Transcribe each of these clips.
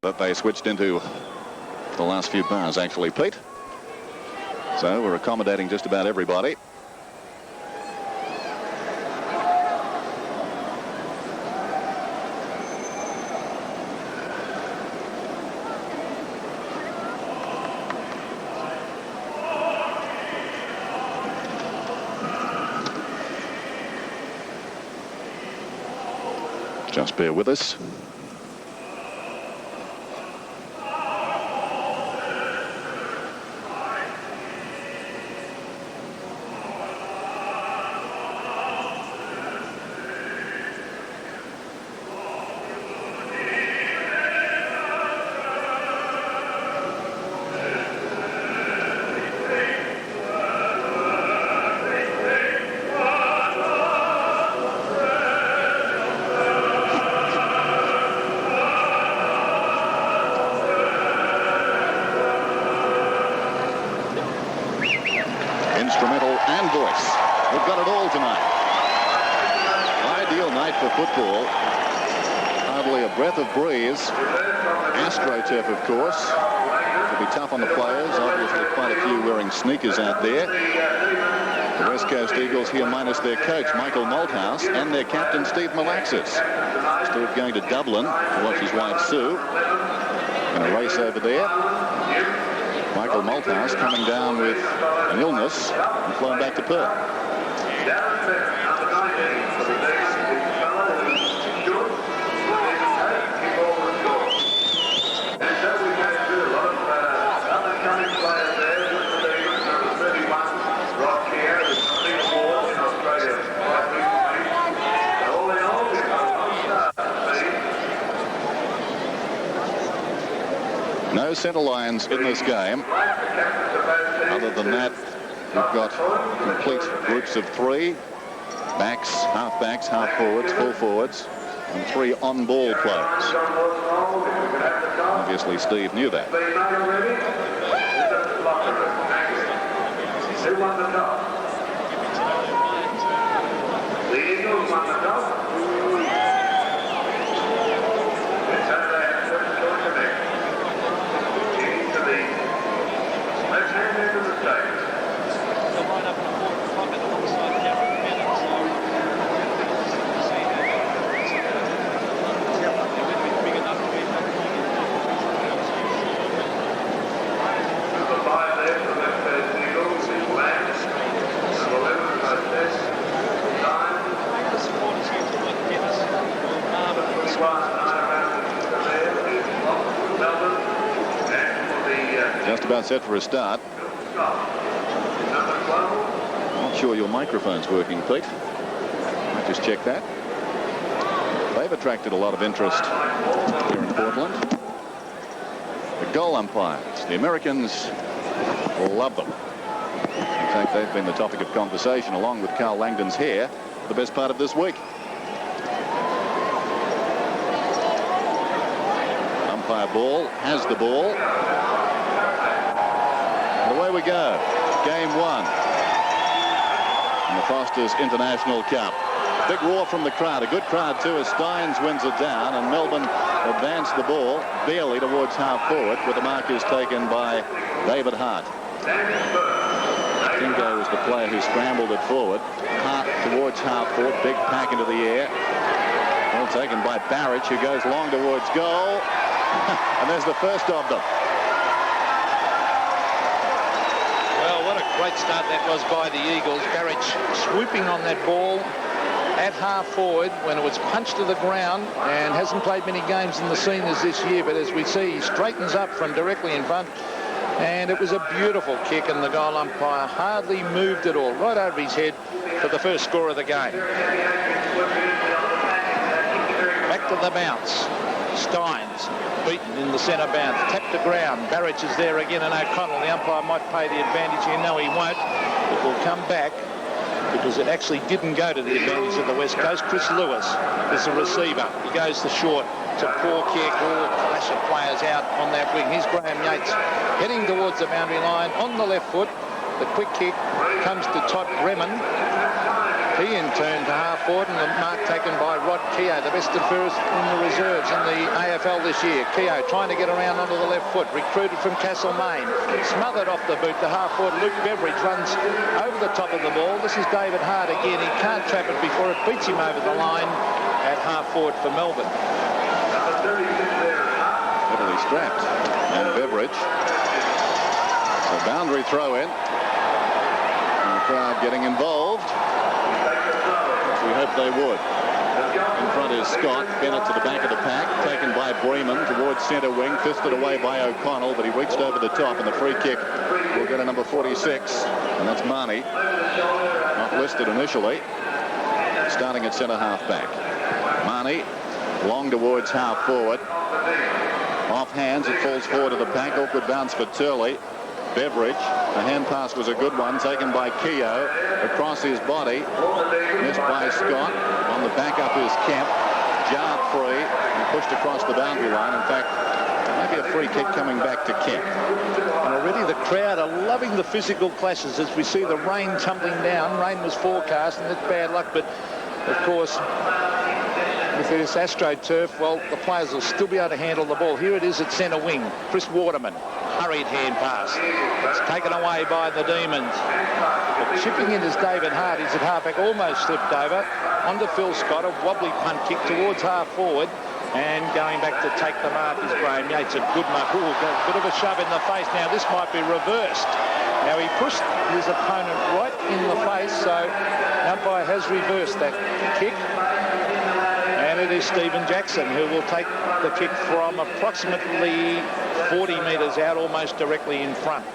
But they switched into the last few bars, actually, Pete. So we're accommodating just about everybody. Just bear with us. Instrumental and voice. We've got it all tonight. Ideal night for football. Hardly a breath of breeze. AstroTurf, of course. It'll be tough on the players. Obviously quite a few wearing sneakers out there. The West Coast Eagles here minus their coach, Michael Malthouse, and their captain, Steve Malaxis. Steve going to Dublin to watch his wife, Sue, in a race over there. Michael Malthouse coming down with an illness and flown back to Perth. No centre lines in this game. Other than that, we've got complete groups of three. Backs, half forwards, full forwards, and three on-ball players. Obviously, Steve knew that. Who won the top? The Eagles won the top. Just about set for a start. Not sure your microphone's working, Pete. Might just check that. They've attracted a lot of interest here in Portland. The goal umpires, the Americans love them. In fact, they've been the topic of conversation along with Carl Langdon's hair for the best part of this week. Umpire Ball has the ball. Away we go. Game one in the Foster's International Cup. Big roar from the crowd. A good crowd too as Steins wins it down, and Melbourne advance the ball barely towards half forward, where the mark is taken by David Hart. Kingo was the player who scrambled it forward. Hart towards half forward. Big pack into the air. Ball taken by Barrage, who goes long towards goal. And there's the first of them. Great start that was by the Eagles. Barrage swooping on that ball at half forward when it was punched to the ground, and hasn't played many games in the seniors this year, but as we see, he straightens up from directly in front, and it was a beautiful kick, and the goal umpire hardly moved at all, right over his head for the first score of the game. Back to the bounce. Steins beaten in the centre bounce, tapped to ground. Barrage is there again, and O'Connell, the umpire, might pay the advantage here. No, he won't. It will come back because it actually didn't go to the advantage of the West Coast. Chris Lewis is the receiver. He goes to short. It's a poor kick. All clash of players out on that wing. Here's Graham Yates heading towards the boundary line on the left foot. The quick kick comes to Todd Bremen. He in turn to half forward, and the mark taken by Rod Keogh, the best defender in the reserves in the AFL this year. Keogh trying to get around onto the left foot, recruited from Castlemaine, smothered off the boot. The half forward Luke Beveridge runs over the top of the ball. This is David Hart again. He can't trap it before it beats him over the line at half forward for Melbourne. Heavily strapped, and Beveridge. So boundary throw in. And the crowd getting involved. We hope they would. In front is Scott. Bennett to the back of the pack. Taken by Breeman towards centre wing. Fisted away by O'Connell, but he reached over the top, and the free kick will go to number 46. And that's Marnie. Not listed initially. Starting at centre half back. Marnie long towards half forward. Off hands, it falls forward to the pack. Awkward bounce for Turley. Beveridge, the hand pass was a good one, taken by Keogh across his body, missed by Scott. On the back up is Kemp, jarred free and pushed across the boundary line. In fact, maybe a free kick coming back to Kemp. And already the crowd are loving the physical clashes as we see the rain tumbling down. Rain was forecast, and it's bad luck, but of course with this AstroTurf, well, the players will still be able to handle the ball. Here it is at centre wing. Chris Waterman, hurried hand pass. It's taken away by the Demons. But chipping in is David Hart. He's at halfback, almost slipped over. Onto Phil Scott, a wobbly punt kick towards half forward. And going back to take the mark is Graham Yates. A good mark. Ooh, a bit of a shove in the face. Now this might be reversed. Now he pushed his opponent right in the face, so umpire has reversed that kick. And it is Stephen Jackson who will take the kick from approximately 40 metres out, almost directly in front.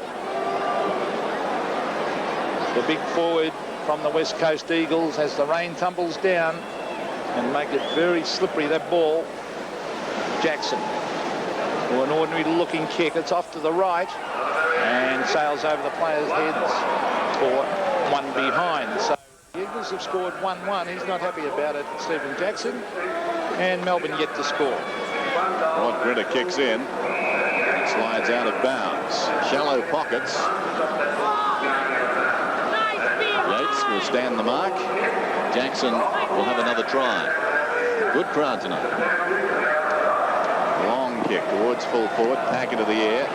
The big forward from the West Coast Eagles as the rain tumbles down and make it very slippery, that ball. Jackson, for an ordinary looking kick. It's off to the right and sails over the players' heads for one behind. So the Eagles have scored 1-1. He's not happy about it, Stephen Jackson. And Melbourne yet to score. Rod Gritter kicks in. Slides out of bounds. Shallow pockets. Yates will stand the mark. Jackson will have another try. Good crowd tonight. Long kick towards full forward. Pack into the air.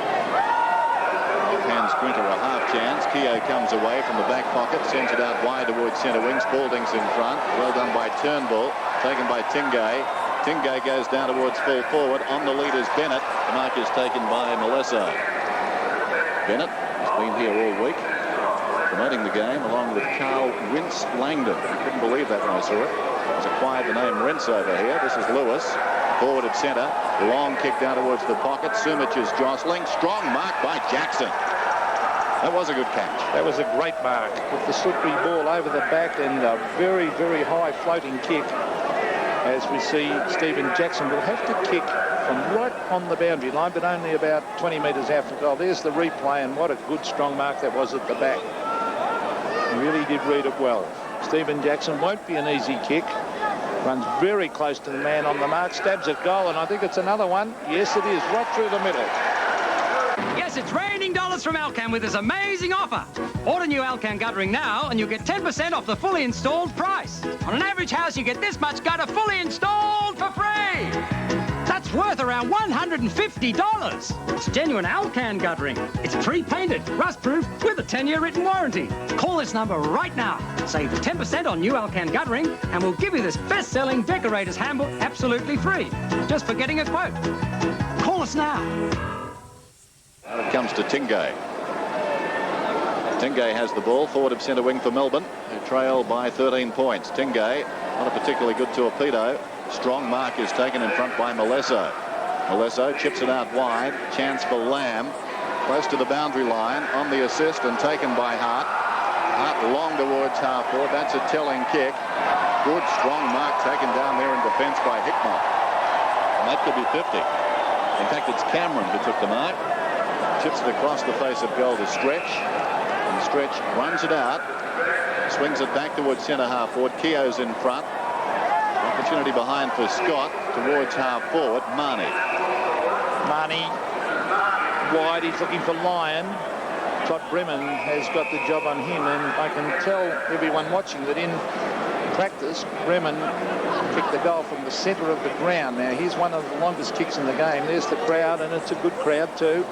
Hands Gritter a half chance. Keogh comes away from the back pocket. Sends it out wide towards centre wing. Spalding's in front. Well done by Turnbull. Taken by Tingay. Tingay goes down towards full forward. On the lead is Bennett. The mark is taken by Malesso. Bennett has been here all week, promoting the game along with Carl Rince Langdon. I couldn't believe that when I saw it. He's acquired the name Rince over here. This is Lewis. Forward at centre. Long kick down towards the pocket. Sumic is jostling. Strong mark by Jackson. That was a good catch. That was a great mark with the slippery ball over the back and a very, very high floating kick. As we see, Stephen Jackson will have to kick from right on the boundary line, but only about 20 metres out from goal. There's the replay, and what a good, strong mark that was at the back. He really did read it well. Stephen Jackson won't be an easy kick. Runs very close to the man on the mark, stabs at goal, and I think it's another one. Yes, it is, right through the middle. Yes, it's raining dollars from Alcan with this amazing offer. Order new Alcan guttering now and you'll get 10% off the fully installed price. On an average house, you get this much gutter fully installed for free. That's worth around $150. It's genuine Alcan guttering. It's pre-painted, rust-proof, with a 10-year written warranty. Call this number right now. Save 10% on new Alcan guttering and we'll give you this best-selling decorator's handbook absolutely free. Just for getting a quote. Call us now. Now it comes to Tingay. Tingay has the ball, forward of centre wing for Melbourne, who trail by 13 points. Tingay, not a particularly good torpedo. Strong mark is taken in front by Malesso. Malesso chips it out wide. Chance for Lamb. Close to the boundary line on the assist and taken by Hart. Hart long towards half forward. That's a telling kick. Good strong mark taken down there in defence by Hickmott. And that could be 50. In fact, it's Cameron who took the mark. Chips it across the face of goal to Stretch. And Stretch runs it out. Swings it back towards centre half forward. Keogh's in front. Opportunity behind for Scott towards half forward. Marnie wide. He's looking for Lyon. Todd Bremen has got the job on him, and I can tell everyone watching that in practice, Bremen kicked the goal from the centre of the ground. Now, here's one of the longest kicks in the game. There's the crowd, and it's a good crowd too.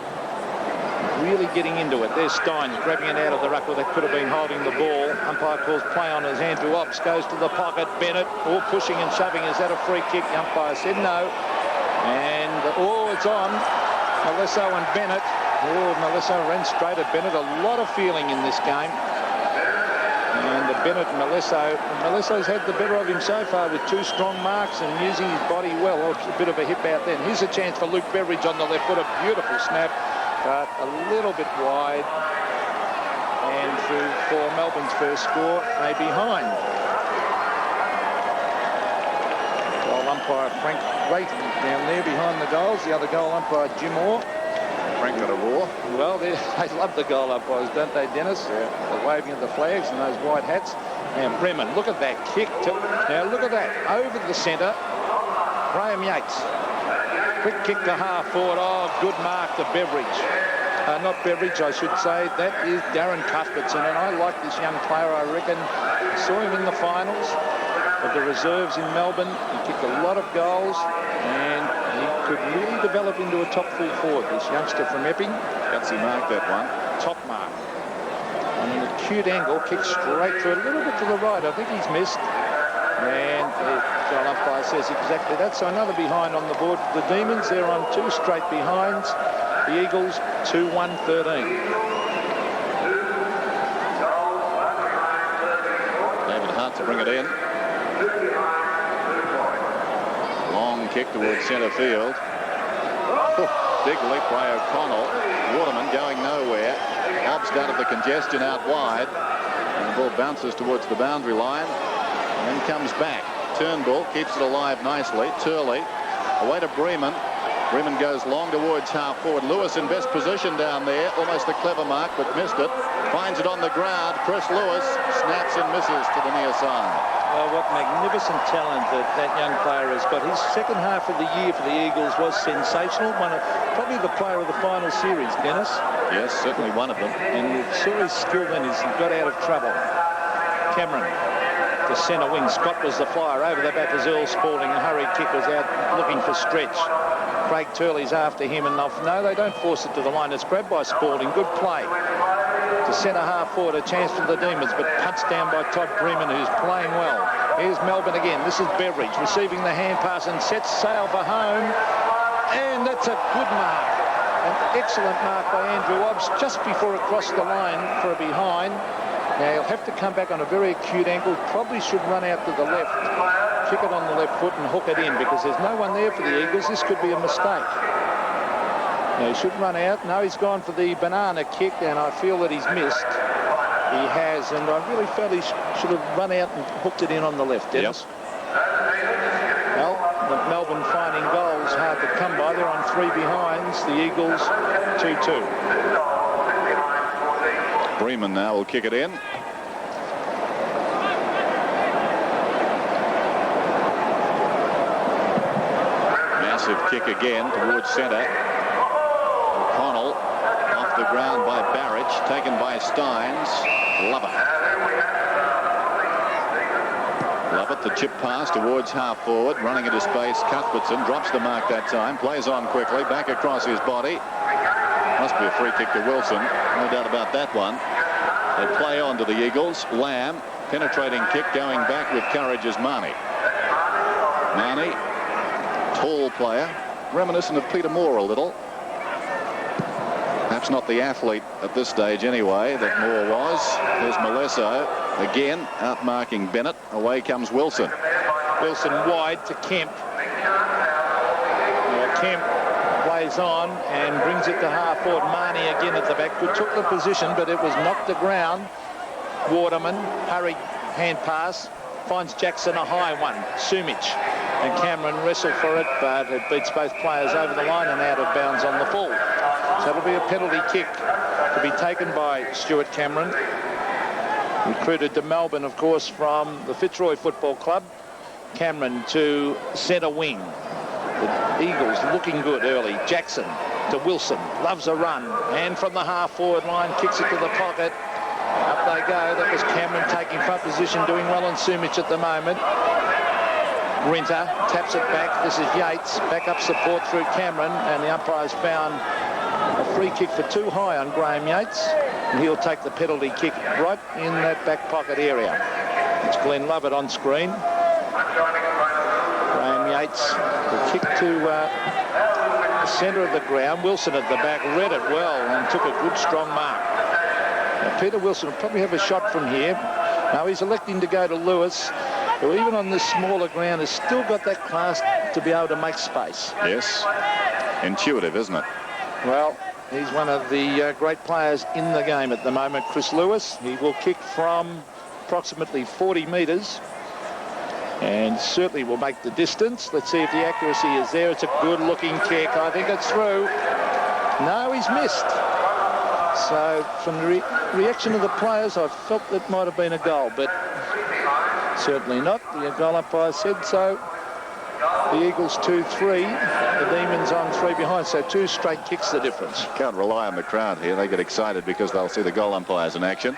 Really getting into it. There's Steins grabbing it out of the ruck where they could have been holding the ball. Umpire calls play on as Andrew Obbs goes to the pocket. Bennett, all pushing and shoving. Is that a free kick? The umpire said no. And, it's on. Malesso and Bennett. Malesso ran straight at Bennett. A lot of feeling in this game. And Bennett and Malesso's had the better of him so far with 2 strong marks and using his body well. Oh, a bit of a hip out there. And here's a chance for Luke Beveridge on the left foot. A beautiful snap, but a little bit wide. And for Melbourne's first score, they behind. Goal umpire Frank Rayton down there behind the goals. The other goal umpire Jim Orr. Frank got a roar. Well, they love the goal umpires, don't they, Dennis? The waving of the flags and those white hats. And Bremen, look at that kick. Now, look at that. Over the centre, Graham Yates. Quick kick to half forward. Oh, good mark to Beveridge. Not Beveridge, I should say. That is Darren Cuthbertson. And I like this young player, I reckon. Saw him in the finals of the reserves in Melbourne. He kicked a lot of goals. And he could really develop into a top full forward, this youngster from Epping. Gutsy mark, that one. Top mark. On an acute angle, kicked straight through a little bit to the right. I think he's missed. And the goal umpire says exactly that. So another behind on the board. The Demons, they're on 2 straight behinds. The Eagles, 2-1-13. David Hart to bring it in. Long kick towards centre field. Big leap by O'Connell. Waterman going nowhere. Hobbs out of the congestion out wide. And the ball bounces towards the boundary line. And then comes back. Turnbull keeps it alive nicely. Turley away to Bremen. Bremen goes long towards half forward. Lewis in best position down there. Almost a clever mark, but missed it. Finds it on the ground. Chris Lewis snaps and misses to the near side. Well, what magnificent talent that young player has got. His second half of the year for the Eagles was sensational. Probably the player of the final series, Dennis. Yes, certainly one of them. And you saw his skill then as he got out of trouble. Cameron to centre wing. Scott was the flyer. Over the back is Earl Spalding. A hurried kick was out looking for stretch. Craig Turley's after him, and no, they don't force it to the line. It's grabbed by Spalding. Good play. To centre half forward, a chance for the Demons, but punched down by Todd Bremen, who's playing well. Here's Melbourne again. This is Beveridge receiving the hand pass and sets sail for home. And that's a good mark. An excellent mark by Andrew Obbs just before it crossed the line for a behind. Now he'll have to come back on a very acute angle. Probably should run out to the left. Kick it on the left foot and hook it in because there's no one there for the Eagles. This could be a mistake. Now he should run out. No, he's gone for the banana kick, and I feel that he's missed. He has, and I really felt he should have run out and hooked it in on the left, Dennis. Yep. Well, the Melbourne finding goals hard to come by. They're on 3 behinds. The Eagles 2-2. Bremen now will kick it in. Massive kick again towards centre. O'Connell off the ground by Barrage, taken by Steins. Lovett. Lovett, the chip pass towards half forward, running into space. Cuthbertson drops the mark that time, plays on quickly, back across his body. Must be a free kick to Wilson, no doubt about that one. They play on to the Eagles. Lamb, penetrating kick going back with courage as Marnie. Marnie, tall player, reminiscent of Peter Moore a little. Perhaps not the athlete at this stage anyway that Moore was. There's Malesso again outmarking Bennett. Away comes Wilson. Wilson wide to Kemp. Kemp plays on and brings it to half forward. Marnie again at the back, who took the position, but it was knocked to ground. Waterman, hurried hand pass, finds Jackson a high one. Sumic and Cameron wrestle for it, but it beats both players over the line and out of bounds on the full. So it'll be a penalty kick to be taken by Stuart Cameron, recruited to Melbourne, of course, from the Fitzroy Football Club. Cameron to centre wing. The Eagles looking good early. Jackson to Wilson. Loves a run. And from the half-forward line, kicks it to the pocket. Up they go. That was Cameron taking front position, doing well on Civic at the moment. Rinter taps it back. This is Yates. Back-up support through Cameron. And the umpire's found a free kick for too high on Graham Yates. And he'll take the penalty kick right in that back pocket area. It's Glenn Lovett on screen. Graham Yates will kick to the centre of the ground. Wilson at the back read it well and took a good strong mark. Now, Peter Wilson will probably have a shot from here. Now he's electing to go to Lewis, who even on this smaller ground has still got that class to be able to make space. Yes. Intuitive, isn't it? Well, he's one of the great players in the game at the moment, Chris Lewis. He will kick from approximately 40 metres and certainly will make the distance. Let's see if the accuracy is there. It's a good-looking kick. I think it's through. No, he's missed. So from the reaction of the players, I felt that might have been a goal, but certainly not. The goal umpire said so. The Eagles 2-3, the Demons on 3 behind, so 2 straight kicks the difference. Can't rely on the crowd here. They get excited because they'll see the goal umpires in action.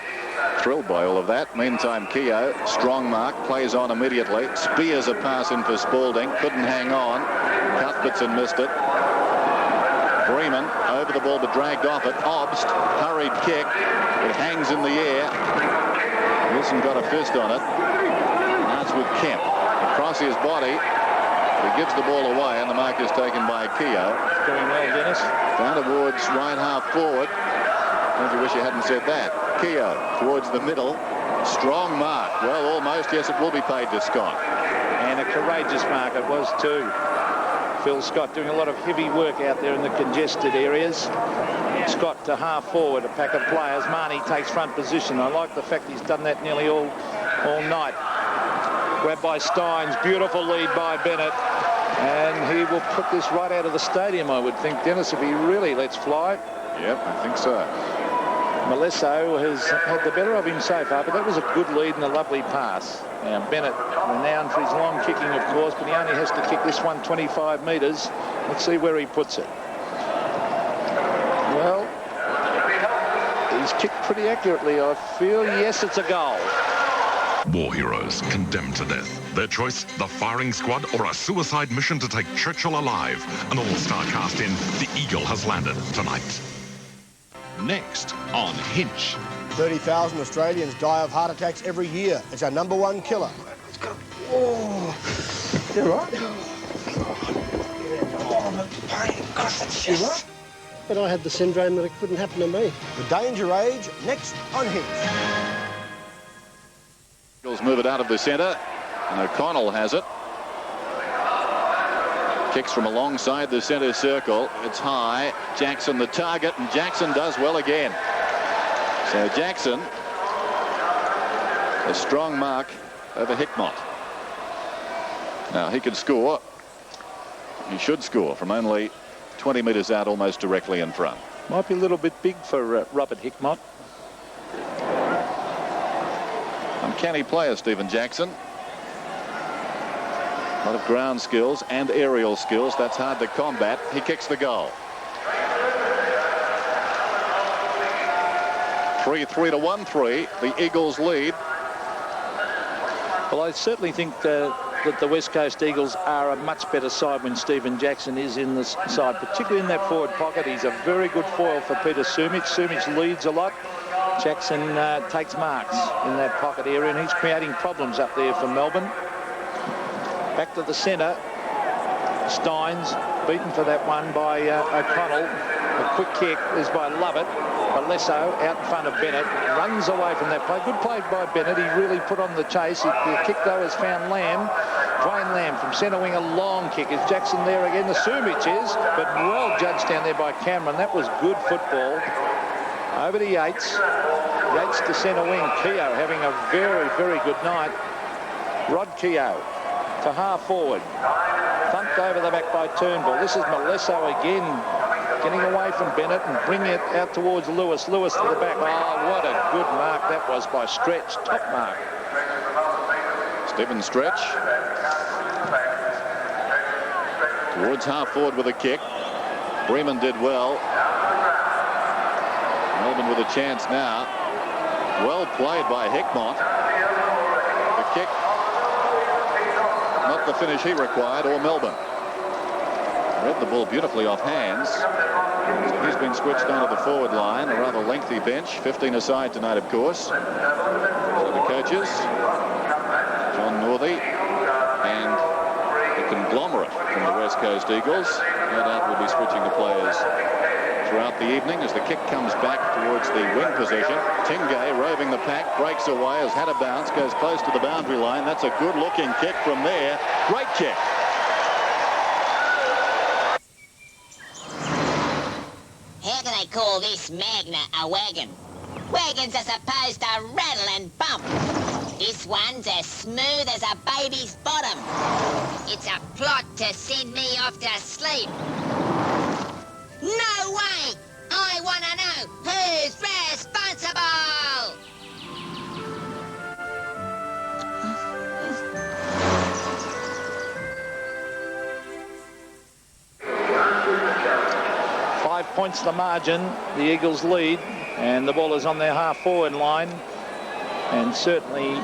Thrilled by all of that. Meantime, Keogh, strong mark, plays on immediately. Spears a pass in for Spalding, couldn't hang on. Cuthbertson missed it. Freeman over the ball but dragged off it. Obst, hurried kick. It hangs in the air. Wilson got a fist on it. That's with Kemp. Across his body. He gives the ball away and the mark is taken by Keogh. Doing well, Dennis. Down towards right half forward. Don't you wish you hadn't said that? Keogh towards the middle. Strong mark. Well, almost. Yes, it will be paid to Scott. And a courageous mark it was too. Phil Scott doing a lot of heavy work out there in the congested areas. Scott to half forward, a pack of players. Marnie takes front position. I like the fact he's done that nearly all night. Grabbed by Steins. Beautiful lead by Bennett. And he will put this right out of the stadium, I would think, Dennis, if he really lets fly. Yep, I think so. Malesso has had the better of him so far, but that was a good lead and a lovely pass. Now, Bennett, renowned for his long kicking, of course, but he only has to kick this one 25 metres. Let's see where he puts it. Well, he's kicked pretty accurately, I feel. Yes, it's a goal. War heroes condemned to death. Their choice, the firing squad or a suicide mission to take Churchill alive. An all-star cast in The Eagle has landed tonight. Next on Hinch. 30,000 Australians die of heart attacks every year. It's our #1 killer. It's got oh, you right? Oh, I'm in pain. Gosh, that's you right? But I had the syndrome that it couldn't happen to me. The danger age, next on Hinch. Eagles move it out of the centre, and O'Connell has it. Kicks from alongside the centre circle. It's high. Jackson the target, and Jackson does well again. So Jackson, a strong mark over Hickmott. Now he could score. He should score from only 20 metres out, almost directly in front. Might be a little bit big for Robert Hickmott. Uncanny player, Stephen Jackson. A lot of ground skills and aerial skills. That's hard to combat. He kicks the goal. 3-3 to 1-3. The Eagles lead. Well, I certainly think that the West Coast Eagles are a much better side when Stephen Jackson is in the side, particularly in that forward pocket. He's a very good foil for Peter Sumic. Sumic leads a lot. Jackson takes marks in that pocket area, and he's creating problems up there for Melbourne. Back to the centre. Steins beaten for that one by O'Connell. A quick kick is by Lovett. Malesso out in front of Bennett. Runs away from that play. Good play by Bennett. He really put on the chase. The kick, though, has found Lamb. Dwayne Lamb from centre wing. A long kick. Is Jackson there again? The Sumic is, but well judged down there by Cameron. That was good football. Over to Yates. Yates to centre wing. Keogh having a very, very good night. Rod Keogh to half forward. Thumped over the back by Turnbull. This is Malesso again, getting away from Bennett and bringing it out towards Lewis. Lewis to the back. Oh, what a good mark that was by Stretch. Top mark. Stephen Stretch Woods half forward with a kick. Bremen did well. Melbourne with a chance now. Well played by Hickmott. The kick, not the finish he required, or Melbourne. Read the ball beautifully off hands. So he's been switched onto the forward line. A rather lengthy bench. 15 aside tonight, of course. So the coaches, John Northey and the conglomerate from the West Coast Eagles, no doubt will be switching the players throughout the evening as the kick comes back towards the wing position. Tingay roving the pack, breaks away, has had a bounce, goes close to the boundary line. That's a good-looking kick from there. Great kick. How can they call this Magna a wagon? Wagons are supposed to rattle and bump. This one's as smooth as a baby's bottom. It's a plot to send me off to sleep. No way! I want to know who's responsible! 5 points the margin. The Eagles lead, and the ball is on their half-forward line. And certainly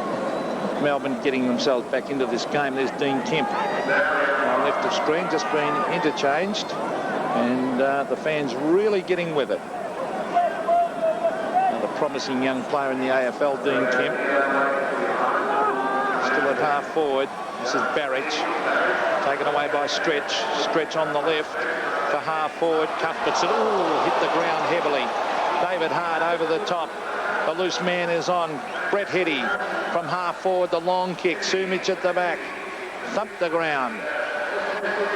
Melbourne getting themselves back into this game. There's Dean Kemp on left of screen, just been interchanged. And the fans really getting with it. Another promising young player in the AFL, Dean Kemp. Still at half forward. This is Barrich. Taken away by Stretch. Stretch on the left for half forward. Cuthbertson. Ooh, hit the ground heavily. David Hart over the top. The loose man is on. Brett Hetty from half forward. The long kick. Sumich at the back. Thumped the ground.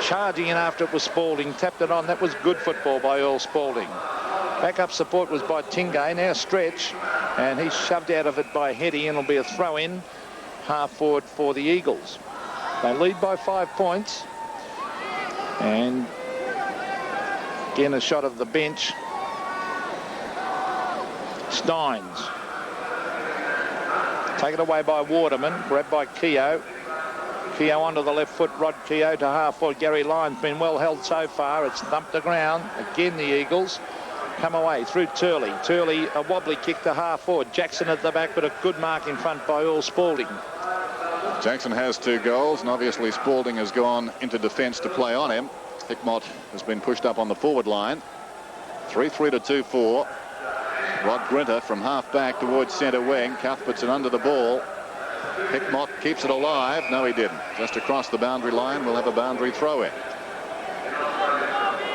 Charging in after it was Spalding. Tapped it on. That was good football by Earl Spalding. Backup support was by Tingay. Now Stretch. And he's shoved out of it by Hetty, and it'll be a throw-in. Half forward for the Eagles. They lead by 5 points. And again, a shot of the bench. Steins. Taken away by Waterman. Grabbed by Keogh. Keogh onto the left foot. Rod Keogh to half forward. Gary Lyon's been well held so far. It's thumped the ground. Again, the Eagles come away through Turley. Turley, a wobbly kick to half forward. Jackson at the back, but a good mark in front by Earl Spalding. Jackson has 2 goals, and obviously Spalding has gone into defence to play on him. Hickmott has been pushed up on the forward line. 3-3 to 2-4. Rod Grinter from half back towards centre wing. Cuthbertson under the ball. Hickmott keeps it alive. No, he didn't. Just across the boundary line. We'll have a boundary throw in.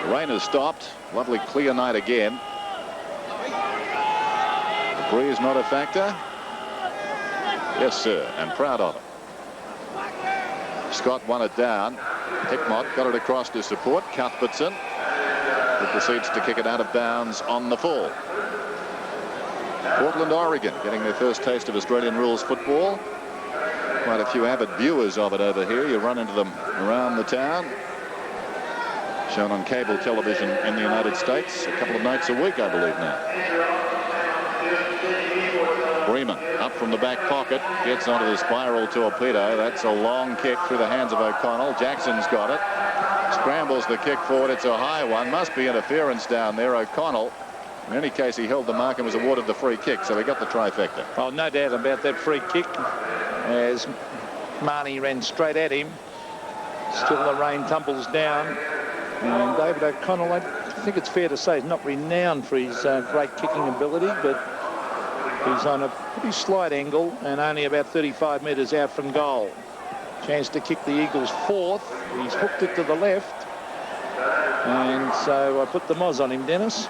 The rain has stopped. Lovely clear night again. The breeze not a factor. Yes, sir, and proud of it. Scott won it down. Hickmott got it across to support Cuthbertson, who proceeds to kick it out of bounds on the full. Portland, Oregon, getting their first taste of Australian rules football. Quite a few avid viewers of it over here. You run into them around the town. Shown on cable television in the United States a couple of nights a week, I believe now. Bremen up from the back pocket, gets onto the spiral torpedo. That's a long kick through the hands of O'Connell. Jackson's got it. Scrambles the kick forward. It's a high one. Must be interference down there. O'Connell, in any case, he held the mark and was awarded the free kick, so he got the trifecta. Well, no doubt about that free kick, as Marnie ran straight at him. Still the rain tumbles down, and David O'Connell, I think it's fair to say, is not renowned for his great kicking ability, but he's on a pretty slight angle and only about 35 metres out from goal. Chance to kick the Eagles fourth. He's hooked it to the left, and so I put the Moz on him, Dennis.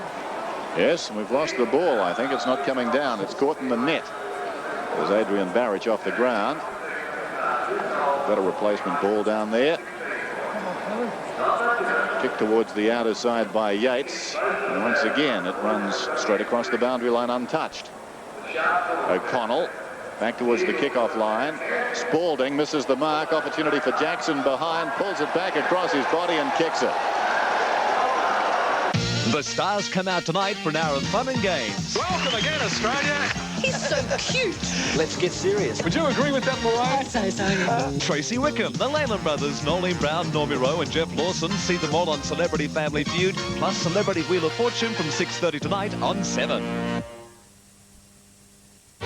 Yes, and we've lost the ball. I think it's not coming down. It's caught in the net. There's Adrian Barrich off the ground. Got a replacement ball down there. Kick towards the outer side by Yates. And once again, it runs straight across the boundary line untouched. O'Connell back towards the kickoff line. Spalding misses the mark. Opportunity for Jackson behind. Pulls it back across his body and kicks it. The Stars come out tonight for an hour of fun and games. Welcome again, Australia. He's so cute. Let's get serious. Would you agree with that, Lorraine? I say so. Tracy Wickham, the Leyland brothers, Nolene Brown, Normie Rowe and Jeff Lawson. See them all on Celebrity Family Feud, plus Celebrity Wheel of Fortune from 6:30 tonight on 7.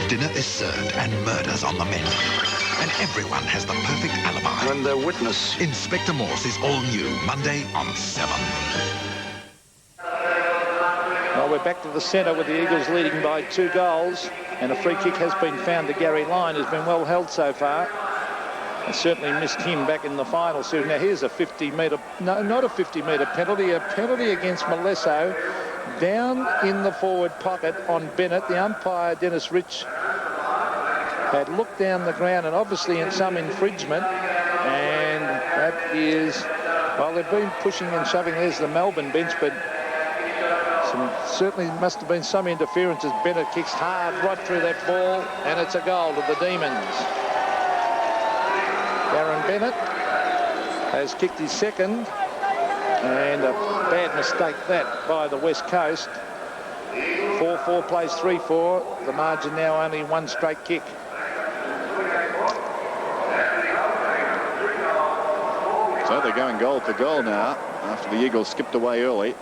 Dinner is served and murder's on the menu. And everyone has the perfect alibi. When the witness. Inspector Morse is all new, Monday on 7. Well, we're back to the centre with the Eagles leading by 2 goals. And a free kick has been found to Gary Lyon, who's been well held so far. And certainly missed him back in the final series. Now here's a 50-metre, no, not a 50-metre penalty, a penalty against Malesso. Down in the forward pocket on Bennett. The umpire, Dennis Rich, had looked down the ground and obviously in some infringement. And that is, well, they've been pushing and shoving. There's the Melbourne bench, but certainly must have been some interference as Bennett kicks hard right through that ball, and it's a goal to the Demons. Darren Bennett has kicked his second, and a bad mistake that by the West Coast. 4-4 plays 3-4. The margin now only 1 straight kick. So they're going goal for goal now after the Eagles skipped away early.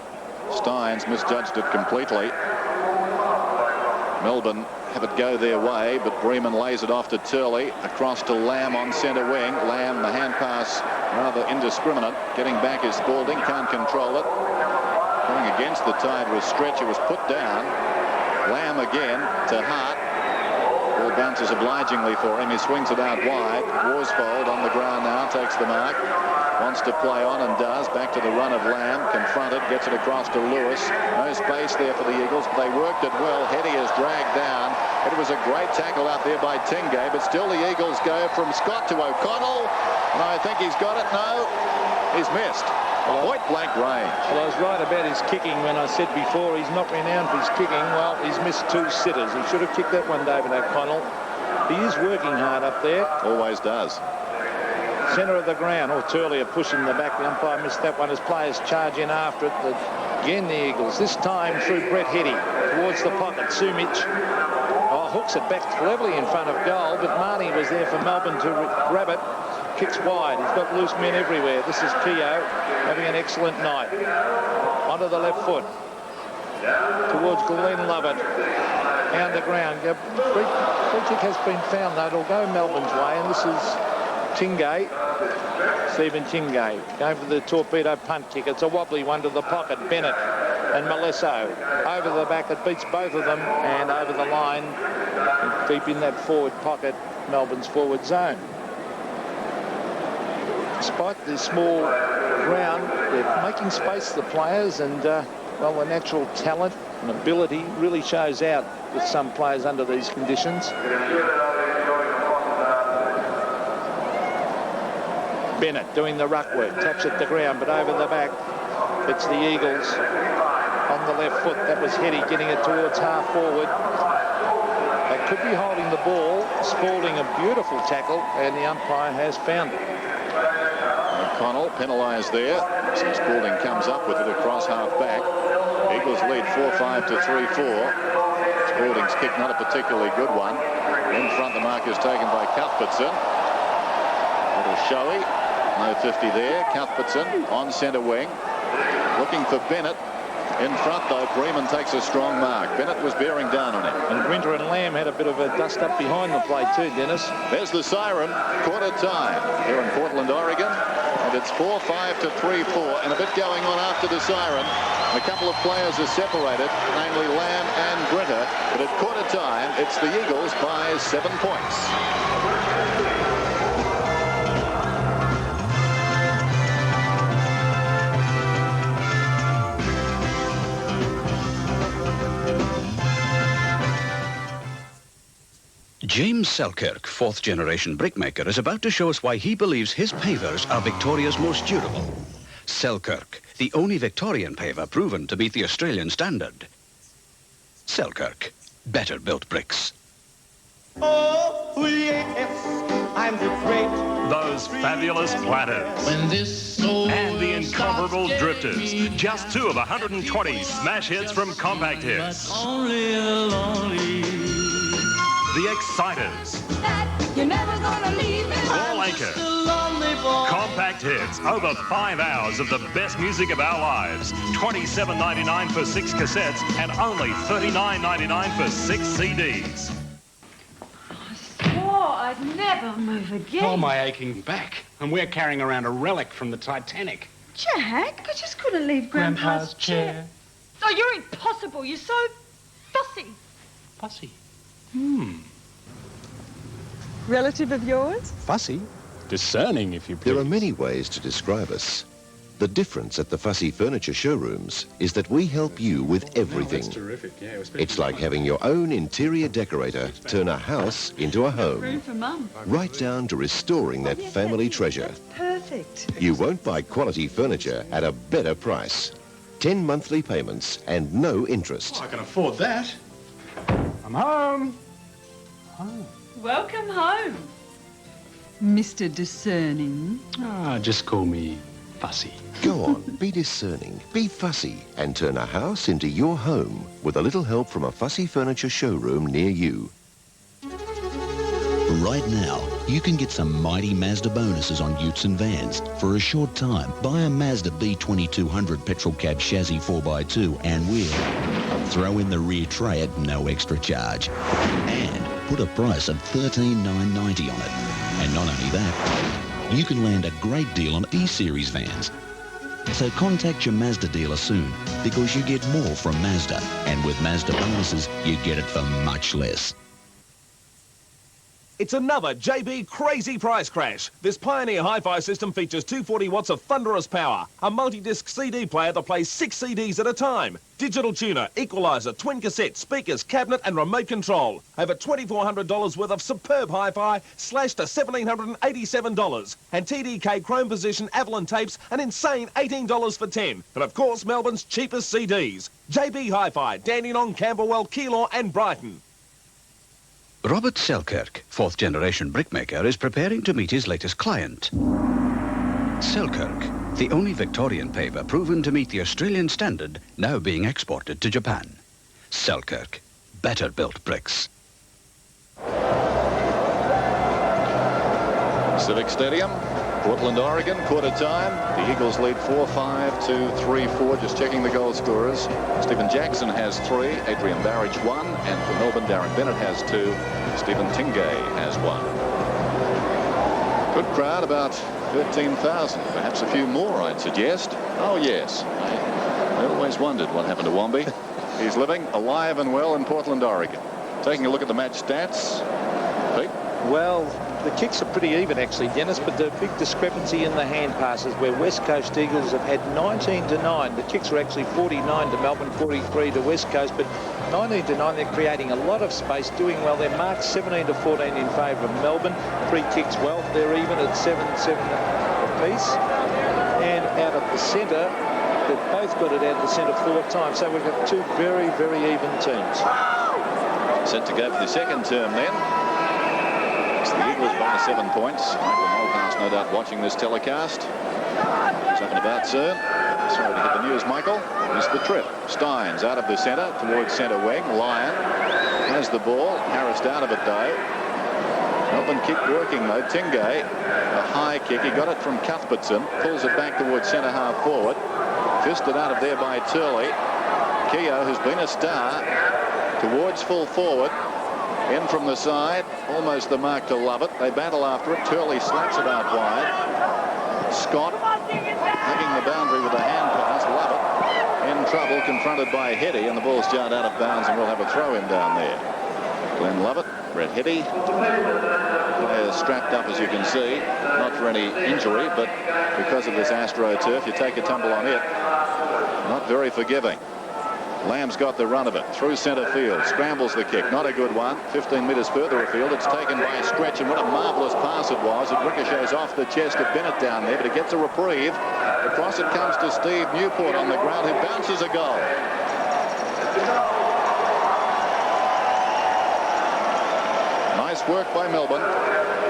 Steins misjudged it completely. Melbourne have it go their way, but Bremen lays it off to Turley. Across to Lamb on centre wing. Lamb, the hand pass, rather indiscriminate. Getting back is Spalding, can't control it. Going against the tide was Stretch, it was put down. Lamb again to Hart. Ball bounces obligingly for him. He swings it out wide. Worsfold on the ground now, takes the mark. Wants to play on and does. Back to the run of Lamb. Confronted. Gets it across to Lewis. No space there for the Eagles, but they worked it well. Hetty is dragged down. It was a great tackle out there by Tingay, but still the Eagles go from Scott to O'Connell. And I think he's got it. No, he's missed. Point blank range. Well, I was right about his kicking when I said before he's not renowned for his kicking. Well, he's missed 2 sitters. He should have kicked that one, David O'Connell. He is working hard up there. Always does. Centre of the ground. Oh, Turley pushing the back. The umpire missed that one as players charge in after it. Again, the Eagles. This time through Brett Hetty towards the pocket. Sumic. Oh, hooks it back cleverly in front of goal, but Marnie was there for Melbourne to grab it. Kicks wide. He's got loose men everywhere. This is Keogh having an excellent night. Onto the left foot. Towards Glenn Lovett. Down the ground. Free kick has been found, though. It'll go Melbourne's way, and this is Tingay. Stephen Tingay going for the torpedo punt kick. It's a wobbly one to the pocket. Bennett and Malesso. Over the back. It beats both of them, and over the line. Deep in that forward pocket, Melbourne's forward zone. Despite the small ground, they're making space, the players, and well, the natural talent and ability really shows out with some players under these conditions. Bennett doing the ruck work, taps at the ground, but over the back, it's the Eagles on the left foot. That was Hetty getting it towards half forward. They could be holding the ball. Spalding a beautiful tackle, and the umpire has found it. O'Connell penalised there. So Spalding comes up with it across half back. Eagles lead 4-5 to 3-4. Spalding's kick, not a particularly good one. In front, the mark is taken by Cuthbertson. Little showy. No 50 there. Cuthbertson on centre wing. Looking for Bennett. In front, though, Bremen takes a strong mark. Bennett was bearing down on him. And Grinter and Lamb had a bit of a dust-up behind the play too, Dennis. There's the siren. Quarter time here in Portland, Oregon. And it's 4-5 to 3-4. And a bit going on after the siren. A couple of players are separated, namely Lamb and Grinter. But at quarter time, it's the Eagles by 7 points. James Selkirk, fourth-generation brickmaker, is about to show us why he believes his pavers are Victoria's most durable. Selkirk, the only Victorian paver proven to meet the Australian standard. Selkirk, better built bricks. Oh, yes, I'm the great. Those fabulous platters. When this And the incomparable Drifters. Just 2 of 120 smash hits from Compact Hits. The Exciters. All Anchor. Compact Hits. Over 5 hours of the best music of our lives. $27.99 for 6 cassettes and only $39.99 for 6 CDs. Oh, I'd never move again. Oh, my aching back. And we're carrying around a relic from the Titanic. Jack, I just couldn't leave Grandpa's chair. Oh, you're impossible. You're so fussy. Fussy? Relative of yours? Fussy? Discerning, if you please. There are many ways to describe us. The difference at the Fussy Furniture showrooms is that we help you with everything. That's terrific, yeah. It's like having your own interior decorator turn a house into a home. Room for Mum. Right down to restoring that family treasure. Perfect. You won't buy quality furniture at a better price. 10 monthly payments and no interest. Oh, I can afford that. I'm home. Home. Welcome home, Mr. Discerning. Ah, just call me Fussy. Go on, be discerning, be fussy, and turn a house into your home with a little help from a Fussy Furniture showroom near you. Right now, you can get some mighty Mazda bonuses on utes and vans. For a short time, buy a Mazda B2200 petrol cab chassis 4x2 and we'll throw in the rear tray at no extra charge. And put a price of $13,990 on it. And not only that, you can land a great deal on E-Series vans. So contact your Mazda dealer soon, because you get more from Mazda. And with Mazda bonuses, you get it for much less. It's another JB crazy price crash. This Pioneer hi-fi system features 240 watts of thunderous power, a multi-disc CD player that plays 6 CDs at a time, digital tuner, equalizer, twin cassette, speakers, cabinet and remote control. Over $2,400 worth of superb hi-fi slashed to $1,787. And TDK Chrome Position Avalon tapes an insane $18 for 10. And of course, Melbourne's cheapest CDs. JB Hi-Fi, Dandenong, Camberwell, Keilor and Brighton. Robert Selkirk, 4th generation brickmaker, is preparing to meet his latest client. Selkirk, the only Victorian paver proven to meet the Australian standard, now being exported to Japan. Selkirk, better built bricks. Civic Stadium, Portland, Oregon, quarter time. The Eagles lead 4-5 to 3-4. Just checking the goal scorers. Stephen Jackson has 3, Adrian Barrage 1, and for Melbourne, Darren Bennett has 2, Stephen Tingay has 1. Good crowd, about 13,000, perhaps a few more, I'd suggest. Oh yes, I always wondered what happened to Wombi. He's living alive and well in Portland, Oregon. Taking a look at the match stats. Pete? Well, the kicks are pretty even actually, Dennis, but the big discrepancy in the hand passes where West Coast Eagles have had 19-9. The kicks were actually 49 to Melbourne, 43 to West Coast, but 19-9, they're creating a lot of space, doing well. They're marked 17-14 in favour of Melbourne. Free kicks, well, they're even at 7-7 apiece. And out of the centre, they've both got it out of the centre 4 times. So we've got 2 very, very even teams. Set to go for the second term then. It's the Eagles by 7 points. Michael Malthouse, no doubt, watching this telecast. He's up and about soon. Sorry to hit the news, Michael. Missed the trip. Steins out of the centre towards centre wing. Lyon has the ball. Harris out of it though. Melbourne kick working though. Tingay, a high kick. He got it from Cuthbertson. Pulls it back towards centre half forward. Fisted out of there by Turley. Keogh, who's been a star, towards full forward. In from the side, almost the mark to Lovett. They battle after it. Turley slaps it out wide. Scott hugging the boundary with a hand pass. Lovett in trouble, confronted by Heady, and the ball's jarred out of bounds, and we'll have a throw-in down there. Glenn Lovett, Brett Heady. Players strapped up, as you can see, not for any injury, but because of this AstroTurf, you take a tumble on it. Not very forgiving. Lamb's got the run of it through centre field, scrambles the kick, not a good one. 15 metres further afield, it's taken by Stretch, and what a marvellous pass it was. It ricochets off the chest of Bennett down there, but it gets a reprieve. Across it comes to Steve Newport on the ground, who bounces a goal. Nice work by Melbourne.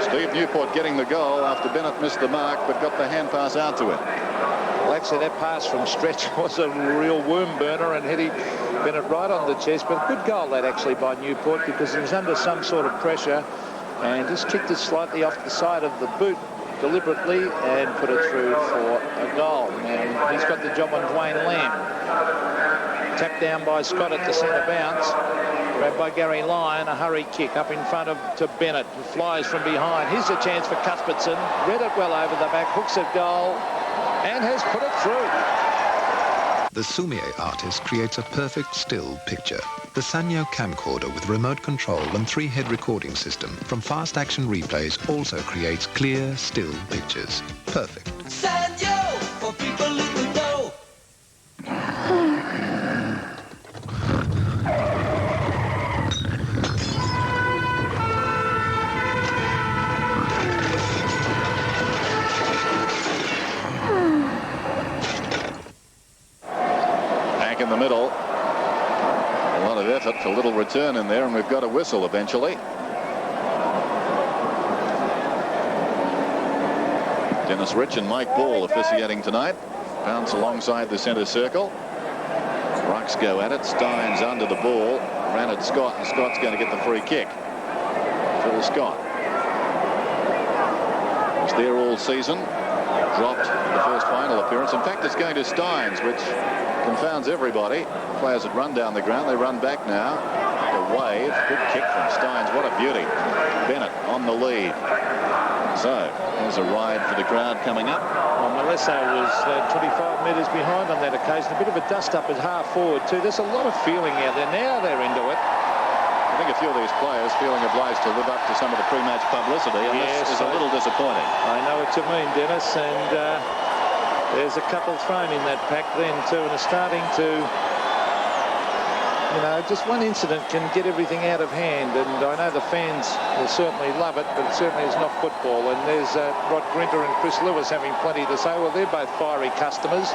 Steve Newport getting the goal after Bennett missed the mark but got the hand pass out to him. Well, actually, that pass from stretch was a real worm burner and hit Bennett right on the chest. But a good goal that actually by Newport, because he was under some sort of pressure and just kicked it slightly off the side of the boot deliberately and put it through for a goal. Now he's got the job on Dwayne Lamb. Tapped down by Scott at the centre bounce. Grabbed by Gary Lyon, a hurry kick up in front of to Bennett, who flies from behind. Here's a chance for Cuthbertson. Read it well over the back, hooks it goal, and has put it through. The Sumier artist creates a perfect still picture. The Sanyo camcorder with remote control and 3-head recording system from Fast Action Replays also creates clear, still pictures. Perfect. Sanyo, for people who know. In the middle, a lot of effort for little return in there, and we've got a whistle eventually. Dennis Rich and Mike Ball officiating tonight. Bounce alongside the centre circle. Rucks go at it. Steins under the ball, ran at Scott, and Scott's going to get the free kick. Phil Scott was there all season, dropped the first final appearance. In fact, it's going to Steins, which confounds everybody. Players that run down the ground, they run back now. The wave, good kick from Steins, what a beauty. Bennett on the lead. So there's a ride for the crowd coming up. Well, Malesso was 25 metres behind on that occasion. A bit of a dust up at half forward too. There's a lot of feeling out there. Now they're into it. I think a few of these players feeling obliged to live up to some of the pre-match publicity, and yes, this is a little disappointing. I know what you mean, Dennis, and there's a couple thrown in that pack then too, and are starting to, you know, just one incident can get everything out of hand, and I know the fans will certainly love it, but it certainly is not football. And there's Rod Grinter and Chris Lewis having plenty to say. Well, they're both fiery customers.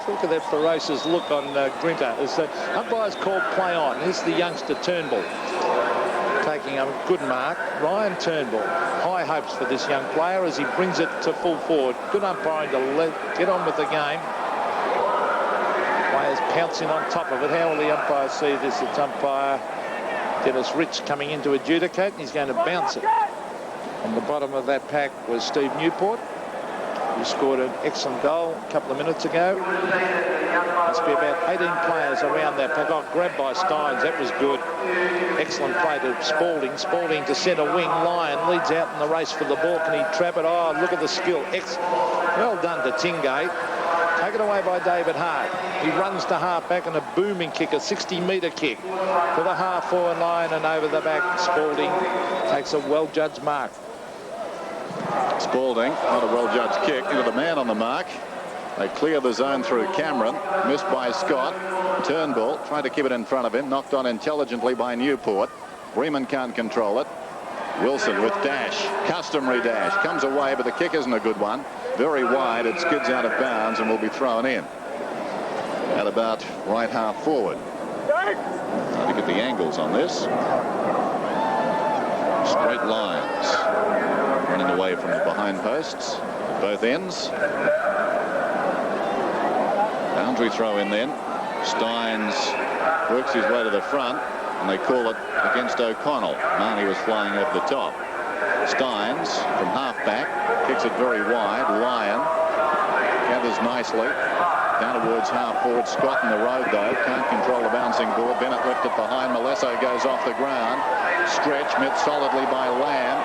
Look at that ferocious look on Grinter as the umpire's called play on. Here's the youngster Turnbull taking a good mark. Ryan Turnbull, high hopes for this young player as he brings it to full forward. Good umpiring to get on with the game. Players pouncing on top of it. How will the umpire see this? It's umpire Dennis Rich coming in to adjudicate, and he's going to bounce it. On the bottom of that pack was Steve Newport, who scored an excellent goal a couple of minutes ago. Must be about 18 players around that pack. Oh, grabbed by Steins. That was good. Excellent play to Spalding. Spalding to centre wing. Lyon leads out in the race for the ball. Can he trap it? Oh, look at the skill. Well done to Tingate. Taken away by David Hart. He runs to half back and a booming kick, a 60-metre kick to the half-forward line and over the back. Spalding takes a well-judged mark. Spalding, not a well-judged kick, into the man on the mark. They clear the zone through Cameron, missed by Scott. Turnbull tried to keep it in front of him, knocked on intelligently by Newport. Freeman can't control it. Wilson with dash, customary dash, comes away, but the kick isn't a good one. Very wide, it skids out of bounds and will be thrown in at about right half forward. Trying to get the angles on this. Straight lines. Running away from the behind posts at both ends. Boundary throw in then. Steins works his way to the front, and they call it against O'Connell. Marnie was flying over the top. Steins from half-back kicks it very wide. Lyon gathers nicely down towards half-forward. Scott in the road, though, can't control the bouncing ball. Bennett left it behind. Malesso goes off the ground. Stretch met solidly by Lamb.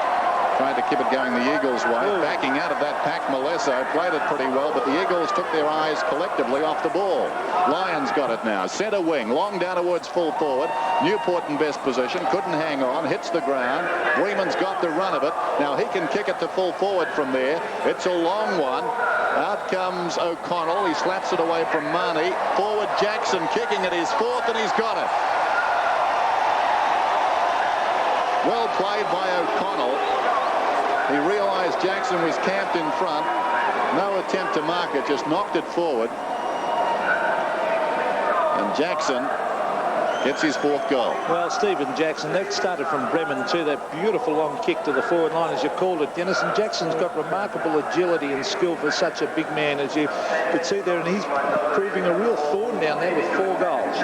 Tried to keep it going the Eagles' way. Backing out of that pack, Malesso played it pretty well, but the Eagles took their eyes collectively off the ball. Lyons got it now. Centre wing, long down towards full forward. Newport in best position, couldn't hang on, hits the ground. Breeman's got the run of it. Now he can kick it to full forward from there. It's a long one. Out comes O'Connell. He slaps it away from Marnie. Forward Jackson kicking it his fourth, and he's got it. Well played by O'Connell. He realised Jackson was camped in front. No attempt to mark it, just knocked it forward. And Jackson gets his 4th goal. Well, Stephen Jackson, that started from Bremen too, that beautiful long kick to the forward line, as you called it, Dennis. And Jackson's got remarkable agility and skill for such a big man, as you could see there. And he's proving a real thorn down there with 4 goals.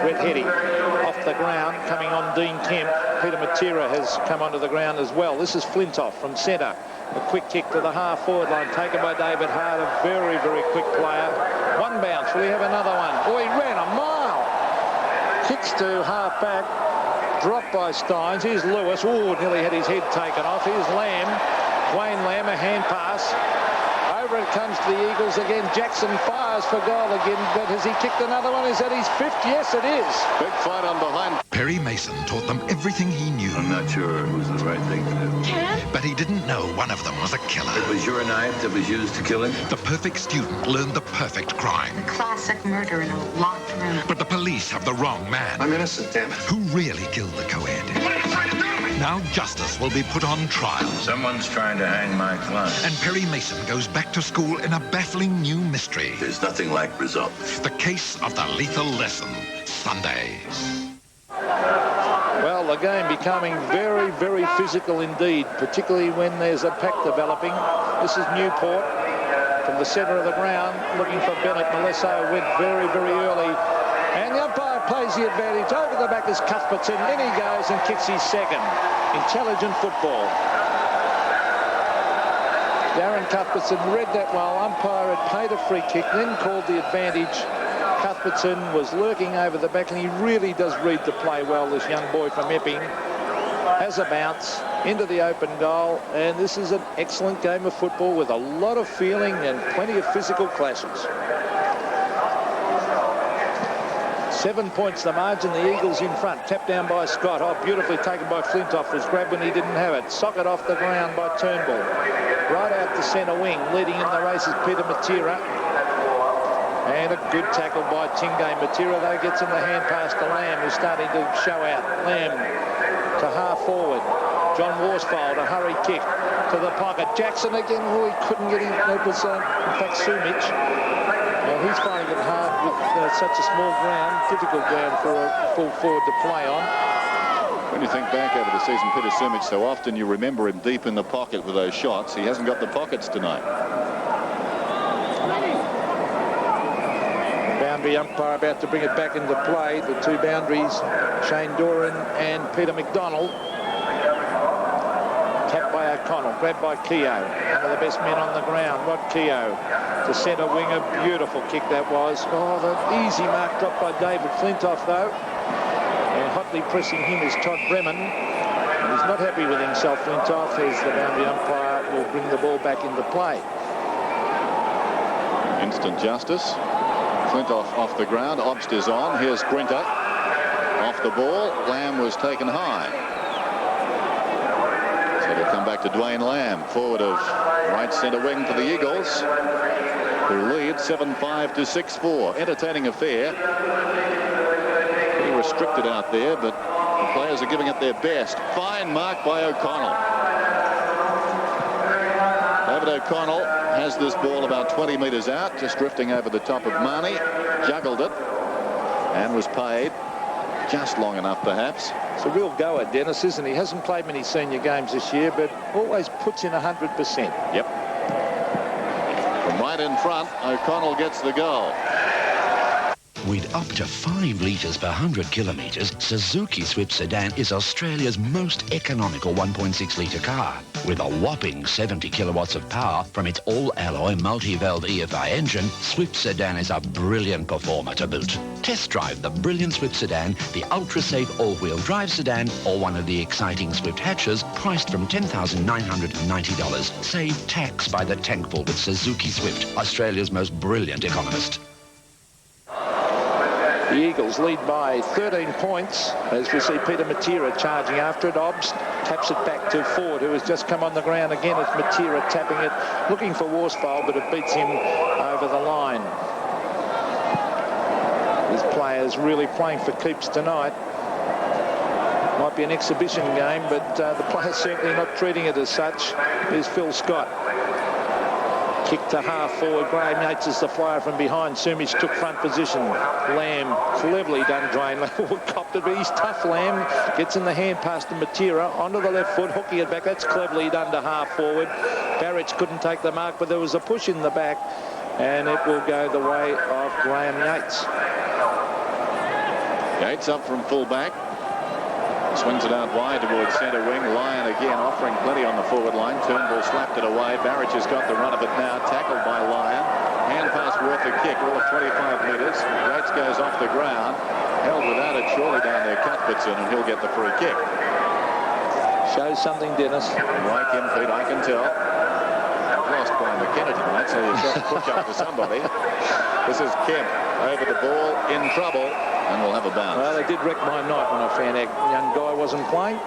Red Heady off the ground, coming on Dean Kemp. Peter Matera has come onto the ground as well. This is Flintoff from centre. A quick kick to the half-forward line, taken by David Hart, a very, very quick player. One bounce. Will he have another one? Oh, he ran a mile. Kicks to half-back. Dropped by Steins. Here's Lewis. Oh, nearly had his head taken off. Here's Lamb. Wayne Lamb, a hand pass. Over it comes to the Eagles again. Jackson fires for goal again, but has he kicked another one? Is that his 5th? Yes, it is. Big fight on behind. Perry Mason taught them everything he knew. I'm not sure it was the right thing to do. Ken? But he didn't know one of them was a killer. It was your knife that was used to kill him? The perfect student learned the perfect crime. Classic murder in a locked room. But the police have the wrong man. I'm innocent, damn it. Who really killed the co-ed? What are you trying to do? Now justice will be put on trial. Someone's trying to hang my client. And Perry Mason goes back to school in a baffling new mystery. There's nothing like results. The case of the lethal lesson. Sunday. Well, the game becoming very, very physical indeed, particularly when there's a pack developing. This is Newport from the centre of the ground, looking for Bennett. Malesso went very, very early. And the umpire plays the advantage. Over the back is Cuthbertson. In he goes and kicks his 2nd. Intelligent football. Darren Cuthbertson read that well. Umpire had paid a free kick, then called the advantage. Cuthbertson was lurking over the back, and he really does read the play well, this young boy from Epping. Has a bounce into the open goal, and this is an excellent game of football with a lot of feeling and plenty of physical clashes. 7 points the margin. The Eagles in front. Tapped down by Scott. Oh, beautifully taken by Flintoff. Was grabbed when he didn't have it. Socket off the ground by Turnbull. Right out to centre wing. Leading in the race is Peter Matera. And a good tackle by Tingay. Matera, though, gets in the hand pass to Lamb, who's starting to show out. Lamb to half forward. John Worsfold, a hurry kick to the pocket. Jackson again. Oh, he couldn't get in. It was, in fact, Sumic. He's finding it hard with such a small ground, difficult ground for a full forward to play on. When you think back over the season, Peter Simic, so often you remember him deep in the pocket with those shots. He hasn't got the pockets tonight. Boundary umpire about to bring it back into play. The 2 boundaries, Shane Doran and Peter McDonald. Tapped by O'Connell, grabbed by Keogh. One of the best men on the ground, Rod Keogh. To centre wing, a beautiful kick that was. Oh, the easy mark dropped by David Flintoff, though. And hotly pressing him is Todd Bremen. And he's not happy with himself, Flintoff, as the boundary umpire will bring the ball back into play. Instant justice. Flintoff off the ground. Obst is on. Here's Grinter. Off the ball. Lamb was taken high. So it'll come back to Dwayne Lamb, forward of right centre wing for the Eagles, who lead 7-5 to 6-4. Entertaining affair. Pretty restricted out there, but the players are giving it their best. Fine mark by O'Connell. David O'Connell has this ball about 20 metres out, just drifting over the top of Marnie. Juggled it and was paid just long enough, perhaps. It's a real goer, Dennis, isn't he? Hasn't played many senior games this year, but always puts in 100%. Yep. From right in front, O'Connell gets the goal. With up to 5 litres per 100 kilometres, Suzuki Swift Sedan is Australia's most economical 1.6 litre car. With a whopping 70 kilowatts of power from its all-alloy multi-valve EFI engine, Swift Sedan is a brilliant performer to boot. Test drive the brilliant Swift Sedan, the ultra-safe all-wheel drive sedan, or one of the exciting Swift hatches, priced from $10,990. Save tax by the tankful with Suzuki Swift, Australia's most brilliant economist. The Eagles lead by 13 points as we see Peter Matera charging after it. Obst taps it back to Ford, who has just come on the ground again. It's Matera tapping it, looking for Worsfold, but it beats him over the line. These players really playing for keeps tonight. Might be an exhibition game, but the players certainly not treating it as such. Here's Phil Scott. Kick to half forward. Graham Yates is the flyer from behind. Sumic took front position. Lamb, cleverly done, Drain. Copped it, but he's tough, Lamb. Gets in the hand pass to Matera. Onto the left foot, hooking it back. That's cleverly done to half forward. Barrett couldn't take the mark, but there was a push in the back, and it will go the way of Graham Yates. Yates up from full back. Swings it out wide towards centre wing. Lyon again offering plenty on the forward line. Turnbull slapped it away. Barrett has got the run of it now. Tackled by Lyon. Hand pass worth a kick. All of 25 metres. Yates goes off the ground. Held without it surely down there. Cuthbertson, and he'll get the free kick. Shows something, Dennis. Like him, Pete, I can tell. Lost by McKenna tonight, so you've got to push up to somebody. This is Kemp over the ball, in trouble, and we'll have a bounce. Well, they did wreck my night when I found that young guy wasn't playing.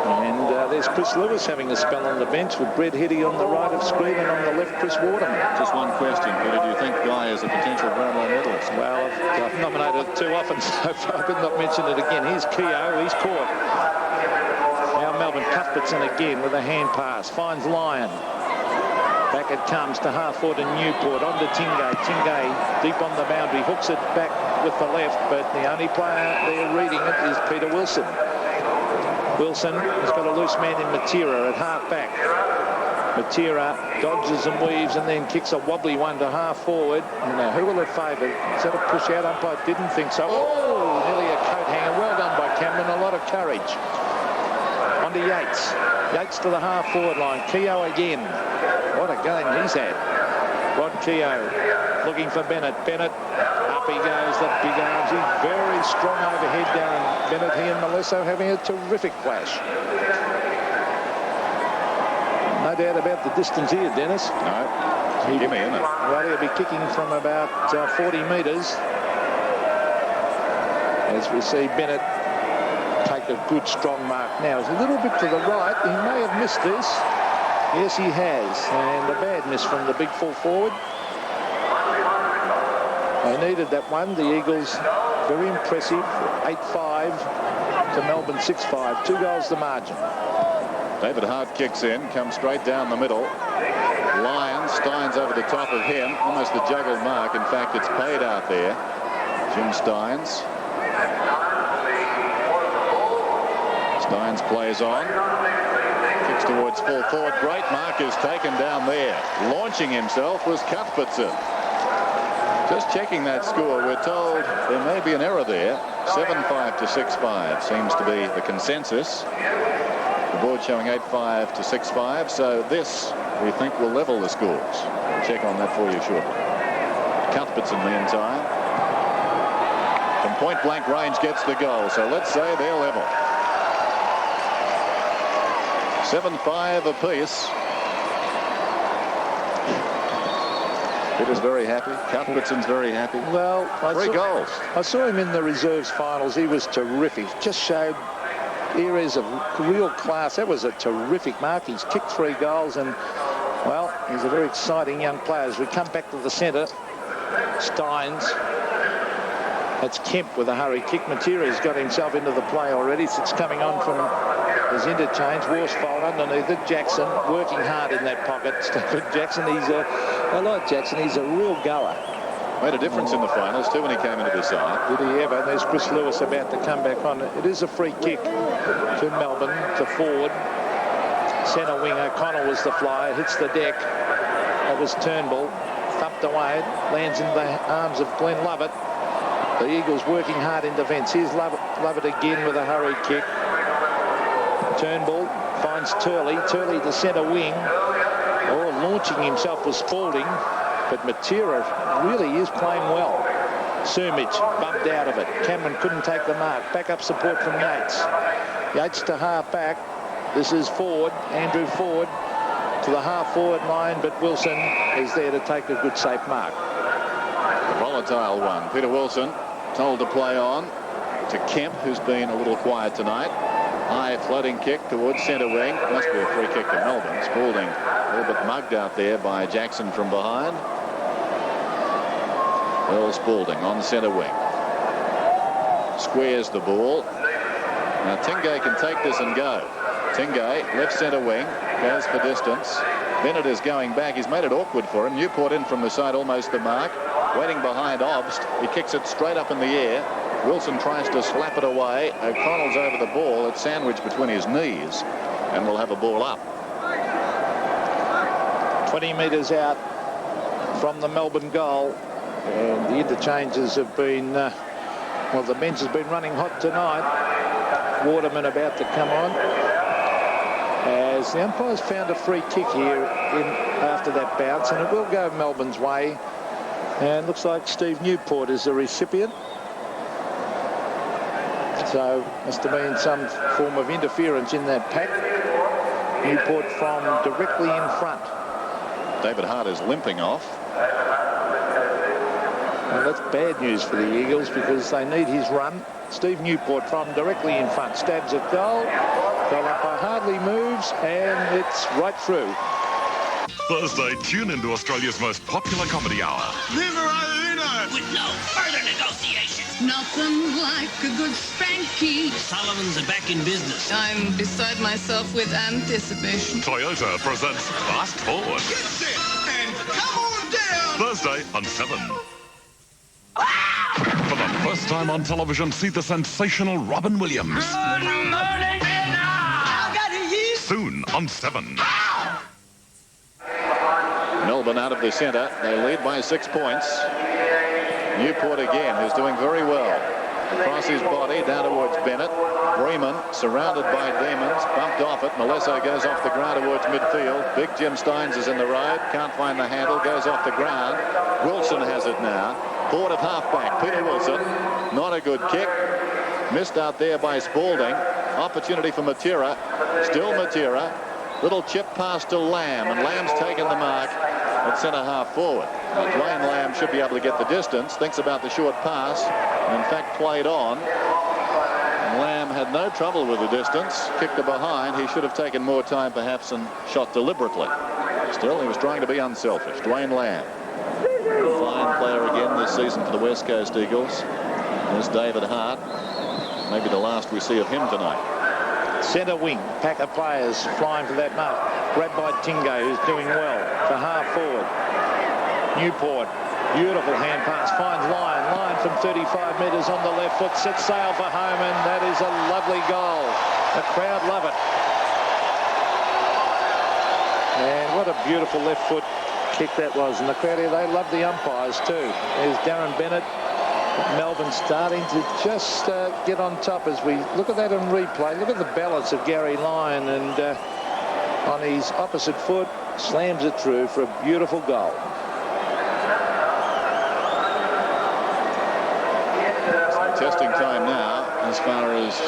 And there's Chris Lewis having a spell on the bench with Brett Hitty on the right of screen and on the left Chris Waterman. Just one question, Peter. Do you think Guy is a potential Brownlow medalist? Well, I've nominated it too often, so I could not mention it again. Here's Keogh. He's caught. Now Melbourne. Cuthbertson again with a hand pass. Finds Lyon. Back it comes to half forward and Newport. On to Tingay. Tingay deep on the boundary. Hooks it back with the left, but the only player there reading it is Peter Wilson. Wilson has got a loose man in Matera at half back. Matera dodges and weaves and then kicks a wobbly one to half forward. And now who will have favoured? Is that a push out? Umpire didn't think so. Oh, nearly a coat hanger. Well done by Cameron. A lot of courage. On to Yates. Yates to the half forward line. Keogh again. What a game he's had. Rod Keogh looking for Bennett. Bennett, up he goes, the big arms. He's very strong overhead down. Bennett, he and Malesso having a terrific clash. No doubt about the distance here, Dennis. No, give me, isn't it? Well, he'll be kicking from about 40 metres. As we see Bennett take a good strong mark now. He's a little bit to the right. He may have missed this. Yes, he has. And a bad miss from the big full forward. They needed that one. The Eagles, very impressive. 8-5 to Melbourne 6-5. 2 goals the margin. David Hart kicks in, comes straight down the middle. Lyon, Steins over the top of him. Almost a juggled mark. In fact, it's paid out there. Jim Steins. Steins plays on. Kicks towards full forward. Great mark is taken down there. Launching himself was Cuthbertson. Just checking that score, we're told there may be an error there. 7-5 to 6-5 seems to be the consensus. The board showing 8-5 to 6-5. So this, we think, will level the scores. We'll check on that for you shortly. Cuthbertson, meantime, from point blank range gets the goal. So let's say they're level. 7-5 apiece. Peter's very happy. Cuthbertson's very happy. Well, 3 goals. I saw him in the reserves finals. He was terrific. Just showed areas of real class. That was a terrific mark. He's kicked 3 goals and, well, he's a very exciting young player. As we come back to the centre, Steins. That's Kemp with a hurry kick. Matera's got himself into the play already. It's coming on from his interchange. Worsfold underneath it. Jackson working hard in that pocket. Jackson, I like Jackson. He's a real goer. Made a difference in the finals too when he came into the side. Did he ever? And there's Chris Lewis about to come back on. It is a free kick to Melbourne, to forward. Centre wing, O'Connell was the flyer. Hits the deck. That was Turnbull. Thumped away. Lands in the arms of Glenn Lovett. The Eagles working hard in defence. Here's Lovett again with a hurry kick. Turnbull finds Turley. Turley to centre wing. Oh, launching himself was Spalding. But Matera really is playing well. Sumic bumped out of it. Cameron couldn't take the mark. Backup support from Yates. Yates to half back. This is Ford. Andrew Ford to the half forward line. But Wilson is there to take a good safe mark. A volatile one. Peter Wilson told to play on to Kemp, who's been a little quiet tonight. High floating kick towards centre wing. Must be a free kick to Melbourne. Spalding a little bit mugged out there by Jackson from behind. Earl Spalding on centre wing. Squares the ball. Now Tingay can take this and go. Tingay, left centre wing, goes for distance. Bennett is going back. He's made it awkward for him. Newport in from the side, almost the mark. Waiting behind Obst. He kicks it straight up in the air. Wilson tries to slap it away. O'Connell's over the ball. It's sandwiched between his knees, and we'll have a ball up. 20 metres out from the Melbourne goal, and the interchanges have been, well, the bench has been running hot tonight. Waterman about to come on, as the umpires found a free kick here after that bounce, and it will go Melbourne's way. And looks like Steve Newport is the recipient. So must have been some form of interference in that pack. Newport from directly in front. David Hart is limping off. Well, that's bad news for the Eagles because they need his run. Steve Newport from directly in front. Stabs at goal. Goalkeeper hardly moves, and it's right through. Thursday, tune into Australia's most popular comedy hour. Numero uno. With no further negotiations. Nothing like a good spanky. Sullivans are back in business. I'm beside myself with anticipation. Toyota presents Fast Forward. Get set and come on down. Thursday on 7. For the first time on television, see the sensational Robin Williams. Good morning, Vietnam. Got you. Soon on 7. Melbourne out of the centre. They lead by 6 points. Newport again, who's doing very well. Across his body, down towards Bennett. Freeman, surrounded by demons, bumped off it. Malesso goes off the ground towards midfield. Big Jim Steins is in the road. Can't find the handle, goes off the ground. Wilson has it now. Forward of halfback, Peter Wilson. Not a good kick. Missed out there by Spalding. Opportunity for Matera. Still Matera. Little chip pass to Lamb, and Lamb's taken the mark at centre half forward. Dwayne Lamb should be able to get the distance. Thinks about the short pass, and in fact played on. And Lamb had no trouble with the distance. Kicked it behind. He should have taken more time perhaps and shot deliberately. Still, he was trying to be unselfish. Dwayne Lamb. Fine player again this season for the West Coast Eagles. There's David Hart. Maybe the last we see of him tonight. Centre wing, pack of players flying for that mark. Grabbed by Tingo, who's doing well for half forward. Newport, beautiful hand pass, finds Lyon. Lyon from 35 metres on the left foot, sets sail for home, and that is a lovely goal. The crowd love it. And what a beautiful left foot kick that was. And the crowd here, they love the umpires too. There's Darren Bennett. Melbourne starting to just get on top as we look at that in replay. Look at the balance of Gary Lyon, and on his opposite foot slams it through for a beautiful goal. Testing time now as far as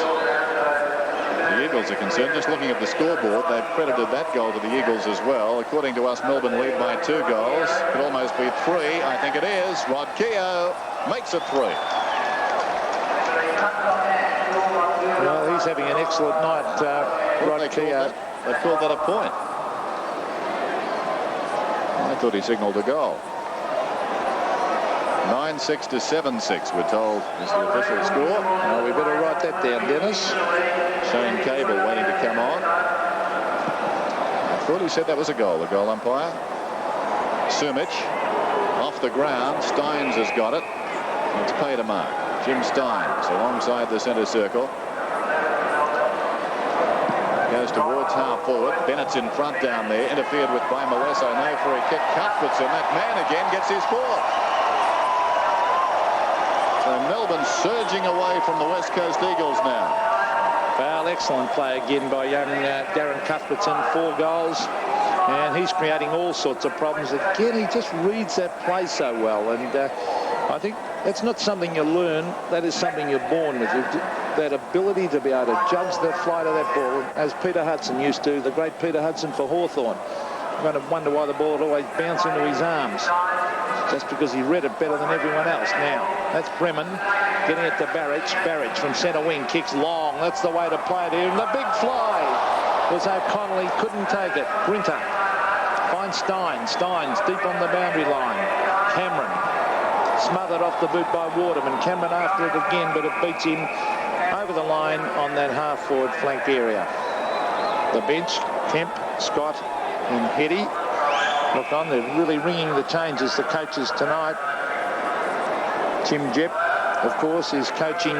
the Eagles are concerned. Just looking at the scoreboard, they've credited that goal to the Eagles as well. According to us, Melbourne lead by 2 goals. Could almost be 3. I think it is. Rod Keogh makes it 3. Well, he's having an excellent night, Rod Keogh. They called that a point. I thought he signalled a goal. 9-6 to 7-6, we're told, is the official score. Well, we better write that down, Dennis. Shane Cable waiting to come on. I thought he said that was a goal, the goal umpire. Sumic off the ground. Steins has got it. It's paid a mark. Jim Steins alongside the centre circle. Goes towards half forward. Bennett's in front down there. Interfered with by Malesso. No free kick. Cuthbertson. That man again gets his 4th. So Melbourne surging away from the West Coast Eagles now. Well, excellent play again by young Darren Cuthbertson. 4 goals. And he's creating all sorts of problems. Again, he just reads that play so well. And I think that's not something you learn. That is something you're born with. That ability to be able to judge the flight of that ball, as Peter Hudson used to, the great Peter Hudson for Hawthorn. I'm going to wonder why the ball would always bounce into his arms. Just because he read it better than everyone else. Now, that's Bremen getting it to Barrage. Barrage from centre wing, kicks long. That's the way to play it here. And the big fly was O'Connell. He couldn't take it. Brinter finds Steins. Steins deep on the boundary line. Cameron smothered off the boot by Waterman. Cameron after it again, but it beats him over the line on that half-forward flank area. The bench, Kemp, Scott and Hetty. look on. They're really ringing the changes, the coaches tonight. Tim Jepp, of course, is coaching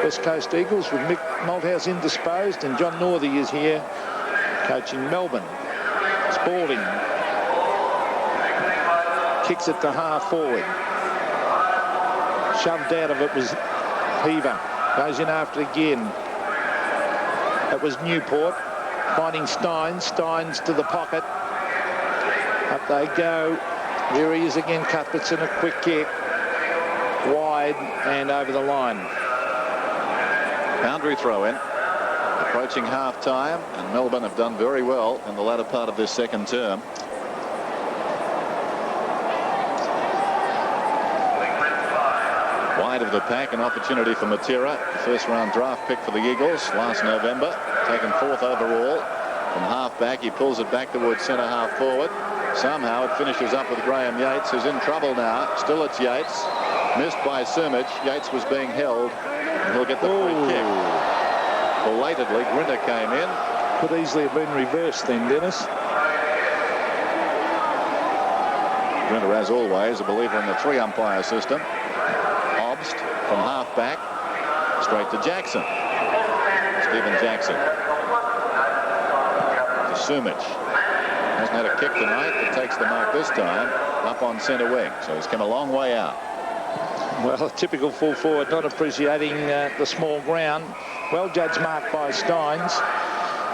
West Coast Eagles with Mick Malthouse indisposed, and John Northey is here coaching Melbourne. Spalding kicks it to half forward. Shoved out of it was Heaver. Goes in after again. It was Newport finding Steins. Steins to the pocket. Up they go. Here he is again, Cuthbertson, a quick kick. Wide and over the line. Boundary throw in. Approaching half-time, and Melbourne have done very well in the latter part of this second term. Wide of the pack, an opportunity for Matera, first-round draft pick for the Eagles last November, taken 4th overall. From half-back, he pulls it back towards centre-half forward. Somehow it finishes up with Graham Yates, who's in trouble now. Still it's Yates. Missed by Sumich. Yates was being held, and he'll get the free kick. Belatedly, Grinter came in. Could easily have been reversed then, Dennis. Grinter, as always, a believer in the 3-umpire system. Obst from half-back, straight to Jackson. Stephen Jackson. To Sumich. Hasn't had a kick tonight, but takes the mark this time up on centre wing. So he's come a long way out. Well, a typical full forward, not appreciating the small ground. Well judged mark by Steins.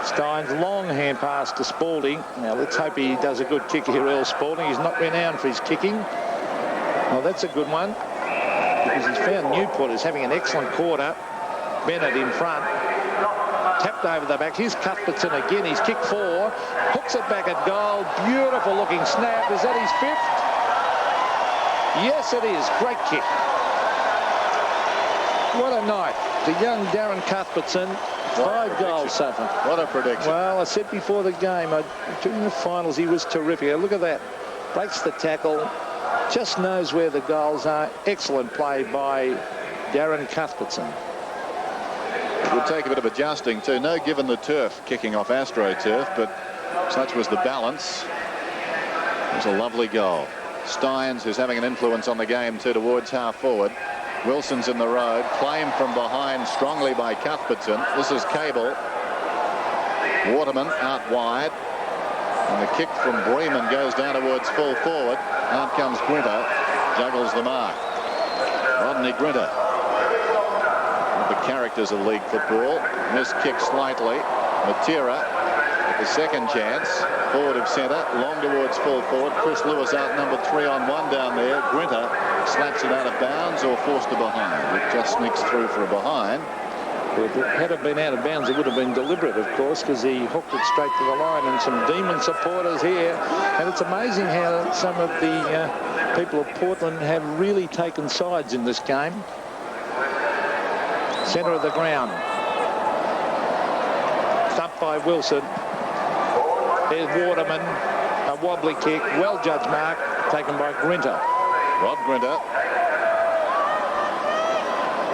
Steins, long hand pass to Spalding. Now let's hope he does a good kick here, Earl Spalding. He's not renowned for his kicking. Well, that's a good one, because he's found Newport is having an excellent quarter. Bennett in front. Tapped over the back. Here's Cuthbertson again. He's kicked 4. Hooks it back at goal. Beautiful looking snap. Is that his 5th? Yes, it is. Great kick. What a night. The young Darren Cuthbertson, 5 goals so far. What a prediction. Well, I said before the game, during the finals, he was terrific. Look at that. Breaks the tackle. Just knows where the goals are. Excellent play by Darren Cuthbertson. It would take a bit of adjusting too. No given the turf kicking off AstroTurf, but such was the balance. It was a lovely goal. Steins, who's having an influence on the game too, towards half forward. Wilson's in the road. Claimed from behind strongly by Cuthbertson. This is Cable. Waterman out wide. And the kick from Bremen goes down towards full forward. Out comes Grinter. Juggles the mark. Rodney Grinter. One of the characters of league football. Missed kick slightly. Matera, the second chance. Forward of centre. Long towards full forward. Chris Lewis outnumbered 3-on-1 down there. Grinter slaps it out of bounds or forced to behind. It just sneaks through for a behind. Had it been out of bounds, it would have been deliberate, of course, because he hooked it straight to the line, and some Demon supporters here. And it's amazing how some of the people of Portland have really taken sides in this game. Centre of the ground. Thumped by Wilson. There's Waterman. A wobbly kick. Well judged mark. Taken by Grinter. Rod Grinter.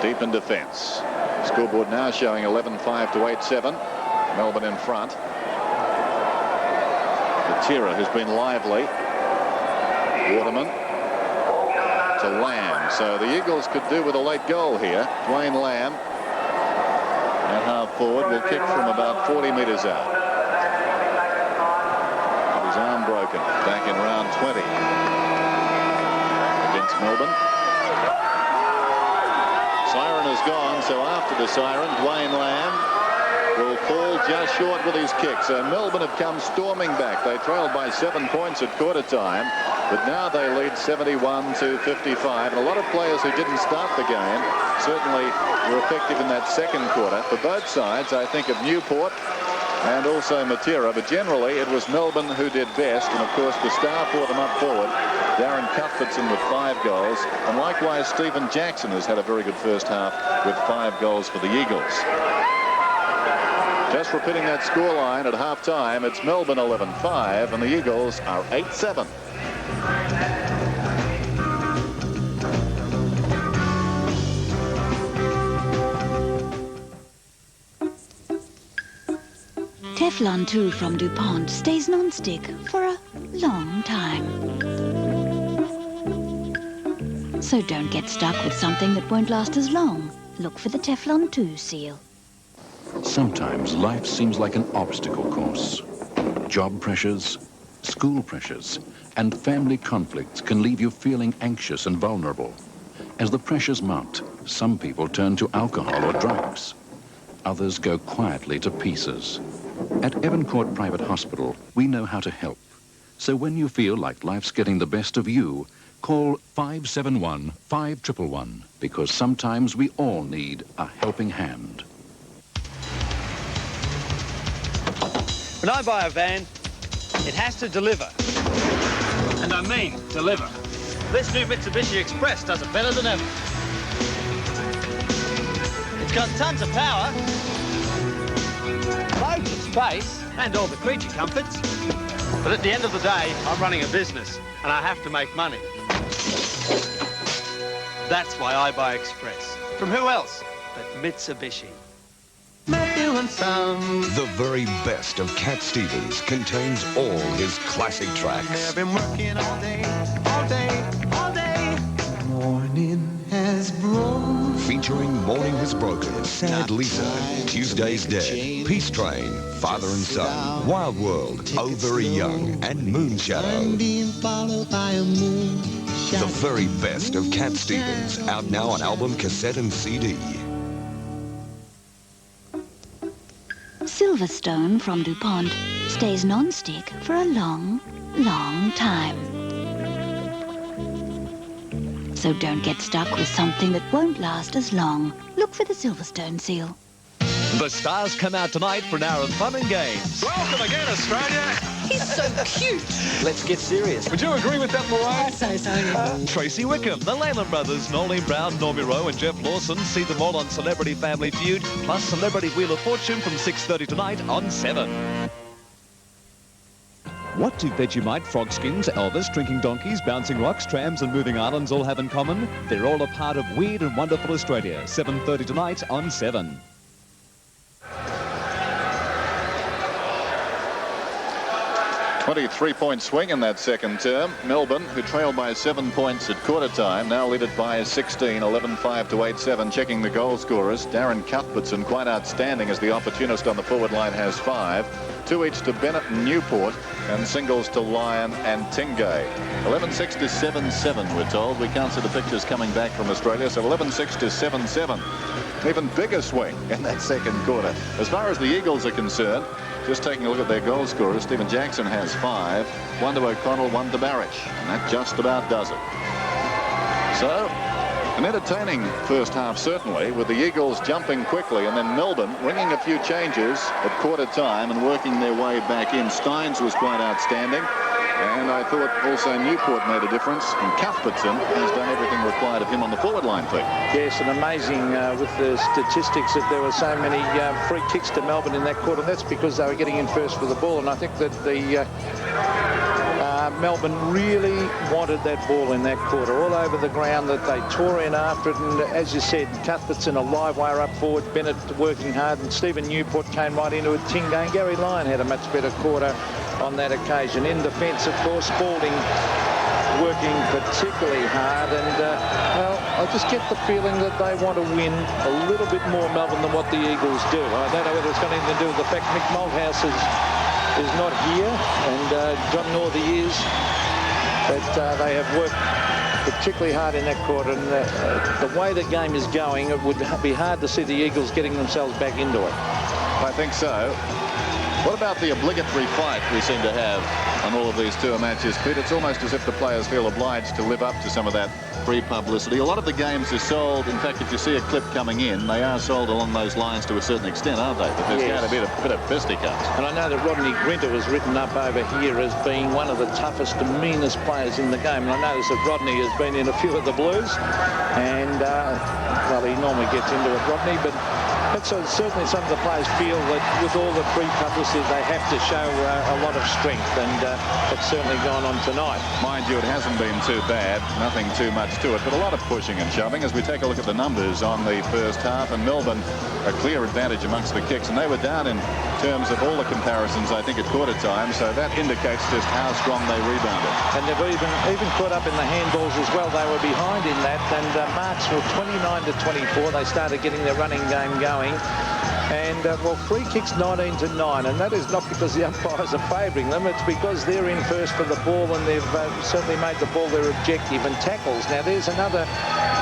Deep in defence. Scoreboard now showing 11-5 to 8-7. Melbourne in front. Matera, who's been lively. Waterman to Lamb. So the Eagles could do with a late goal here. Dwayne Lamb at half forward will kick from about 40 metres out. His arm broken back in round 20 against Melbourne. Siren is gone, so after the siren, Dwayne Lamb will fall just short with his kick. So Melbourne have come storming back. They trailed by 7 points at quarter time, but now they lead 71-55. And a lot of players who didn't start the game certainly were effective in that second quarter. For both sides, I think of Newport and also Matera, but generally it was Melbourne who did best, and of course the star for them up forward, Darren Cuthbertson with 5 goals, and likewise Stephen Jackson has had a very good first half with 5 goals for the Eagles. Just repeating that scoreline at half-time, it's Melbourne 11-5 and the Eagles are 8-7. Teflon 2 from DuPont stays non-stick for a long time. So don't get stuck with something that won't last as long. Look for the Teflon 2 seal. Sometimes life seems like an obstacle course. Job pressures, school pressures, and family conflicts can leave you feeling anxious and vulnerable. As the pressures mount, some people turn to alcohol or drugs. Others go quietly to pieces. At Evancourt Private Hospital, we know how to help. So when you feel like life's getting the best of you, call 571-5111, because sometimes we all need a helping hand. When I buy a van, it has to deliver. And I mean deliver. This new Mitsubishi Express does it better than ever. It's got tons of power, loads of space, and all the creature comforts. But at the end of the day, I'm running a business, and I have to make money. That's why I buy Express. From who else but Mitsubishi? Matthew and Son. The very best of Cat Stevens contains all his classic tracks. They've been working all day, all day, all day. Morning has broken. Featuring Morning Has Broken, Sad Lisa, Tuesday's Dead, Peace Train, Father and Son, Wild World, Oh Very Young, and Moonshadow. The very best of Cat Stevens, out now on album, cassette and CD. Silverstone from DuPont stays non-stick for a long, long time. So don't get stuck with something that won't last as long. Look for the Silverstone seal. The stars come out tonight for an hour of fun and games. Welcome again, Australia. He's so cute. Let's get serious. Would you agree with that, Mariah? I say so, yeah. Tracy Wickham, the Leyland brothers, Nolene Brown, Normie Rowe and Jeff Lawson. See them all on Celebrity Family Feud, plus Celebrity Wheel of Fortune from 6:30 tonight on 7. What do Vegemite, Frogskins, Elvis, Drinking Donkeys, Bouncing Rocks, Trams and Moving Islands all have in common? They're all a part of Weird and Wonderful Australia. 7:30 tonight on 7. 23-point swing in that second term. Melbourne, who trailed by 7 points at quarter time, now lead it by 16, 11-5 to 8-7. Checking the goal scorers, Darren Cuthbertson quite outstanding as the opportunist on the forward line has 5. 2 each to Bennett and Newport, and singles to Lyon and Tingay. 11-6 to 7-7, we're told. We can't see the pictures coming back from Australia, so 11-6 to 7-7. Even bigger swing in that second quarter. As far as the Eagles are concerned, just taking a look at their goal scorers, Stephen Jackson has 5, 1 to O'Connell, 1 to Barrich, and that just about does it. So, an entertaining first half, certainly, with the Eagles jumping quickly, and then Melbourne ringing a few changes at quarter time and working their way back in. Steins was quite outstanding, and I thought also Newport made a difference, and Cuthbertson has done everything required of him on the forward line, Pete. Yes, and amazing with the statistics that there were so many free kicks to Melbourne in that quarter. That's because they were getting in first for the ball, and I think that the Melbourne really wanted that ball in that quarter, all over the ground, that they tore in after it, and as you said, Cuthbertson a live wire up forward, Bennett working hard, and Stephen Newport came right into it. Tingay and Gary Lyon had a much better quarter on that occasion. In defence, of course, Spalding working particularly hard, and well, I just get the feeling that they want to win a little bit more, Melbourne, than what the Eagles do. I don't know whether it's got anything to do with the fact Mick Malthouse is not here, and John Northey is, but they have worked particularly hard in that quarter, and the way the game is going, it would be hard to see the Eagles getting themselves back into it. I think so. What about the obligatory fight we seem to have on all of these tour matches, Pete? It's almost as if the players feel obliged to live up to some of that free publicity. A lot of the games are sold. In fact, if you see a clip coming in, they are sold along those lines to a certain extent, aren't they? But there's got to be a bit of fisticuffs. And I know that Rodney Grinter was written up over here as being one of the toughest and meanest players in the game. And I notice that Rodney has been in a few of the Blues, and well, he normally gets into it, Rodney, but But so certainly some of the players feel that with all the pre-publicity they have to show a lot of strength, and that's certainly gone on tonight. Mind you, it hasn't been too bad, nothing too much to it, but a lot of pushing and shoving as we take a look at the numbers on the first half, and Melbourne a clear advantage amongst the kicks, and they were down in terms of all the comparisons, I think, at quarter time, so that indicates just how strong they rebounded. And they've even caught up in the handballs as well. They were behind in that, and marks were 29-24. They started getting their running game going. And, well, free kicks 19-9, and that is not because the umpires are favouring them. It's because they're in first for the ball, and they've certainly made the ball their objective. And tackles. Now, there's another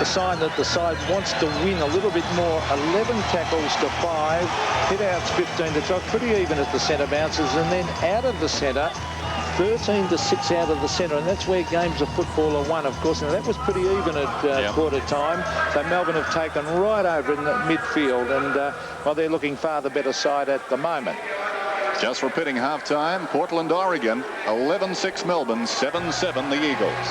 sign that the side wants to win a little bit more. 11 tackles to 5. Hit-outs 15-12. Pretty even at the centre bounces. And then out of the centre, 13-6 out of the centre, and that's where games of football are won, of course, and that was pretty even at quarter time. So Melbourne have taken right over in the midfield, and well, they're looking far the better side at the moment. Just repeating half-time, Portland, Oregon, 11-6 Melbourne, 7-7 the Eagles.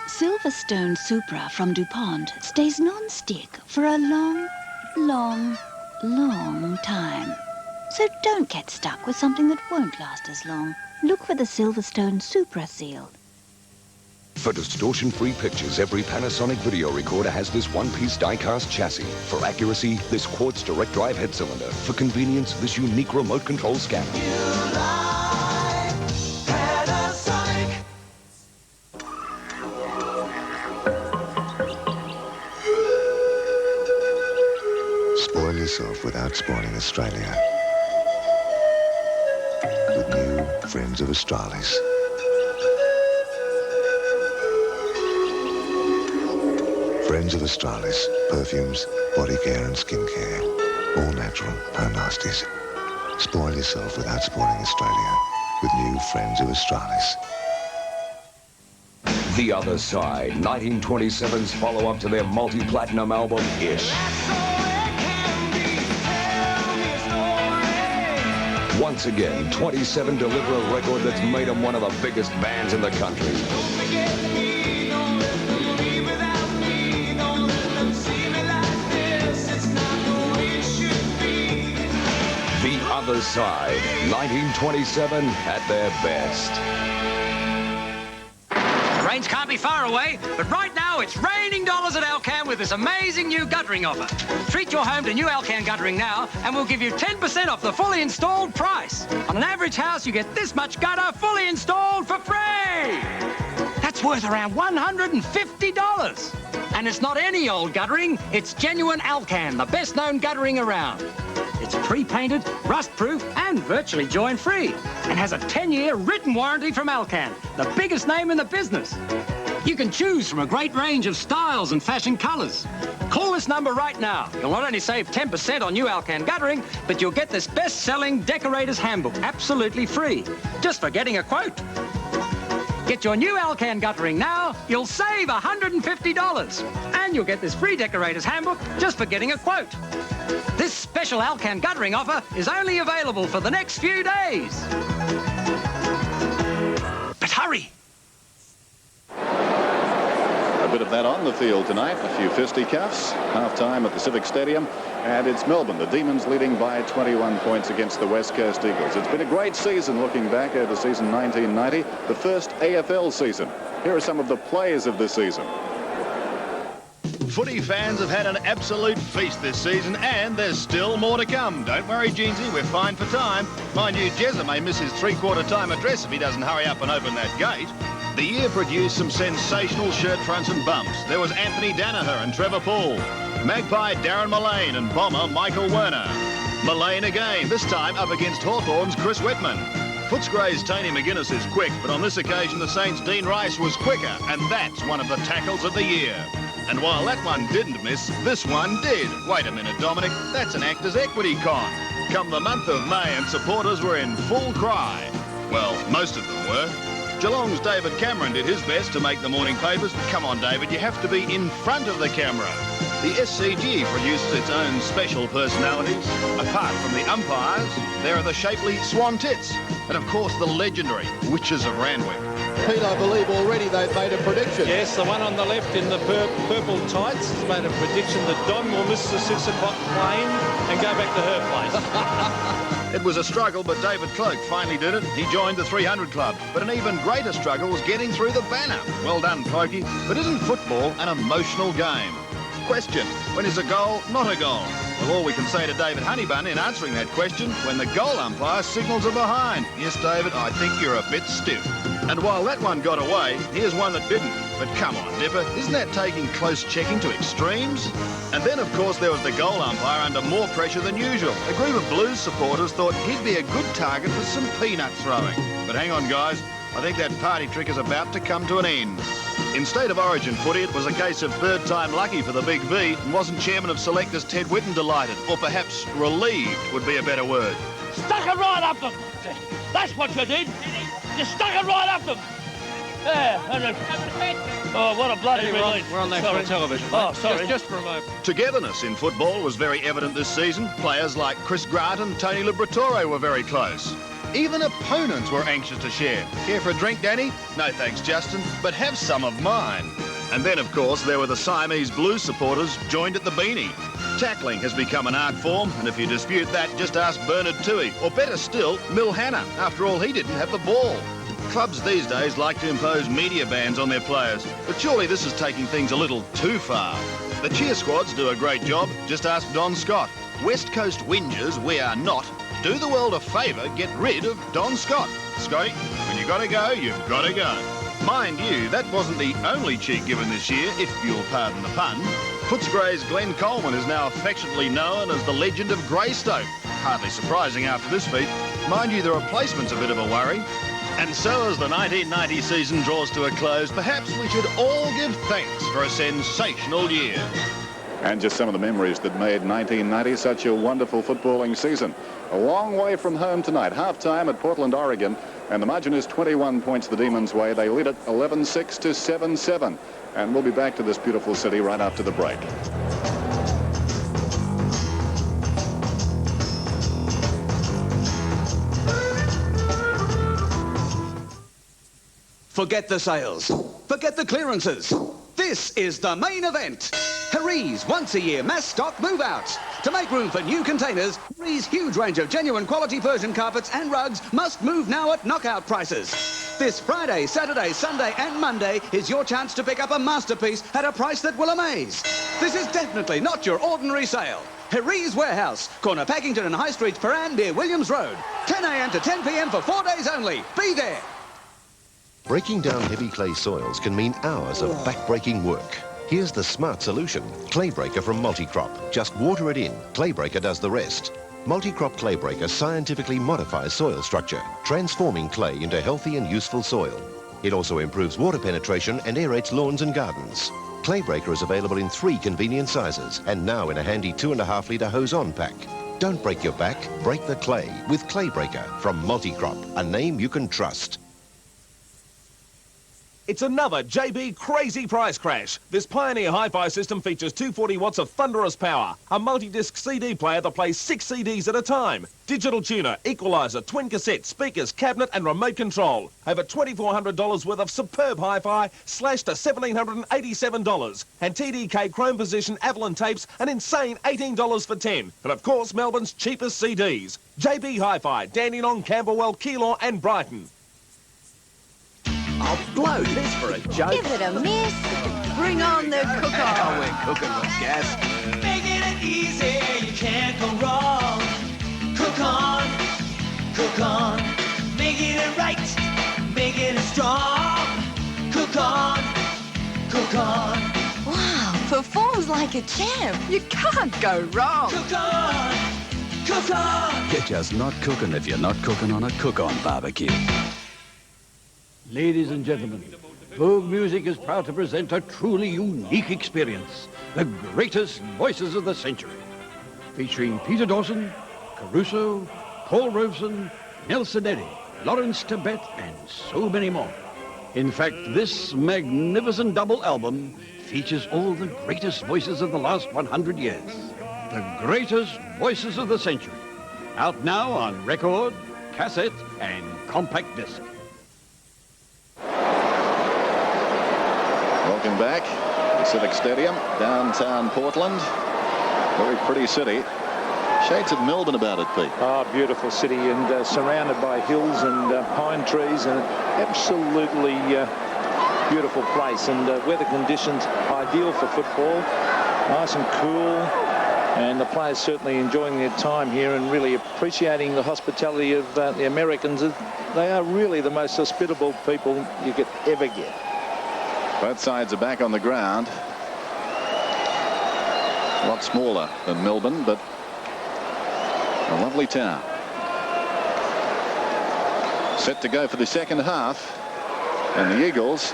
Silverstone Supra from DuPont stays non-stick for a long, long, long time. So don't get stuck with something that won't last as long. Look for the Silverstone Supra seal. For distortion-free pictures, every Panasonic video recorder has this one-piece die-cast chassis. For accuracy, this quartz direct drive head cylinder. For convenience, this unique remote control scanner. Spoil yourself without spoiling Australia. With new Friends of Australis. Friends of Australis. Perfumes, body care and skin care. All natural, no nasties. Spoil yourself without spoiling Australia. With new Friends of Australis. The Other Side, 1927's follow-up to their multi-platinum album, Ish. Once again, 27 deliver a record that's made them one of the biggest bands in the country. The Other Side, 1927 at their best. The rains can't be far away, but right now it's raining dollars at Alcan with this amazing new guttering offer. Treat your home to new Alcan guttering now, and we'll give you 10% off the fully installed price. On an average house, you get this much gutter fully installed for free. That's worth around $150. And it's not any old guttering, it's genuine Alcan, the best-known guttering around. It's pre-painted, rust-proof, and virtually joint-free, and has a 10-year written warranty from Alcan, the biggest name in the business. You can choose from a great range of styles and fashion colours. Call this number right now. You'll not only save 10% on new Alcan guttering, but you'll get this best-selling Decorator's Handbook absolutely free, just for getting a quote. Get your new Alcan guttering now, you'll save $150. And you'll get this free Decorator's Handbook just for getting a quote. This special Alcan guttering offer is only available for the next few days. But hurry! A bit of that on the field tonight, a few fisticuffs, half-time at the Civic Stadium, and it's Melbourne, the Demons, leading by 21 points against the West Coast Eagles. It's been a great season looking back over season 1990, the first AFL season. Here are some of the players of the season. Footy fans have had an absolute feast this season, and there's still more to come. Don't worry, Jeansy, we're fine for time. Mind you, Jezza may miss his three-quarter time address if he doesn't hurry up and open that gate. The year produced some sensational shirt fronts and bumps. There was Anthony Danaher and Trevor Paul, Magpie Darren Mullane and Bomber Michael Werner. Mullane again, this time up against Hawthorn's Chris Whitman. Footscray's Tony McGuinness is quick, but on this occasion the Saints' Dean Rice was quicker, and that's one of the tackles of the year. And while that one didn't miss, this one did. Wait a minute, Dominic, that's an Actors Equity con. Come the month of May and supporters were in full cry. Well, most of them were. Geelong's David Cameron did his best to make the morning papers. Come on, David, you have to be in front of the camera. The SCG produces its own special personalities. Apart from the umpires, there are the shapely Swan Tits, and of course the legendary Witches of Randwick. Pete, I believe already they've made a prediction. Yes, the one on the left in the purple tights has made a prediction that Don will miss the 6 o'clock plane and go back to her place. It was a struggle, but David Cloak finally did it. He joined the 300 club. But an even greater struggle was getting through the banner. Well done, Cloaky. But isn't football an emotional game? Question, when is a goal not a goal? Well, all we can say to David Honeybun in answering that question, when the goal umpire signals a behind. Yes, David, I think you're a bit stiff. And while that one got away, here's one that didn't. But come on, Dipper, isn't that taking close checking to extremes? And then, of course, there was the goal umpire under more pressure than usual. A group of Blues supporters thought he'd be a good target for some peanut throwing. But hang on, guys, I think that party trick is about to come to an end. In State of Origin footy, it was a case of third time lucky for the Big V, and wasn't Chairman of Selectors Ted Whitten delighted, or perhaps relieved would be a better word. Stuck it right up them. That's what you did. You stuck it right up them. Yeah. Oh, what a bloody relief. We're on national television. Oh, sorry. Just for a moment. Togetherness in football was very evident this season. Players like Chris Grant and Tony Liberatore were very close. Even opponents were anxious to share. Care for a drink, Danny? No thanks, Justin, but have some of mine. And then, of course, there were the Siamese Blues supporters joined at the beanie. Tackling has become an art form, and if you dispute that, just ask Bernard Toohey, or better still, Mil Hanna. After all, he didn't have the ball. Clubs these days like to impose media bans on their players, but surely this is taking things a little too far. The cheer squads do a great job. Just ask Don Scott. West Coast whingers, we are not. Do the world a favour, get rid of Don Scott. Scotty, when you gotta go, you've gotta go. Mind you, that wasn't the only cheek given this year, if you'll pardon the pun. Footscray's Glenn Coleman is now affectionately known as the legend of Greystoke. Hardly surprising after this feat. Mind you, the replacement's a bit of a worry. And so as the 1990 season draws to a close, perhaps we should all give thanks for a sensational year. And just some of the memories that made 1990 such a wonderful footballing season. A long way from home tonight. Half-time at Portland, Oregon. And the margin is 21 points the Demons' way. They lead it 11-6 to 7-7. And we'll be back to this beautiful city right after the break. Forget the sales. Forget the clearances. This is the main event. Harry's once-a-year mass stock move-outs. To make room for new containers, Harry's huge range of genuine quality Persian carpets and rugs must move now at knockout prices. This Friday, Saturday, Sunday and Monday is your chance to pick up a masterpiece at a price that will amaze. This is definitely not your ordinary sale. Harry's Warehouse, corner Packington and High Street, Paran near Williams Road. 10 a.m. to 10 p.m. for 4 days only. Be there. Breaking down heavy clay soils can mean hours of back-breaking work. Here's the smart solution. Claybreaker from Multicrop. Just water it in. Claybreaker does the rest. Multicrop Claybreaker scientifically modifies soil structure, transforming clay into healthy and useful soil. It also improves water penetration and aerates lawns and gardens. Claybreaker is available in 3 convenient sizes and now in a handy 2.5 litre hose-on pack. Don't break your back, break the clay with Claybreaker from Multicrop, a name you can trust. It's another JB crazy price crash. This Pioneer hi-fi system features 240 watts of thunderous power, a multi-disc CD player that plays 6 CDs at a time, digital tuner, equaliser, twin cassette, speakers, cabinet and remote control. Over $2,400 worth of superb hi-fi slashed to $1,787. And TDK Chrome Position Avalon tapes, an insane $18 for 10. And of course, Melbourne's cheapest CDs. JB Hi-Fi, Dandenong, Camberwell, Keilor and Brighton. I'll blow this for a joke. Give it a miss. Bring on the cook-off. Oh, we're cooking with gas. Making it easy, you can't go wrong. Cook on, making it right, making it strong. Cook on. Wow, performs like a champ. You can't go wrong. Cook on. You're just not cooking if you're not cooking on a cook-on barbecue. Ladies and gentlemen, Vogue Music is proud to present a truly unique experience. The greatest voices of the century. Featuring Peter Dawson, Caruso, Paul Robeson, Nelson Eddy, Lawrence Tibet, and so many more. In fact, this magnificent double album features all the greatest voices of the last 100 years. The greatest voices of the century. Out now on record, cassette, and compact disc. Welcome back to Civic Stadium, downtown Portland. Very pretty city. Shades of Melbourne about it, Pete. Oh, beautiful city, and surrounded by hills and pine trees, and absolutely beautiful place. And weather conditions ideal for football, nice and cool. And the players certainly enjoying their time here and really appreciating the hospitality of the Americans. They are really the most hospitable people you could ever get. Both sides are back on the ground. A lot smaller than Melbourne, but a lovely town. Set to go for the second half, and the Eagles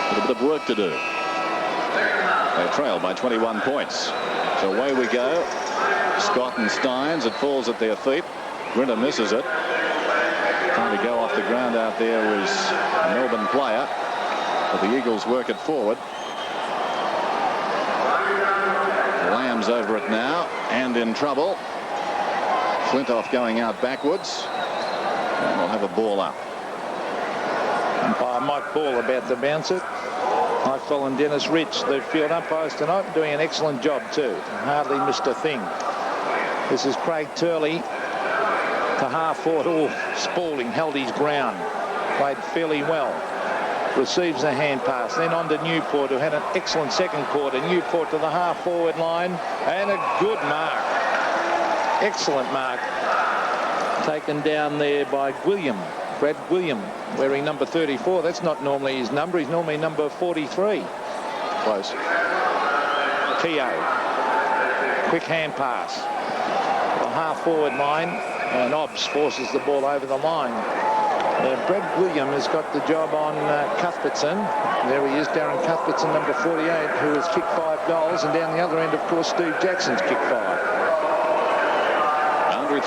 with a bit of work to do. They trail by 21 points. So away we go. Scott and Steins. It falls at their feet. Grinter misses it. Trying to go off the ground out there was a Melbourne player, but the Eagles work it forward. Lamb's over it now and in trouble. Flintoff going out backwards, and we'll have a ball up. Umpire Mike Ball about to bounce it. Mike Fell and Dennis Rich, the field umpires tonight, doing an excellent job too. Hardly missed a thing. This is Craig Turley to half forward. Oh, Spalding held his ground, played fairly well. Receives the hand pass, then on to Newport, who had an excellent second quarter. Newport to the half forward line, and a good mark. Excellent mark taken down there by William, Brad William, wearing number 34. That's not normally his number. He's normally number 43. Close. Keogh. Quick hand pass. The half forward line, and Obbs forces the ball over the line. Brad William has got the job on Cuthbertson. There he is, Darren Cuthbertson, number 48, who has kicked 5 goals. And down the other end, of course, Steve Jackson's kicked 5.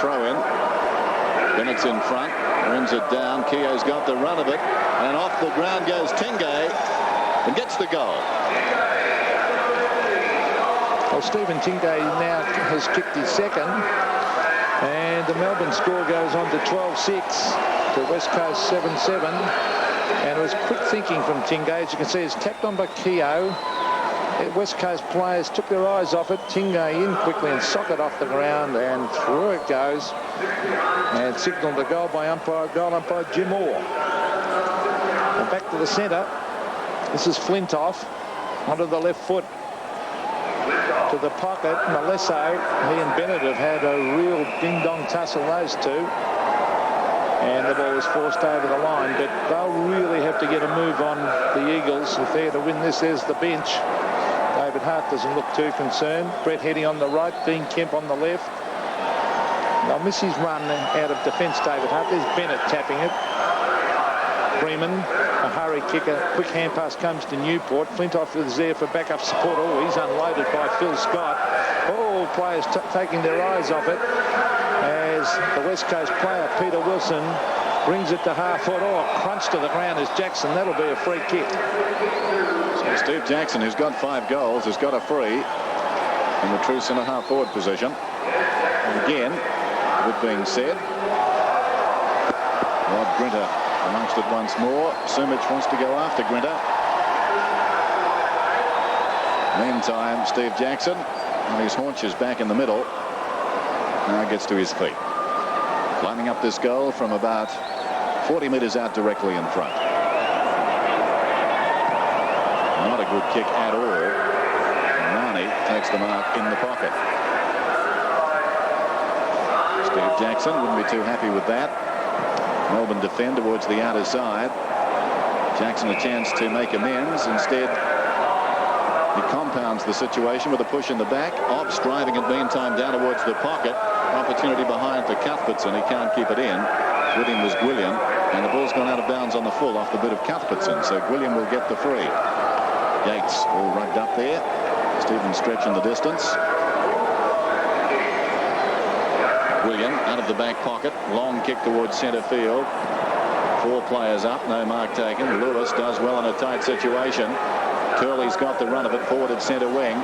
Throw in. Bennett's in front, runs it down. Keogh's got the run of it, and off the ground goes Tingay and gets the goal. Well, Stephen Tingay now has kicked his second, and the Melbourne score goes on to 12-6 to West Coast 7-7. And it was quick thinking from Tingay. As you can see, it's tapped on by Keogh. West Coast players took their eyes off it. Tingay in quickly and socket off the ground, and through it goes. And signalled a goal by goal umpire Jim Orr. And back to the centre. This is Flintoff onto the left foot to the pocket. Malesso, he and Bennett have had a real ding-dong tussle, those two. And the ball was forced over the line, but they'll really have to get a move on the Eagles if they're to win this. There's the bench. David Hart doesn't look too concerned. Brett Heady on the right, Dean Kemp on the left. They'll miss his run out of defence, David Hart. There's Bennett tapping it. Freeman, a hurry kicker. Quick hand pass comes to Newport. Flintoff is there for backup support. Oh, he's unloaded by Phil Scott. Oh, players taking their eyes off it as the West Coast player, Peter Wilson, brings it to half foot. Oh, a crunch to the ground is Jackson. That'll be a free kick. So Steve Jackson, who's got 5 goals, has got a free in the true centre half forward position. And again, with being said, Rod Grinter amongst it once more. Sumic wants to go after Grinter. Meantime, Steve Jackson on his haunches back in the middle. Now gets to his feet. Lining up this goal from about 40 metres out directly in front. Not a good kick at all. Marnie takes the mark in the pocket. Steve Jackson wouldn't be too happy with that. Melbourne defend towards the outer side. Jackson a chance to make amends. Instead, he compounds the situation with a push in the back. Obbs driving it meantime down towards the pocket. Opportunity behind for Cuthbertson. He can't keep it in. With him was Gwilliam, and the ball's gone out of bounds on the full off the boot of Cuthbertson. So Gwilliam will get the free. Yates all rugged up there. Stephen stretching the distance. William out of the back pocket. Long kick towards centre field. 4 players up. No mark taken. Lewis does well in a tight situation. Turley's got the run of it forward at centre wing.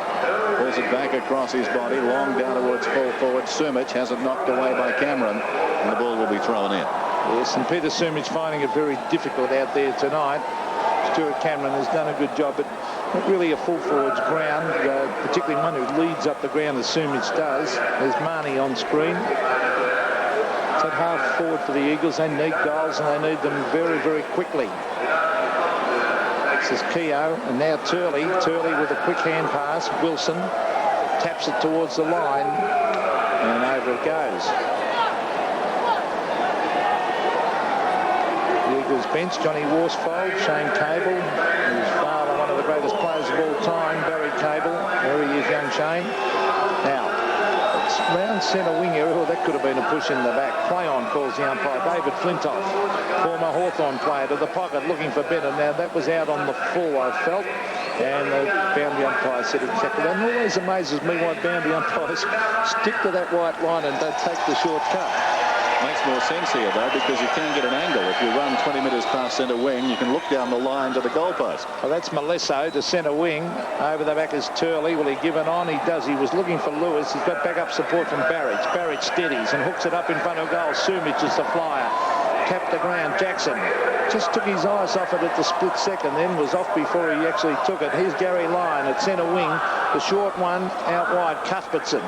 Pulls it back across his body, long down towards full forward. Sumic has it knocked away by Cameron, and the ball will be thrown in. Yes, and Peter Sumic finding it very difficult out there tonight. Stuart Cameron has done a good job, but not really a full forward's ground, particularly one who leads up the ground as Sumic does. There's Marnie on screen. It's at half forward for the Eagles. They need goals, and they need them very, very quickly. This is Keogh, and now Turley. Turley with a quick hand pass. Wilson taps it towards the line, and over it goes. The Eagles bench, Johnny Worsfold, Shane Cable, his father, one of the greatest players of all time, Barry Cable. There he is, young Shane. Now, it's round centre wing area. Oh, that could have been a push in the back. Play on, calls the umpire. David Flintoff, former Hawthorn player, to the pocket looking for Bennett. Now, that was out on the full, I felt. And the boundary umpire said exactly that. And it always amazes me why boundary umpires stick to that white line and don't take the short cut. Makes more sense here, though, because you can get an angle. If you run 20 metres past centre wing, you can look down the line to the goalpost. Well, that's Malesso to centre wing. Over the back is Turley. Will he give it on? He does. He was looking for Lewis. He's got backup support from Barrage. Barrage steadies and hooks it up in front of goal. Sumic is the flyer. Tapped the ground. Jackson just took his eyes off it at the split second, then was off before he actually took it. Here's Gary Lyon at centre wing. The short one out wide. Cuthbertson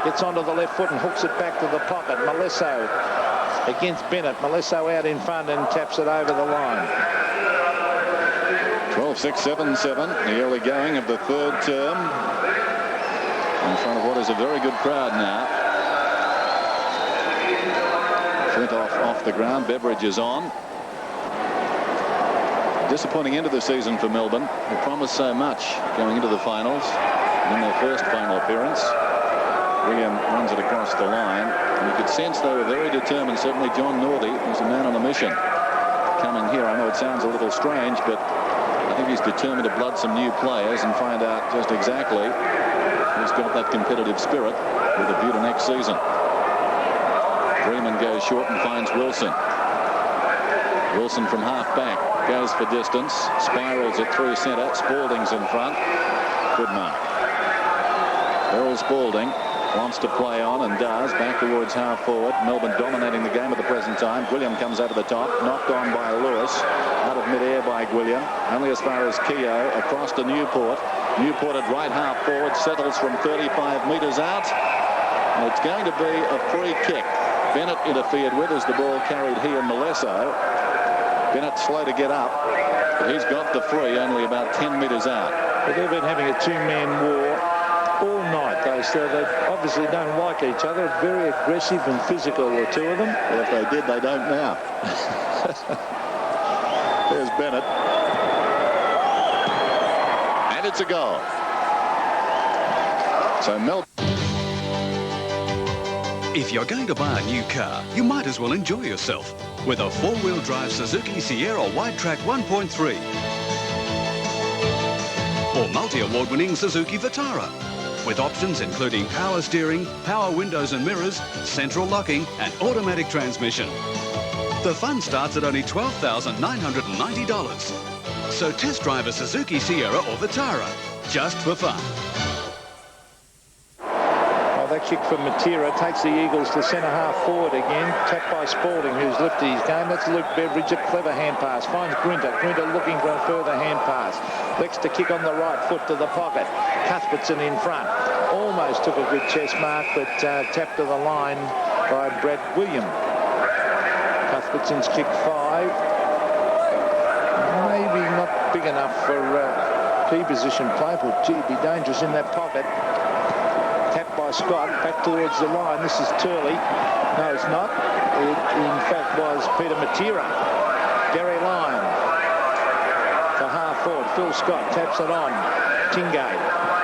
gets onto the left foot and hooks it back to the pocket. Malesso against Bennett. Malesso out in front and taps it over the line. 12-6-7-7, the early going of the third term. In front of what is a very good crowd now. Flintoff off the ground. Beveridge is on. Disappointing end of the season for Melbourne. They promised so much going into the finals. In their first final appearance, William runs it across the line. And you could sense they were very determined. Certainly John Northey was a man on a mission coming here. I know it sounds a little strange, but I think he's determined to blood some new players and find out just exactly who's got that competitive spirit with a view to next season. Freeman goes short and finds Wilson. Wilson from half back goes for distance, spirals it through centre. Spalding's in front. Good mark. Errol Spalding wants to play on and does. Back towards half forward. Melbourne dominating the game at the present time. Gwilliam comes over the top. Knocked on by Lewis. Out of mid-air by Gwilliam. Only as far as Keogh. Across to Newport. Newport at right half forward. Settles from 35 metres out. And it's going to be a free kick. Bennett interfered with as the ball carried he and Malesso. Bennett slow to get up. But he's got the free only about 10 metres out. But they've been having a two-man war all night, though, so they obviously don't like each other. Very aggressive and physical, the two of them. Well, if they did, they don't now. There's Bennett. And it's a goal. So Melbourne. If you're going to buy a new car, you might as well enjoy yourself with a four-wheel drive Suzuki Sierra Wide Track 1.3 or multi-award-winning Suzuki Vitara with options including power steering, power windows and mirrors, central locking and automatic transmission. The fun starts at only $12,990. So test drive a Suzuki Sierra or Vitara just for fun. That kick from Matera takes the Eagles to centre half forward again. Tapped by Spalding, who's lifted his game. That's Luke Beveridge, a clever hand pass. Finds Grinter. Grinter looking for a further hand pass. Licks to kick on the right foot to the pocket. Cuthbertson in front. Almost took a good chest mark, but tapped to the line by Brad William. Cuthbertson's kick 5. Maybe not big enough for key position play, but gee, be dangerous in that pocket. Tapped by Scott, back towards the line. This is Turley. No, it's not. It, in fact, was Peter Matera. Gary Lyon for half forward. Phil Scott taps it on. Tingay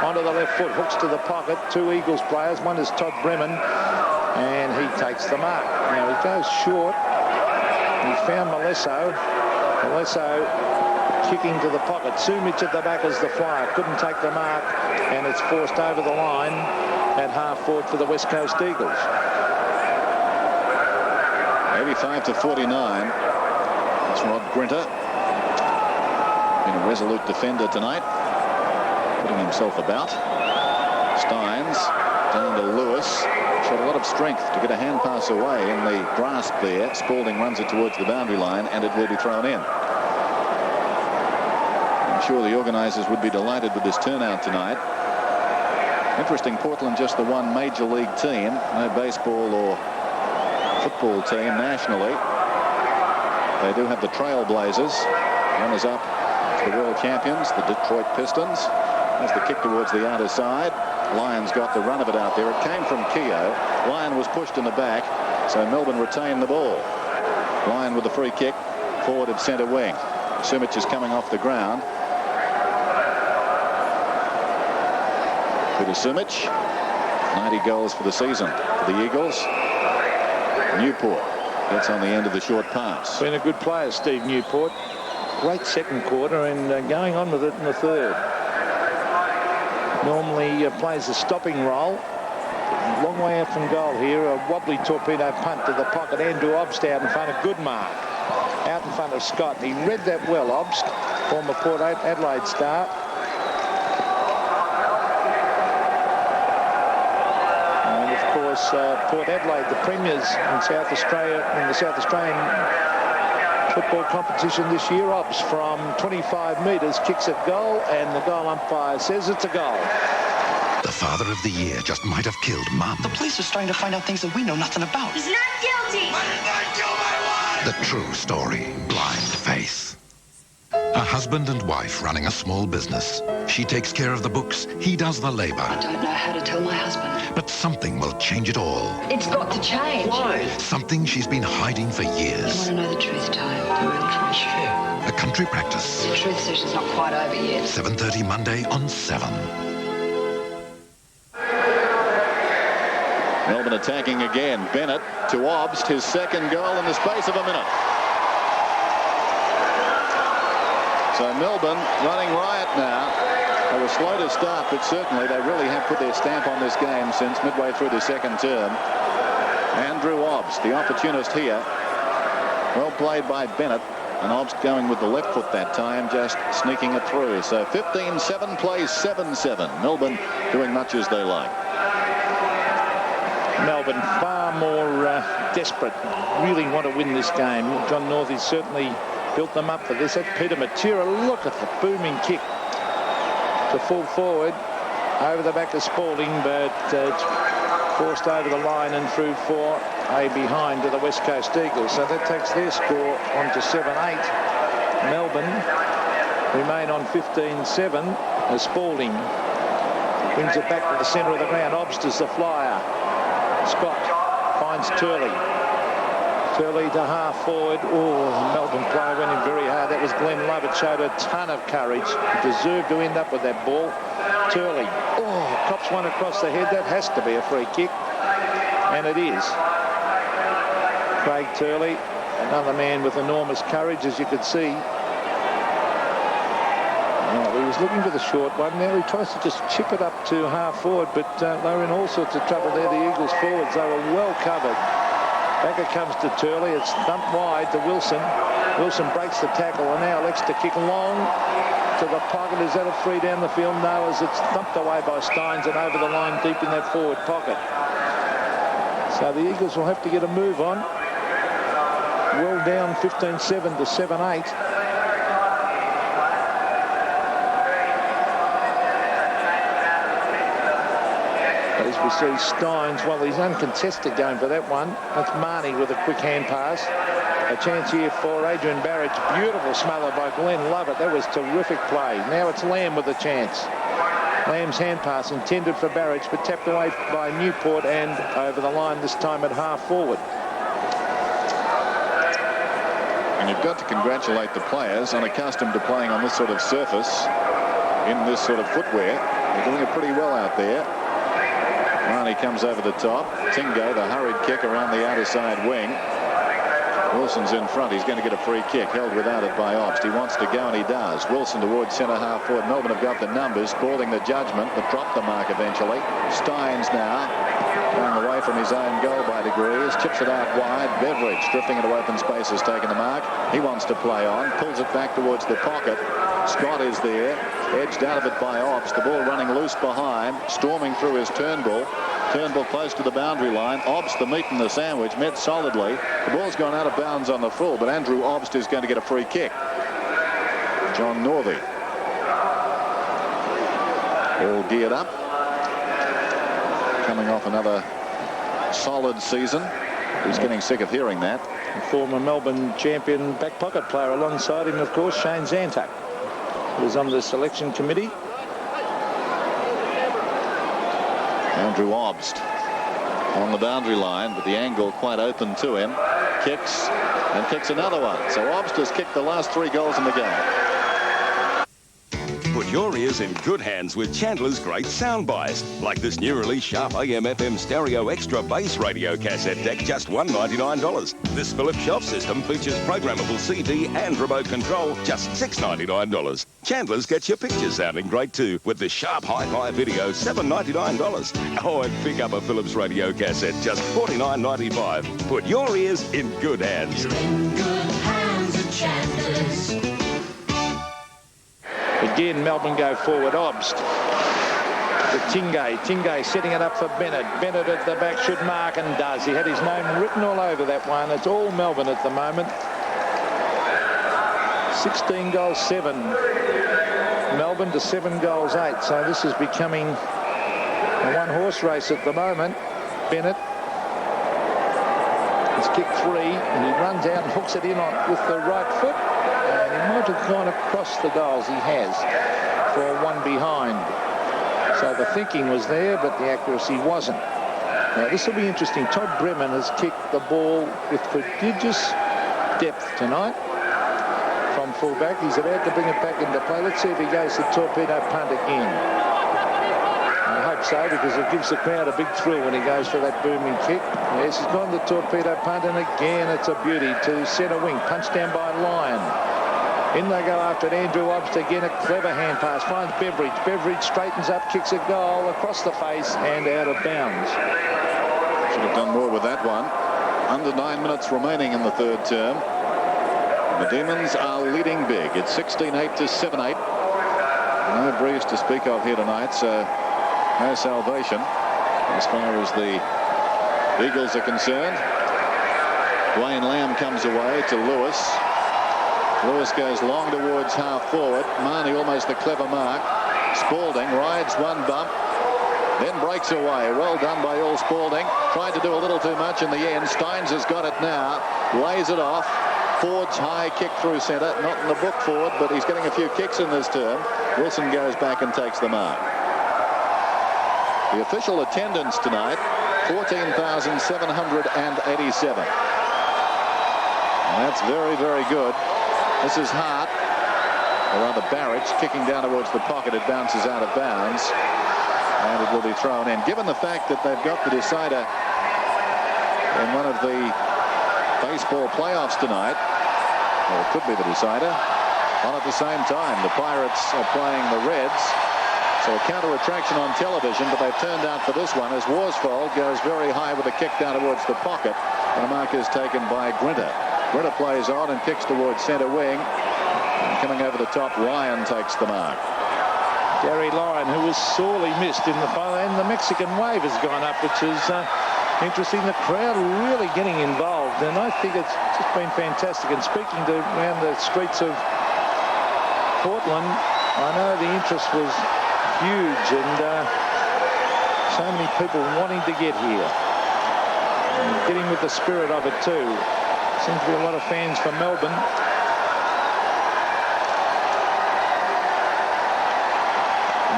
onto the left foot, hooks to the pocket. Two Eagles players. One is Todd Bremen, and he takes the mark. Now, he goes short. He found Malesso. Malesso kicking to the pocket. Sumic at the back as the flyer. Couldn't take the mark, and it's forced over the line at half forward for the West Coast Eagles. 85-49. It's Rod Grinter. Been a resolute defender tonight. putting himself about. Steins down to Lewis. Showed a lot of strength to get a hand pass away in the grasp there. Spalding runs it towards the boundary line, and it will be thrown in. I'm sure the organisers would be delighted with this turnout tonight. Interesting, Portland just the one major league team. No baseball or football team nationally. They do have the Trailblazers. Runners up to the world champions, the Detroit Pistons. That's the kick towards the outer side. Lyons got the run of it out there. It came from Keogh. Lyon was pushed in the back, so Melbourne retained the ball. Lyon with the free kick, forward of centre wing. Civic is coming off the ground. Peter Civic, 90 goals for the season for the Eagles. Newport gets on the end of the short pass. Been a good player, Steve Newport. Great second quarter and going on with it in the third. Normally plays a stopping role. Long way out from goal here. A wobbly torpedo punt to the pocket. Andrew Obst out in front of Goodmark. Out in front of Scott. He read that well, Obst, former Port Adelaide star. And of course, Port Adelaide, the premiers in South Australia, in the South Australian football competition this year. Obst from 25 metres kicks at goal, and the goal umpire says it's a goal. The father of the year just might have killed Mum. The police are starting to find out things that we know nothing about. He's not guilty! Why did I kill my wife? The true story, Blind Faith. A husband and wife running a small business. She takes care of the books, he does the labor. I don't know how to tell my husband. But something will change it all. It's got to change. Why? Something she's been hiding for years. You want to know the truth, Tone? The real truth. Sure. A country practice. The truth session's not quite over yet. 7:30 Monday on 7. Melbourne attacking again. Bennett to Obst, his second goal in the space of a minute. So Melbourne running riot now. They were slow to start, but certainly they really have put their stamp on this game since midway through the second term. Andrew Obst, the opportunist here. Well played by Bennett, and Obst going with the left foot that time, just sneaking it through. So 15-7 plays 7-7. Melbourne doing much as they like. Melbourne far more desperate, really want to win this game. John Northey certainly built them up for this. That's Peter Matera. Look at the booming kick to full forward over the back of Spalding, but it's forced over the line and through for a behind to the West Coast Eagles. So that takes their score on to 7-8. Melbourne remain on 15-7 as Spalding brings it back to the centre of the ground. Obst is the flyer. Scott finds Turley. Turley to half forward. Oh, the Melbourne player went in very hard. That was Glenn Lovett. Showed a ton of courage. He deserved to end up with that ball. Turley. Oh, cops one across the head. That has to be a free kick. And it is. Craig Turley, another man with enormous courage, as you could see. He was looking for the short one. Now he tries to just chip it up to half forward, but they were in all sorts of trouble there, the Eagles forwards. They were well covered. Back it comes to Turley. It's thumped wide to Wilson. Wilson breaks the tackle and now elects to kick long to the pocket. Is that a free down the field? No, as it's thumped away by Steins and over the line deep in that forward pocket. So the Eagles will have to get a move on. Well down 15-7 to 7-8. As we see Steins, well, he's uncontested going for that one. That's Marnie with a quick hand pass. A chance here for Adrian Barrett. Beautiful smother by Glenn Lovett. That was terrific play. Now it's Lamb with a chance. Lamb's hand pass intended for Barrett, but tapped away by Newport and over the line this time at half forward. And you've got to congratulate the players, unaccustomed to playing on this sort of surface, in this sort of footwear. They're doing it pretty well out there. Marnie comes over the top. Tingo, the hurried kick around the outer side wing. Wilson's in front. He's going to get a free kick. Held without it by Obst. He wants to go, and he does. Wilson towards centre half forward. Melbourne have got the numbers. Spalding the judgment, but dropped the mark eventually. Steins now Going away from his own goal by degrees. Chips it out wide. Beveridge drifting into open space has taken the mark. He wants to play on. Pulls it back towards the pocket. Scott is there. Edged out of it by Obbs. The ball running loose behind. Storming through his Turnbull. Turnbull close to the boundary line. Obbs, the meat and the sandwich, met solidly. The ball's gone out of bounds on the full, but Andrew Obbs is going to get a free kick. John Northey. All geared up. Coming off another solid season. He's getting sick of hearing that. The former Melbourne champion back pocket player alongside him, of course, Shane Zantuck, who was on the selection committee. Andrew Obbs on the boundary line, but the angle quite open to him. Kicks and kicks another one. So Obbs has kicked the last 3 goals in the game. Put your ears in good hands with Chandler's great sound buys, like this new release Sharp AM/FM Stereo Extra Bass Radio cassette deck, just $199. This Philips shelf system features programmable CD and remote control, just $699. Chandler's gets your pictures sounding great too, with the Sharp Hi-Fi Video, $799. Oh, and pick up a Philips radio cassette, just $49.95. Put your ears in good hands. You're in good hands at Chandler's. Again, Melbourne go forward. Obbs to Tingay. Tingay setting it up for Bennett. Bennett at the back should mark and does. He had his name written all over that one. It's all Melbourne at the moment. 16 goals 7. Melbourne to 7 goals 8. So this is becoming a one-horse race at the moment. Bennett has kicked 3 and he runs out and hooks it in with the right foot. And he might have gone across the goals. He has for one behind. So the thinking was there, but the accuracy wasn't. Now this will be interesting. Todd Bremen has kicked the ball with prodigious depth tonight from fullback. He's about to bring it back into play. Let's see if he goes to torpedo punt again. I hope so, because it gives the crowd a big thrill when he goes for that booming kick. Yes, he's gone to torpedo punt, and again it's a beauty to centre wing. Punched down by Lyon. In they go after it. Andrew Obbs again, a clever hand pass. Finds Beveridge. Beveridge straightens up, kicks a goal across the face and out of bounds. Should have done more with that one. Under 9 minutes remaining in the third term. The Demons are leading big. It's 16-8 to 7-8. No breeze to speak of here tonight, so no salvation as far as the Eagles are concerned. Dwayne Lamb comes away to Lewis. Lewis goes long towards half forward. Marnie almost a clever mark. Spalding rides one bump, then breaks away. Well done by Earl Spalding. Tried to do a little too much in the end. Steins has got it now. Lays it off. Ford's high kick through centre. Not in the book, Ford, but he's getting a few kicks in this term. Wilson goes back and takes the mark. The official attendance tonight, 14,787. That's very, very good. This is Hart, or rather Barrett, kicking down towards the pocket. It bounces out of bounds, and it will be thrown in. Given the fact that they've got the decider in one of the baseball playoffs tonight, or it could be the decider, on at the same time. The Pirates are playing the Reds, so a counter-attraction on television, but they've turned out for this one as Worsfold goes very high with a kick down towards the pocket, and the mark is taken by Grinter. Grinter plays on and kicks towards centre wing. And coming over the top, Lyon takes the mark. Gary Lyon, who was sorely missed in the final, and the Mexican wave has gone up, which is interesting. The crowd really getting involved, and I think it's just been fantastic. And speaking to around the streets of Portland, I know the interest was huge, and so many people wanting to get here. And getting with the spirit of it too. Seems to be a lot of fans from Melbourne.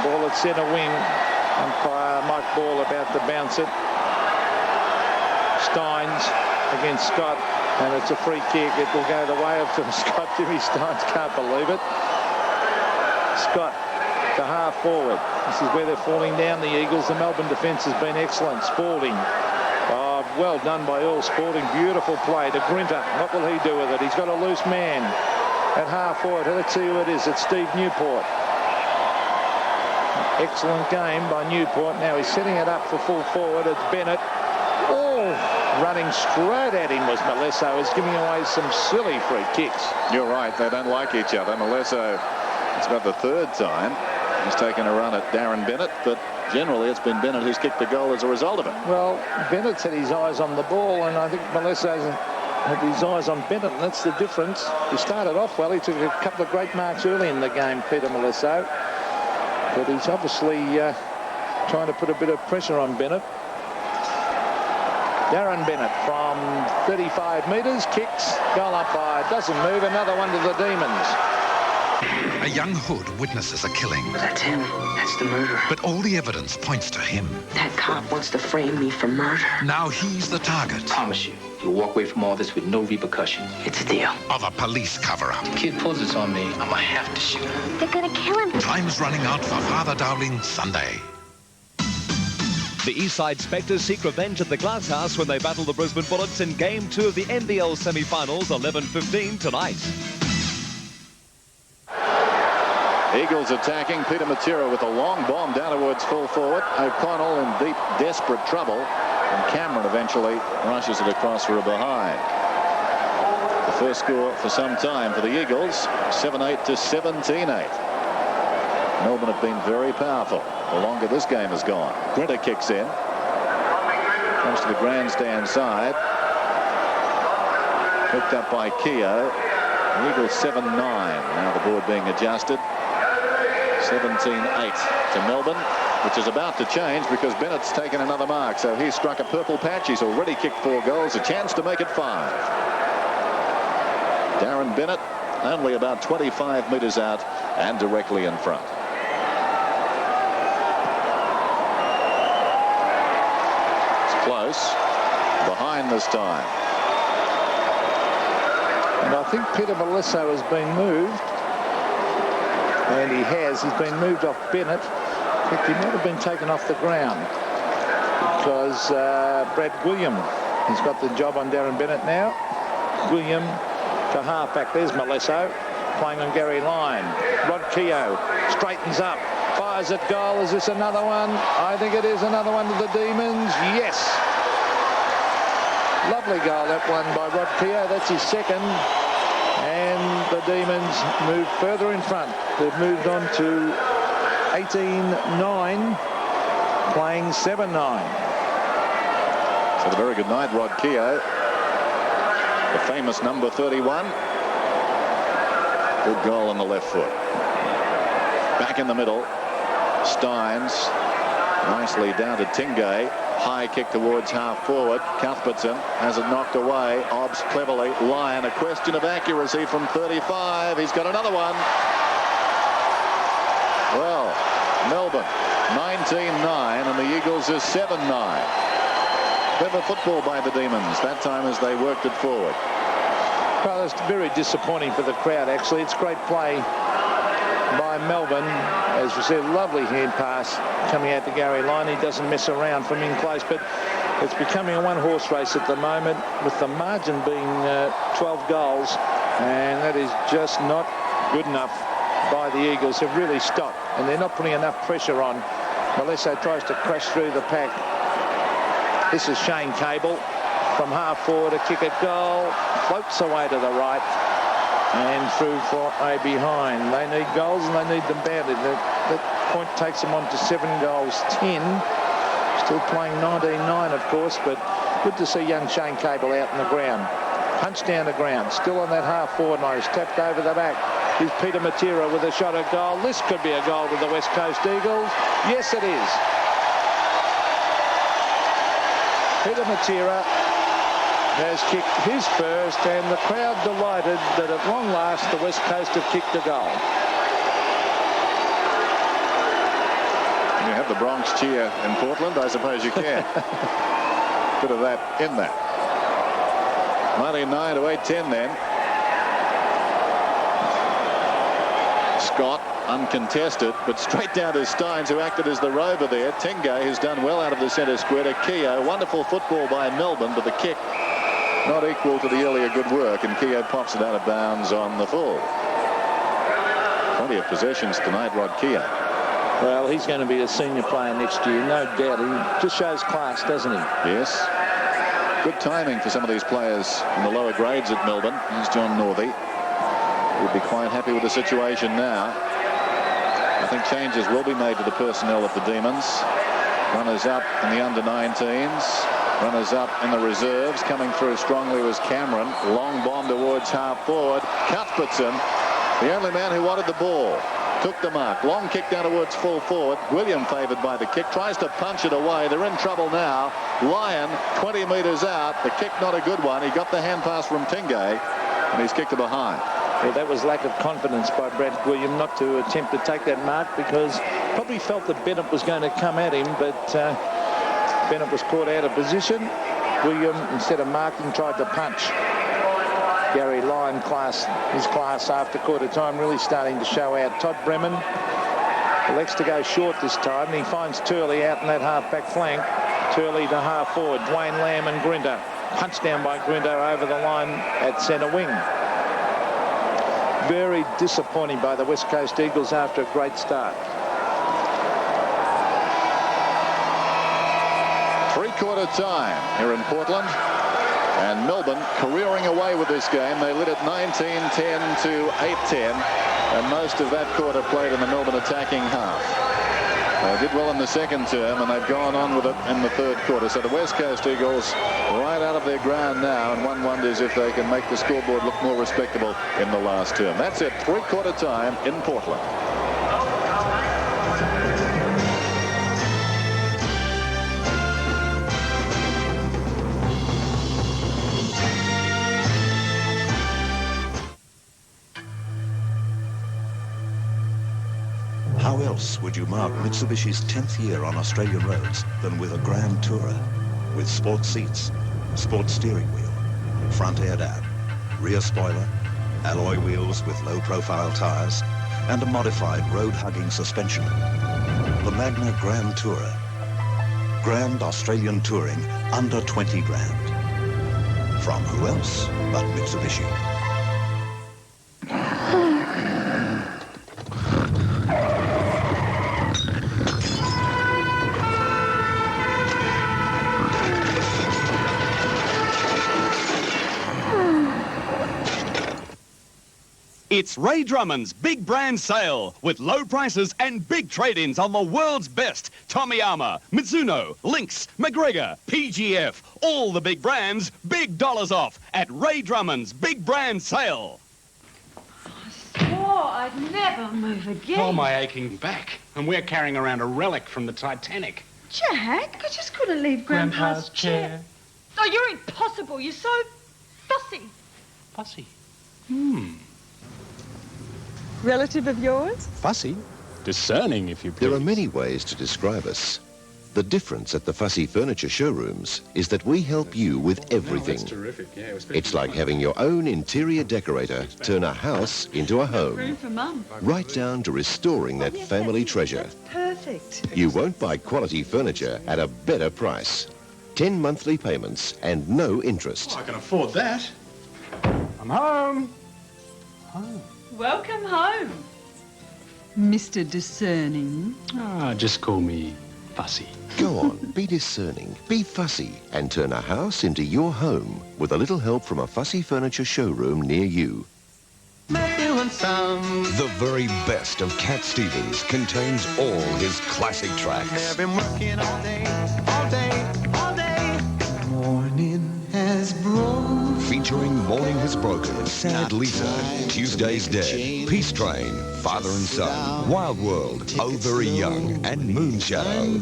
Ball at centre wing. Umpire Mike Ball about to bounce it. Steins against Scott, and it's a free kick. It will go the way of Scott. Jimmy Steins can't believe it. Scott to half forward. This is where they're falling down, the Eagles. The Melbourne defence has been excellent. Spalding. Oh, well done by Earl Spalding. Beautiful play to Grinter. What will he do with it? He's got a loose man at half forward. Let's see who it is. It's Steve Newport. Excellent game by Newport. Now he's setting it up for full forward. It's Bennett. Oh, running straight at him was Malesso. He's giving away some silly free kicks. You're right. They don't like each other. Malesso, it's about the third time he's taken a run at Darren Bennett, but generally it's been Bennett who's kicked the goal as a result of it. Well, Bennett's had his eyes on the ball, and I think Malesso's had his eyes on Bennett, and that's the difference. He started off well. He took a couple of great marks early in the game, Peter Malesso. But he's obviously trying to put a bit of pressure on Bennett. Darren Bennett from 35 metres, kicks, goal up by, doesn't move, another one to the Demons. A young hood witnesses a killing. That's him. That's the murderer. But all the evidence points to him. That cop wants to frame me for murder. Now he's the target. Promise you, you'll walk away from all this with no repercussions. It's a deal. Of a police cover-up. The kid pulls this on me, I'm gonna have to shoot him. They're gonna kill him. Time's running out for Father Dowling Sunday. The Eastside Spectres seek revenge at the Glasshouse when they battle the Brisbane Bullets in Game 2 of the NBL semi-finals, 11:15 tonight. Eagles attacking. Peter Matera with a long bomb down towards full forward. O'Connell in deep, desperate trouble. And Cameron eventually rushes it across for a behind. The first score for some time for the Eagles, 7-8 to 17-8. Melbourne have been very powerful the longer this game has gone. Grinter kicks in. Comes to the grandstand side. Hooked up by Keogh. The Eagles 7-9. Now the board being adjusted. 17-8 to Melbourne, which is about to change because Bennett's taken another mark. So he's struck a purple patch. He's already kicked 4 goals. A chance to make it 5. Darren Bennett only about 25 metres out and directly in front. It's close. Behind this time. And I think Peter Malesso has been moved. And he has. He's been moved off Bennett. In fact, he might have been taken off the ground because Brad William has got the job on Darren Bennett now. William to halfback. There's Malesso playing on Gary Lyon. Rod Keogh straightens up, fires at goal. Is this another one? I think it is another one to the Demons. Yes. Lovely goal, that one by Rod Keogh. That's his second. And the Demons move further in front. They've moved on to 18-9, playing 7-9. So a very good night, Rod Keogh. The famous number 31. Good goal on the left foot. Back in the middle. Steins nicely down to Tingay. High kick towards half forward. Cuthbertson has it knocked away. Obbs cleverly. Lyon, a question of accuracy from 35. He's got another one. Well, Melbourne 19-9 and the Eagles is 7-9. Clever football by the Demons that time as they worked it forward. Well, it's very disappointing for the crowd, actually. It's great play by Melbourne. As we said, lovely hand pass coming out to Gary Lyon. He doesn't mess around from in close, but it's becoming a one-horse race at the moment with the margin being 12 goals, and that is just not good enough by the Eagles. Have really stopped, and they're not putting enough pressure on. Malesso tries to crash through the pack. This is Shane Cable from half forward, a kick at goal, floats away to the right and through for a behind. They need goals and they need them badly. That point takes them on to 7 goals 10. Still playing 19-9, of course, but good to see young Shane Cable out in the ground. Punched down the ground, still on that half forward line. He's tapped over the back. Here's Peter Matera with a shot at goal. This could be a goal to the West Coast Eagles. Yes, it is. Peter Matera has kicked his first, and the crowd delighted that at long last the West Coast have kicked a goal. Can you have the Bronx cheer in Portland? I suppose you can. Bit of that in that. 99 to 8-10 then. Scott uncontested, but straight down to Steins, who acted as the rover there. Tingay, who's done well out of the centre square, to Keogh. Wonderful football by Melbourne, but the kick not equal to the earlier good work, and Keogh pops it out of bounds on the full. Plenty of possessions tonight, Rod Keogh. Well, he's going to be a senior player next year, no doubt. He just shows class, doesn't he? Yes. Good timing for some of these players in the lower grades at Melbourne. Here's John Northey. Would be quite happy with the situation now. I think changes will be made to the personnel of the Demons. Runners up in the under-19s. Runners up in the reserves. Coming through strongly was Cameron. Long bomb towards half forward. Cuthbertson, the only man who wanted the ball, took the mark. Long kick down towards full forward. William favoured by the kick. Tries to punch it away. They're in trouble now. Lyon 20 metres out. The kick not a good one. He got the hand pass from Tingay and he's kicked it behind. Well, that was lack of confidence by Brad William not to attempt to take that mark, because probably felt that Bennett was going to come at him, but Bennett was caught out of position. William, instead of marking, tried to punch. Gary Lyon his class after quarter time really starting to show out. Todd Bremen elects to go short this time, and he finds Turley out in that half-back flank. Turley to half forward. Dwayne Lamb and Grinder. Punched down by Grinder over the line at centre wing. Very disappointing by the West Coast Eagles after a great start. Three-quarter time here in Portland. And Melbourne careering away with this game. They led it 19-10 to 8-10. And most of that quarter played in the Melbourne attacking half. They did well in the second term, and they've gone on with it in the third quarter. So the West Coast Eagles right out of their ground now, and one wonders if they can make the scoreboard look more respectable in the last term. That's it, three-quarter time in Portland. How else would you mark Mitsubishi's 10th year on Australian roads than with a Grand Tourer? With sport seats, sport steering wheel, front air dam, rear spoiler, alloy wheels with low-profile tyres, and a modified road-hugging suspension. The Magna Grand Tourer. Grand Australian Touring under 20 grand. From who else but Mitsubishi? It's Ray Drummond's big brand sale with low prices and big trade-ins on the world's best. Tomiyama, Mizuno, Lynx, McGregor, PGF, all the big brands, big dollars off at Ray Drummond's big brand sale. Oh, I'd never move again. Oh, my aching back. And we're carrying around a relic from the Titanic. Jack, I just couldn't leave Grandpa's chair. Oh, you're impossible. You're so fussy. Fussy? Relative of yours? Fussy? Discerning, if you please. There are many ways to describe us. The difference at the Fussy Furniture showrooms is that we help you with everything. That's terrific. Yeah, It's like having your own interior decorator turn a house into a home. Room for Mum. Right down to restoring that family treasure. Perfect. You won't buy quality furniture at a better price. 10 monthly payments and no interest. Oh, I can afford that. I'm home. Welcome home, Mr. Discerning. Just call me Fussy. Go on, be discerning, be fussy, and turn a house into your home with a little help from a Fussy Furniture showroom near you. The very best of Cat Stevens contains all his classic tracks. Been working all day, all day, all day. Morning has broken. Featuring Morning Has Broken, Sad Lisa, Tuesday's Dead, Peace Train, Father and Son, Wild World, Oh Very Young, and Moonshadow.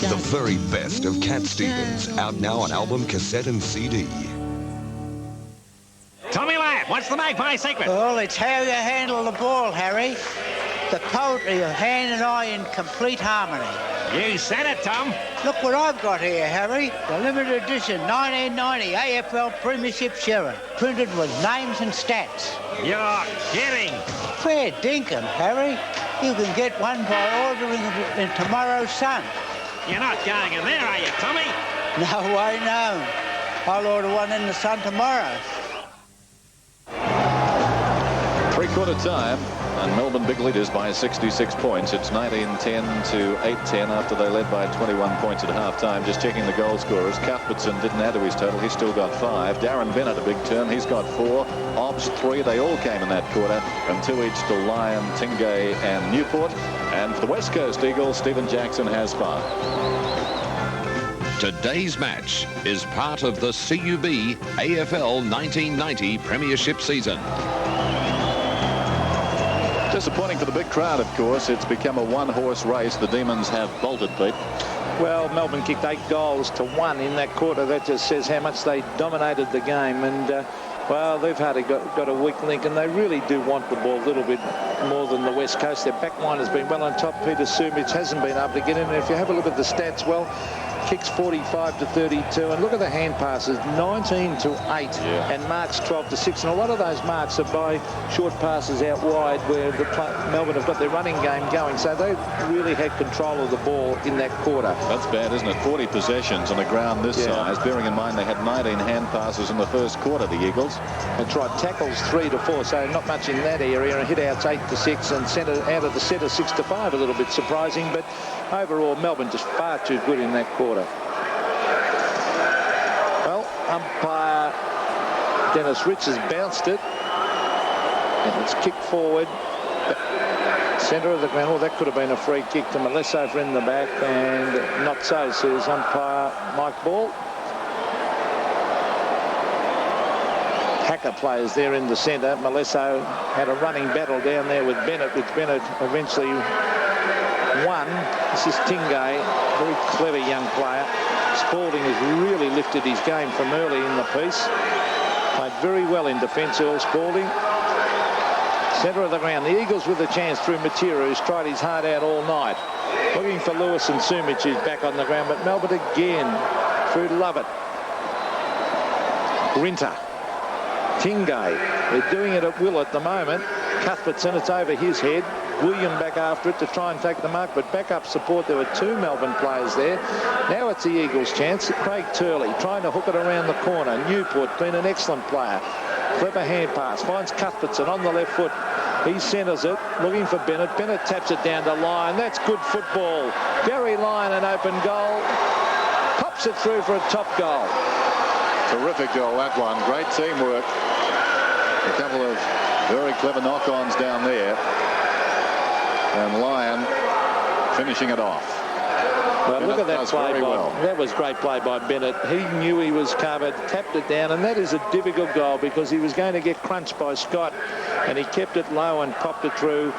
The very best of Cat Stevens, out now on album, cassette and CD. Tommy lad, what's the magpie secret? Well, it's how you handle the ball, Harry. The poetry of hand and eye in complete harmony. You said it, Tom. Look what I've got here, Harry. The limited edition 1990 AFL Premiership Sherrin, printed with names and stats. You're kidding. Fair dinkum, Harry. You can get one by ordering it in tomorrow's Sun. You're not going in there, are you, Tommy? No way known. I'll order one in the Sun tomorrow. Three-quarter time And Melbourne big leaders by 66 points. It's 19-10 to 8-10 after they led by 21 points at half-time. Just checking the goal scorers. Cuthbertson didn't add to his total. He's still got 5. Darren Bennett a big turn. He's got 4. Obbs 3. They all came in that quarter. And 2 each to Lyon, Tingay and Newport. And for the West Coast Eagles, Stephen Jackson has 5. Today's match is part of the CUB AFL 1990 Premiership season. Disappointing for the big crowd, of course. It's become a one-horse race. The Demons have bolted, Pete. Well, Melbourne kicked 8 goals to 1 in that quarter. That just says how much they dominated the game. And, well, they've hardly got a weak link, and they really do want the ball a little bit more than the West Coast. Their back line has been well on top. Peter Civic hasn't been able to get in. And if you have a look at the stats, well, kicks 45 to 32, and look at the hand passes, 19 to 8, and marks 12 to 6, and a lot of those marks are by short passes out wide where Melbourne have got their running game going, so they really had control of the ball in that quarter. That's bad, isn't it? 40 possessions on a ground this size, bearing in mind they had 19 hand passes in the first quarter, the Eagles. They tried tackles 3 to 4, so not much in that area, and hit outs 8 to 6, and out of the centre 6 to 5, a little bit surprising, but overall Melbourne just far too good in that quarter. Well, umpire Dennis Rich has bounced it, and it's kicked forward. Centre of the ground. Oh, that could have been a free kick to Malesso in the back, and not so, says umpire Mike Ball. Hacker players there in the centre. Malesso had a running battle down there with Bennett, which Bennett eventually won. This is Tingay, very clever young player. Spalding has really lifted his game from early in the piece. Played very well in defence, Earl Spalding. Centre of the ground. The Eagles with a chance through Matera, who's tried his heart out all night. Looking for Lewis and Sumic, who's back on the ground, but Melbourne again through Lovett. Grinter. Tingay. They're doing it at will at the moment. Cuthbertson, it's over his head. William back after it to try and take the mark, but backup support. There were 2 Melbourne players there. Now it's the Eagles' chance. Craig Turley trying to hook it around the corner. Newport been an excellent player. Clever hand pass. Finds Cuthbertson on the left foot. He centres it, looking for Bennett. Bennett taps it down to Lyon. That's good football. Gary Lyon, an open goal. Pops it through for a top goal. Terrific goal, that one. Great teamwork. A couple of very clever knock-ons down there. And Lyon finishing it off. Well, Bennett look at that play by, well. That was great play by Bennett. He knew he was covered, tapped it down, and that is a difficult goal because he was going to get crunched by Scott, and he kept it low and popped it through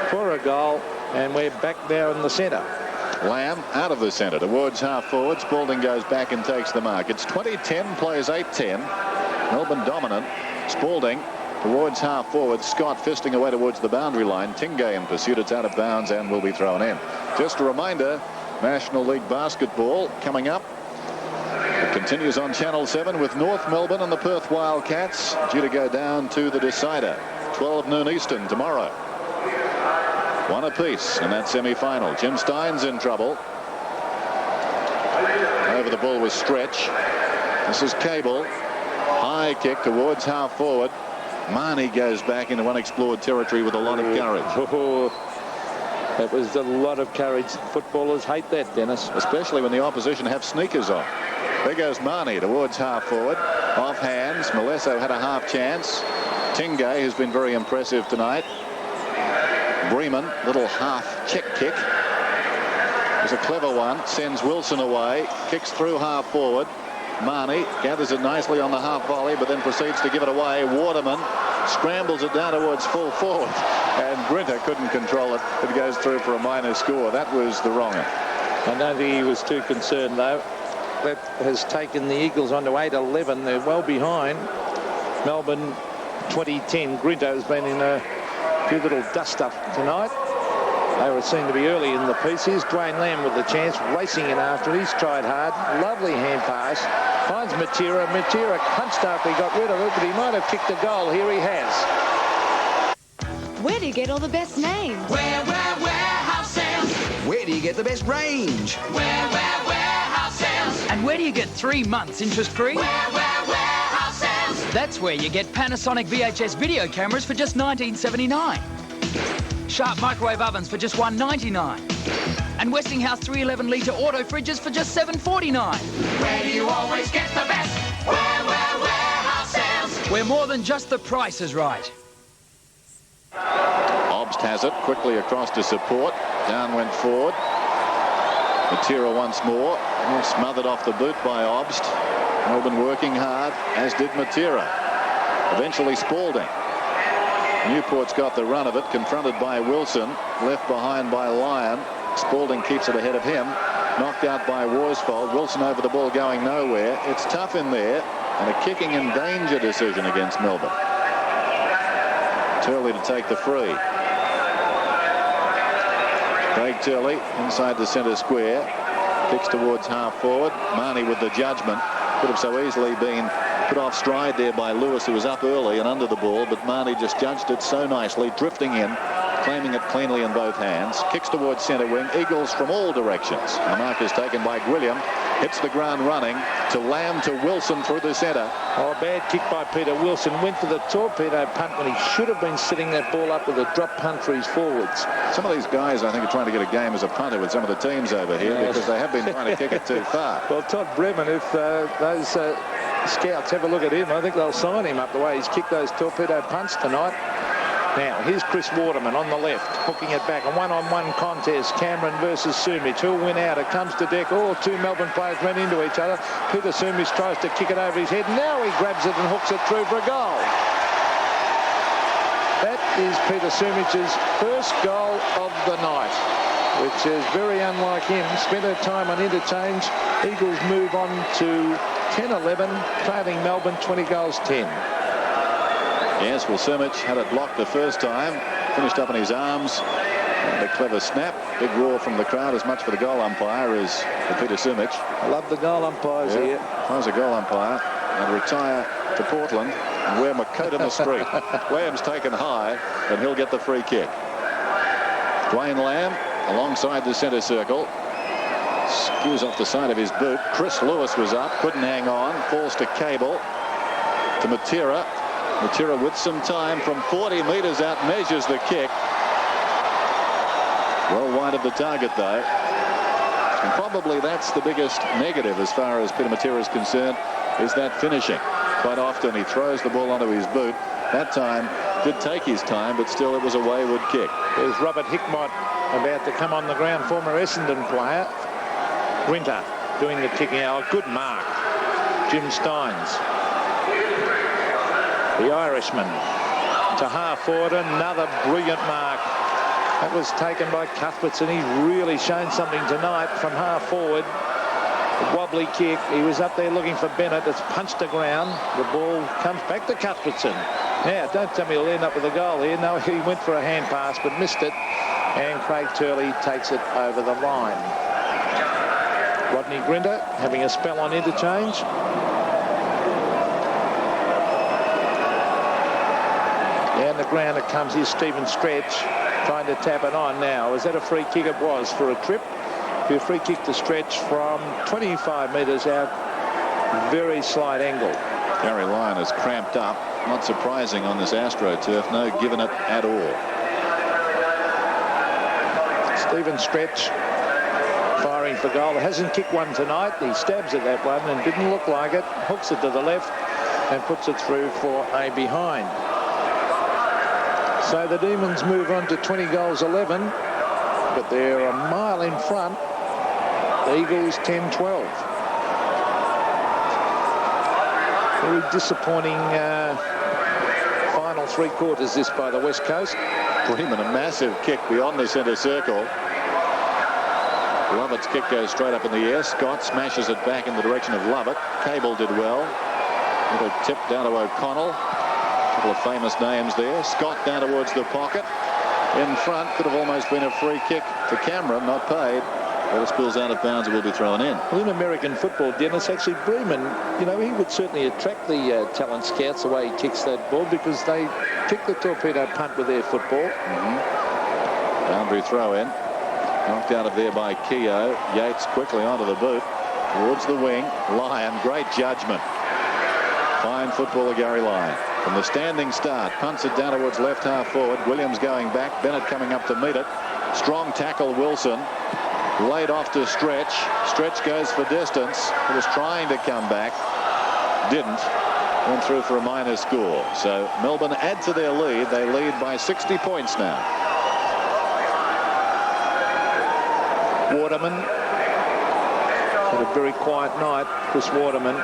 for a goal, and we're back now in the centre. Lamb out of the centre towards half forward. Spalding goes back and takes the mark. It's 20-10, plays 8-10. Melbourne dominant. Spalding towards half forward. Scott fisting away towards the boundary line. Tingay in pursuit. It's out of bounds and will be thrown in. Just a reminder, National League Basketball coming up. It continues on Channel 7 with North Melbourne and the Perth Wildcats due to go down to the decider. 12 noon Eastern tomorrow. 1 apiece in that semi-final. Jim Stein's in trouble. Over the ball was Stretch. This is Cable. High kick towards half forward. Marnie goes back into unexplored territory with a lot of courage. Oh, that was a lot of courage. Footballers hate that, Dennis. Especially when the opposition have sneakers on. There goes Marnie towards half forward. Off hands. Malesso had a half chance. Tingay has been very impressive tonight. Bremen, little half check kick. It was a clever one. Sends Wilson away. Kicks through half forward. Marnie gathers it nicely on the half volley, but then proceeds to give it away. Waterman scrambles it down towards full forward, and Grinter couldn't control it. It goes through for a minor score. That was the wronger. I don't think he was too concerned, though. That has taken the Eagles on to 8-11. They're well behind. Melbourne 20-10. Grinter has been in a few little dust-up tonight. They were seen to be early in the piece. Here's Dwayne Lamb with the chance, racing in after it. He's tried hard. Lovely hand pass. Finds Matera. Matera punched after he got rid of it, but he might have kicked a goal. Here he has. Where do you get all the best names? Warehouse sales. Where do you get the best range? Warehouse sales. And where do you get 3 months interest-free? Warehouse sales. That's where you get Panasonic VHS video cameras for just $19.79. Sharp microwave ovens for just $1.99. And Westinghouse 311 litre auto fridges for just $7.49. Where do you always get the best? Warehouse sales. Where more than just the price is right. Obst has it quickly across to support. Down went Ford. Matera once more. Smothered off the boot by Obst. Melbourne working hard, as did Matera. Eventually Spalding. Newport's got the run of it, confronted by Wilson. Left behind by Lyon. Spalding keeps it ahead of him. Knocked out by Worsfold. Wilson over the ball going nowhere. It's tough in there. And a kicking in danger decision against Melbourne. Turley to take the free. Craig Turley inside the centre square. Kicks towards half forward. Marnie with the judgment. Could have so easily been put off stride there by Lewis, who was up early and under the ball, but Marnie just judged it so nicely, drifting in, claiming it cleanly in both hands. Kicks towards centre wing. Eagles from all directions. The mark is taken by Gwilliam. Hits the ground running to Lamb to Wilson through the centre. Oh, bad kick by Peter Wilson. Went for the torpedo punt when he should have been sitting that ball up with a drop punt for his forwards. Some of these guys, I think, are trying to get a game as a punter with some of the teams over here because they have been trying to kick it too far. Well, Todd Bremen, if those scouts have a look at him, I think they'll sign him up the way he's kicked those torpedo punts tonight. Now, here's Chris Waterman on the left, hooking it back. A one-on-one contest, Cameron versus Sumich. Who'll win out? It comes to deck. All two Melbourne players ran into each other. Peter Sumich tries to kick it over his head. Now he grabs it and hooks it through for a goal. That is Peter Sumich's first goal of the night, which is very unlike him. Spent her time on interchange. Eagles move on to 10-11, trailing Melbourne 20 goals 10. Yes, well, Sumich had it blocked the first time. Finished up in his arms. And a clever snap. Big roar from the crowd, as much for the goal umpire as for Peter Sumich. I love the goal umpires here. If I was a goal umpire, I'd retire to Portland and wear my coat in the street. Lamb's taken high, and he'll get the free kick. Dwayne Lamb alongside the centre circle. Skews off the side of his boot. Chris Lewis was up, couldn't hang on. Falls to Cable. To Matera. Matera with some time from 40 metres out measures the kick. Well wide of the target though. And probably that's the biggest negative as far as Peter Matera is concerned, is that finishing. Quite often he throws the ball onto his boot. That time did take his time, but still it was a wayward kick. There's Robert Hickmott about to come on the ground, former Essendon player. Winter doing the kicking out. Good mark. Jim Steins. The Irishman to half forward. Another brilliant mark. That was taken by Cuthbertson. He's really shown something tonight from half forward. A wobbly kick. He was up there looking for Bennett. It's punched the ground. The ball comes back to Cuthbertson. Now, don't tell me he'll end up with a goal here. No, he went for a hand pass but missed it. And Craig Turley takes it over the line. Rodney Grinder having a spell on interchange. Down the ground it comes. Here's Stephen Stretch trying to tap it on now. Is that a free kick? It was for a trip. A free kick to Stretch from 25 metres out. Very slight angle. Gary Lyon is cramped up. Not surprising on this AstroTurf. No giving it at all. Stephen Stretch firing for goal. Hasn't kicked one tonight. He stabs at that one and didn't look like it. Hooks it to the left and puts it through for a behind. So the Demons move on to 20 goals 11, but they're a mile in front. The Eagles 10-12. Very disappointing final three quarters this by the West Coast. Freeman, a massive kick beyond the centre circle. Lovett's kick goes straight up in the air. Scott smashes it back in the direction of Lovett. Cable did well. Little tip down to O'Connell. A couple of famous names there. Scott down towards the pocket. In front, could have almost been a free kick to Cameron, not paid. But it spills out of bounds and will be thrown in. Well, in American football, Dennis, actually Bremen, you know, he would certainly attract the talent scouts the way he kicks that ball, because they kick the torpedo punt with their football. Boundary throw in. Knocked out of there by Keogh. Yates quickly onto the boot. Towards the wing. Lyon, great judgment. Fine footballer, Gary Lyon. From the standing start, punts it down towards left half forward. Williams going back. Bennett coming up to meet it. Strong tackle, Wilson. Laid off to Stretch. Stretch goes for distance. He was trying to come back. Didn't. Went through for a minor score. So Melbourne add to their lead. They lead by 60 points now. Waterman had a very quiet night. Chris Waterman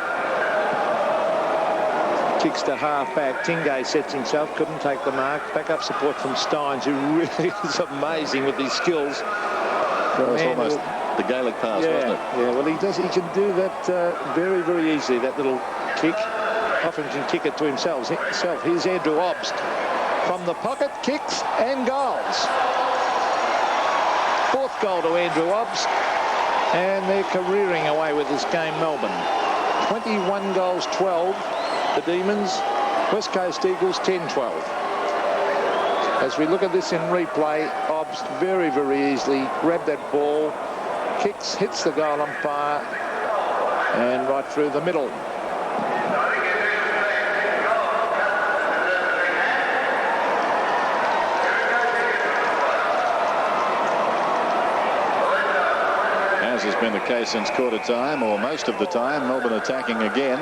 kicks to half back. Tingay sets himself, couldn't take the mark. Backup support from Steins, who really is amazing with his skills. That was almost the Gaelic pass, wasn't it? Yeah, well, he can do that very, very easily, that little kick. Often can kick it to himself. Here's Andrew Obst from the pocket, kicks and goals. Fourth goal to Andrew Obst, and they're careering away with this game, Melbourne. 21 goals, 12. The Demons, West Coast Eagles 10-12. As we look at this in replay, Obst very, very easily grabbed that ball, kicks, hits the goal umpire, and right through the middle. As has been the case since quarter time, or most of the time, Melbourne attacking again.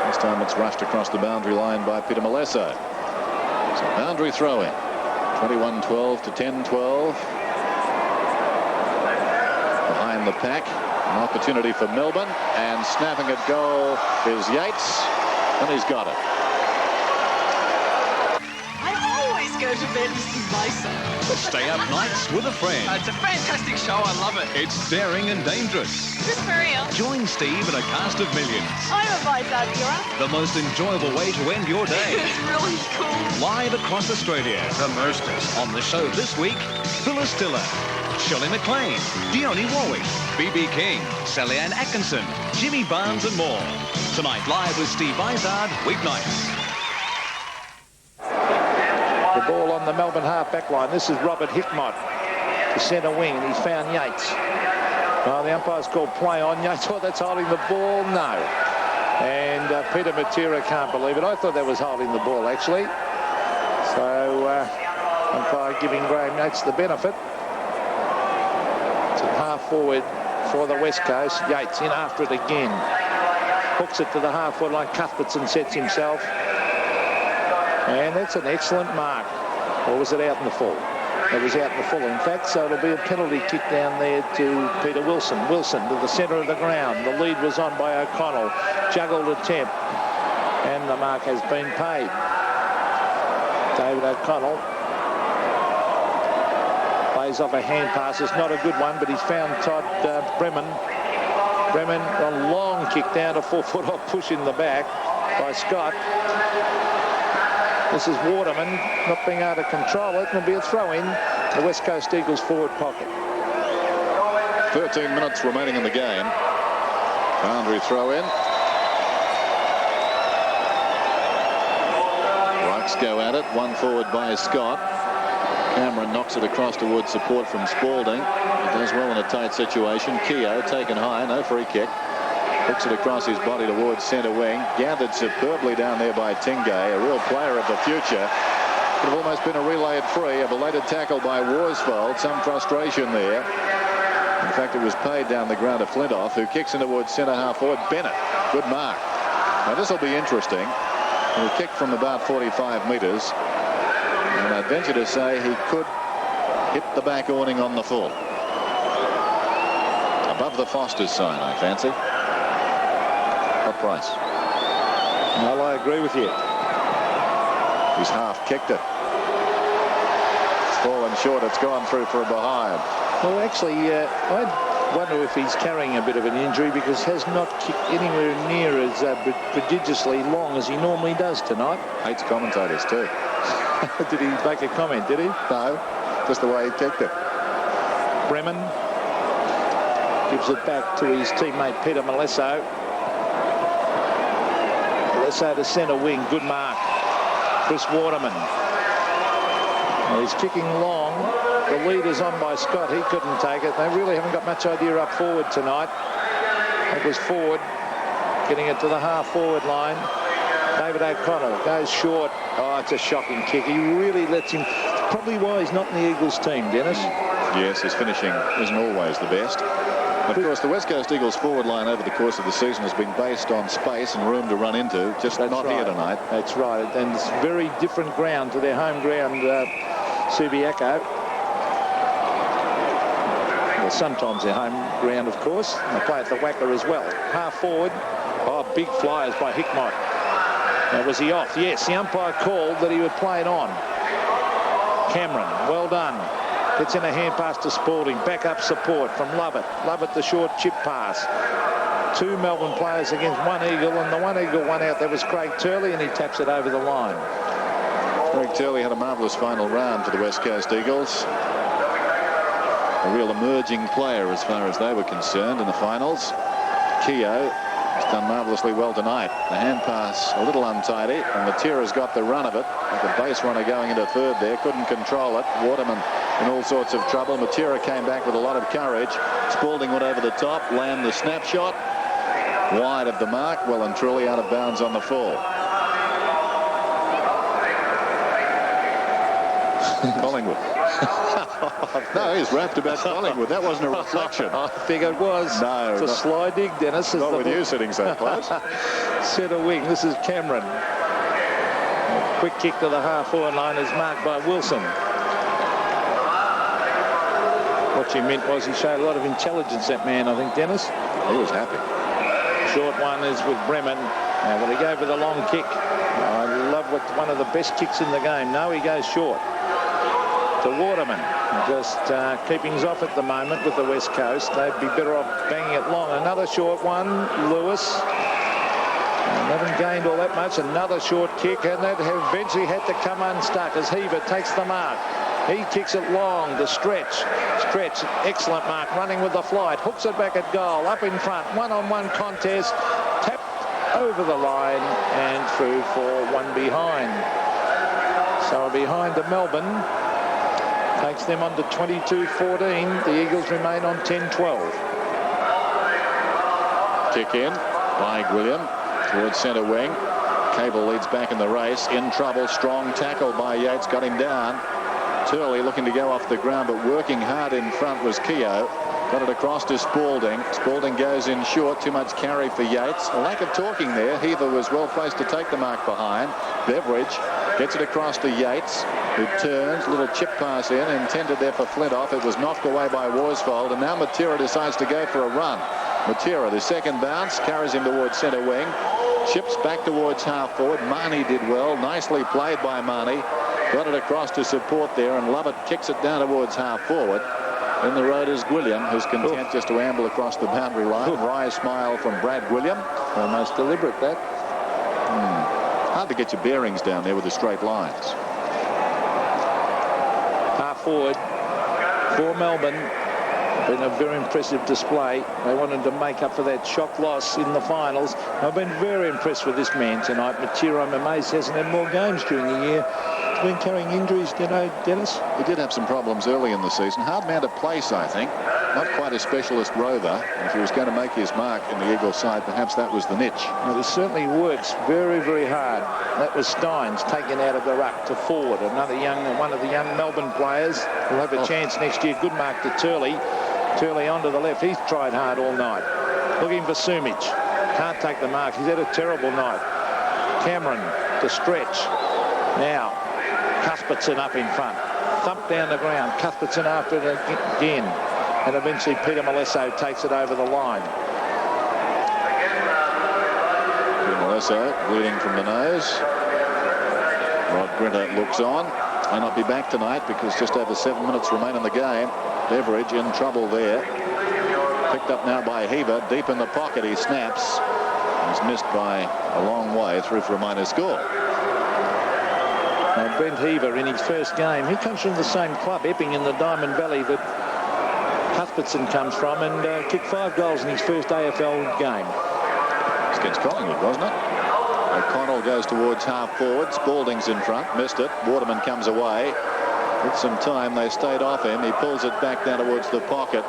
This time it's rushed across the boundary line by Peter Malesso. So boundary throw in. 21-12 to 10-12. Behind the pack. An opportunity for Melbourne. And snapping at goal is Yates. And he's got it. I always go to bed with Lisa. Stay up nights with a friend. It's a fantastic show. I love it. It's daring and dangerous. This for real. Join Steve and a cast of millions. I'm a Vizard viewer. The most enjoyable way to end your day. It's really cool. Live across Australia. The mostest. On the show this week, Phyllis Diller, Shirley MacLaine, Dione Warwick, B.B. King, Sally Ann Atkinson, Jimmy Barnes and more. Tonight live with Steve Vizard, weeknights. The ball on the Melbourne half-back line. This is Robert Hickmott, the centre wing, and he's found Yates. Well, the umpire's called play on. Yates, oh, that's holding the ball. No. And Peter Matera can't believe it. I thought that was holding the ball, actually. So, umpire giving Graham Yates the benefit. It's a half-forward for the West Coast. Yates in after it again. Hooks it to the half-forward line. Cuthbertson sets himself. And that's an excellent mark. Or was it out in the full? It was out in the full, in fact, so it'll be a penalty kick down there to Peter Wilson. Wilson to the centre of the ground. The lead was on by O'Connell. Juggled attempt. And the mark has been paid. David O'Connell plays off a hand pass. It's not a good one, but he's found Todd Bremen. Bremen, a long kick down to 4 foot off, push in the back by Scott. This is Waterman not being able to control it. It'll be a throw-in. The West Coast Eagles forward pocket. 13 minutes remaining in the game. Boundary throw-in. Rucks go at it. One forward by Scott. Cameron knocks it across towards support from Spalding. He does well in a tight situation. Keogh taken high. No free kick. Hooks it across his body towards centre wing. Gathered superbly down there by Tingay, a real player of the future. Could have almost been a relayed free. A belated tackle by Worsfold. Some frustration there. In fact, it was paid down the ground to Flintoff, who kicks in towards centre half forward. Bennett. Good mark. Now this will be interesting. He'll kick from about 45 metres. And I'd venture to say he could hit the back awning on the full. Above the Foster's sign, I fancy. What price? Well, I agree with you. He's half kicked it. It's fallen short. It's gone through for a behind. Well, actually, I wonder if he's carrying a bit of an injury because has not kicked anywhere near as prodigiously long as he normally does tonight. Hates commentators too. Did he make a comment, did he? No, just the way he kicked it. Bremen gives it back to his teammate Peter Malesso. Malesso to centre wing, good mark. Chris Waterman. Well, he's kicking long. The lead is on by Scott. He couldn't take it. They really haven't got much idea up forward tonight. It was forward, getting it to the half-forward line. David O'Connell goes short. Oh, it's a shocking kick. He really lets him. Probably why he's not in the Eagles team, Dennis. Yes, his finishing isn't always the best. Of course, the West Coast Eagles forward line over the course of the season has been based on space and room to run into, just not here tonight. That's right, and it's very different ground to their home ground, Civic. Well, sometimes their home ground, of course. They play at the Wacker as well. Half forward. Oh, big flyers by Hickmott. Now, was he off? Yes, the umpire called that he would play it on. Cameron, well done. Gets in a hand pass to Spalding. Back up support from Lovett. Lovett the short chip pass. 2 Melbourne players against 1 Eagle, and the 1 Eagle one out there was Craig Turley, and he taps it over the line. Craig Turley had a marvellous final round for the West Coast Eagles. A real emerging player as far as they were concerned in the finals. Keogh has done marvellously well tonight. The hand pass a little untidy, and Matera's got the run of it. Like a base runner going into third there, couldn't control it. Waterman in all sorts of trouble. Matera came back with a lot of courage. Spalding went over the top. Lamb the snapshot. Wide of the mark. Well and truly out of bounds on the fall. Collingwood. No, he's rapped about Collingwood. That wasn't a reflection. I think it was. No. It's a sly dig, Dennis. Not with you sitting so close. Centre wing. This is Cameron. A quick kick to the half-forward line is marked by Wilson. What you meant was he showed a lot of intelligence, that man, I think, Dennis. He was happy. Short one is with Bremen. Now, will he go for the long kick? I love one of the best kicks in the game. No, he goes short. To Waterman. Just keeping us off at the moment with the West Coast. They'd be better off banging it long. Another short one. Lewis. Haven't gained all that much. Another short kick, and that eventually had to come unstuck as Heaver takes the mark. He kicks it long to Stretch. Stretch, excellent mark, running with the flight. Hooks it back at goal, up in front. One-on-one contest. Tapped over the line and through for one behind. So behind to Melbourne. Takes them on to 22-14. The Eagles remain on 10-12. Kick in by William towards centre wing. Cable leads back in the race. In trouble. Strong tackle by Yates. Got him down. Turley looking to go off the ground, but working hard in front was Keogh. Got it across to Spalding. Spalding goes in short. Too much carry for Yates. A lack of talking there. Heaver was well placed to take the mark behind. Beveridge gets it across to Yates, who turns. Little chip pass in. Intended there for Flintoff. It was knocked away by Worsfold. And now Matera decides to go for a run. Matera, the second bounce, carries him towards centre wing. Chips back towards half forward. Marnie did well. Nicely played by Marnie. Got it across to support there, and Lovett kicks it down towards half forward. In the road is William, who's content just to amble across the boundary line. Wry smile from Brad William. Almost deliberate, that. Hard to get your bearings down there with the straight lines. Half forward for Melbourne. Been a very impressive display. They wanted to make up for that shock loss in the finals. I've been very impressed with this man tonight. Matera, I'm amazed he hasn't had more games during the year. He's been carrying injuries, you know, Dennis. He did have some problems early in the season. Hard man to place, I think. Not quite a specialist rover. If he was going to make his mark in the Eagles side, perhaps that was the niche. Well, he certainly works very, very hard. That was Steins taken out of the ruck to forward. One of the young Melbourne players will have a chance next year. Good mark to Turley. Turley onto the left. He's tried hard all night. Looking for Sumich. Can't take the mark. He's had a terrible night. Cameron to Stretch. Now, Cuthbertson up in front. Thump down the ground. Cuthbertson after it again. And eventually Peter Malesso takes it over the line. Peter Malesso bleeding from the nose. Rod Grinter looks on. May not be back tonight because just over 7 minutes remain in the game. Beveridge in trouble there. Picked up now by Heaver. Deep in the pocket, he snaps. He's missed by a long way through for a minor score. Now Brent Heaver in his first game, he comes from the same club, Epping, in the Diamond Valley that Cuthbertson comes from, and kicked 5 goals in his first AFL game. It's against Collingwood, wasn't it? O'Connell goes towards half forward. Spalding's in front. Missed it. Waterman comes away. With some time, they stayed off him. He pulls it back down towards the pocket.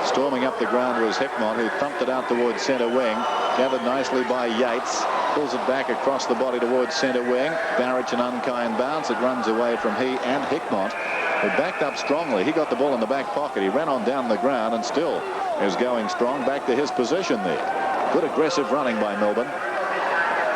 Storming up the ground was Hickmott, who thumped it out towards centre wing. Gathered nicely by Yates. Pulls it back across the body towards centre wing. Barrett an unkind bounce. It runs away from he and Hickmott, who backed up strongly. He got the ball in the back pocket. He ran on down the ground and still is going strong back to his position there. Good aggressive running by Melbourne.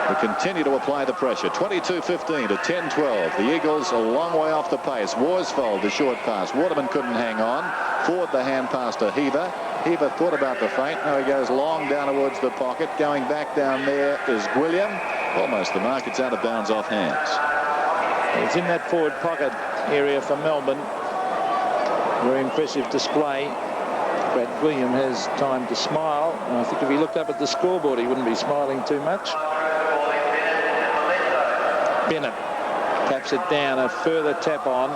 They continue to apply the pressure. 22-15 to 10-12. The Eagles a long way off the pace. Worsfold the short pass. Waterman couldn't hang on. Ford the hand pass to Heaver. Heaver thought about the feint. Now he goes long down towards the pocket. Going back down there is William. Almost the mark. It's out of bounds off hands. It's in that forward pocket area for Melbourne. Very impressive display. Brad William has time to smile. And I think if he looked up at the scoreboard, he wouldn't be smiling too much. Bennett taps it down. A further tap on.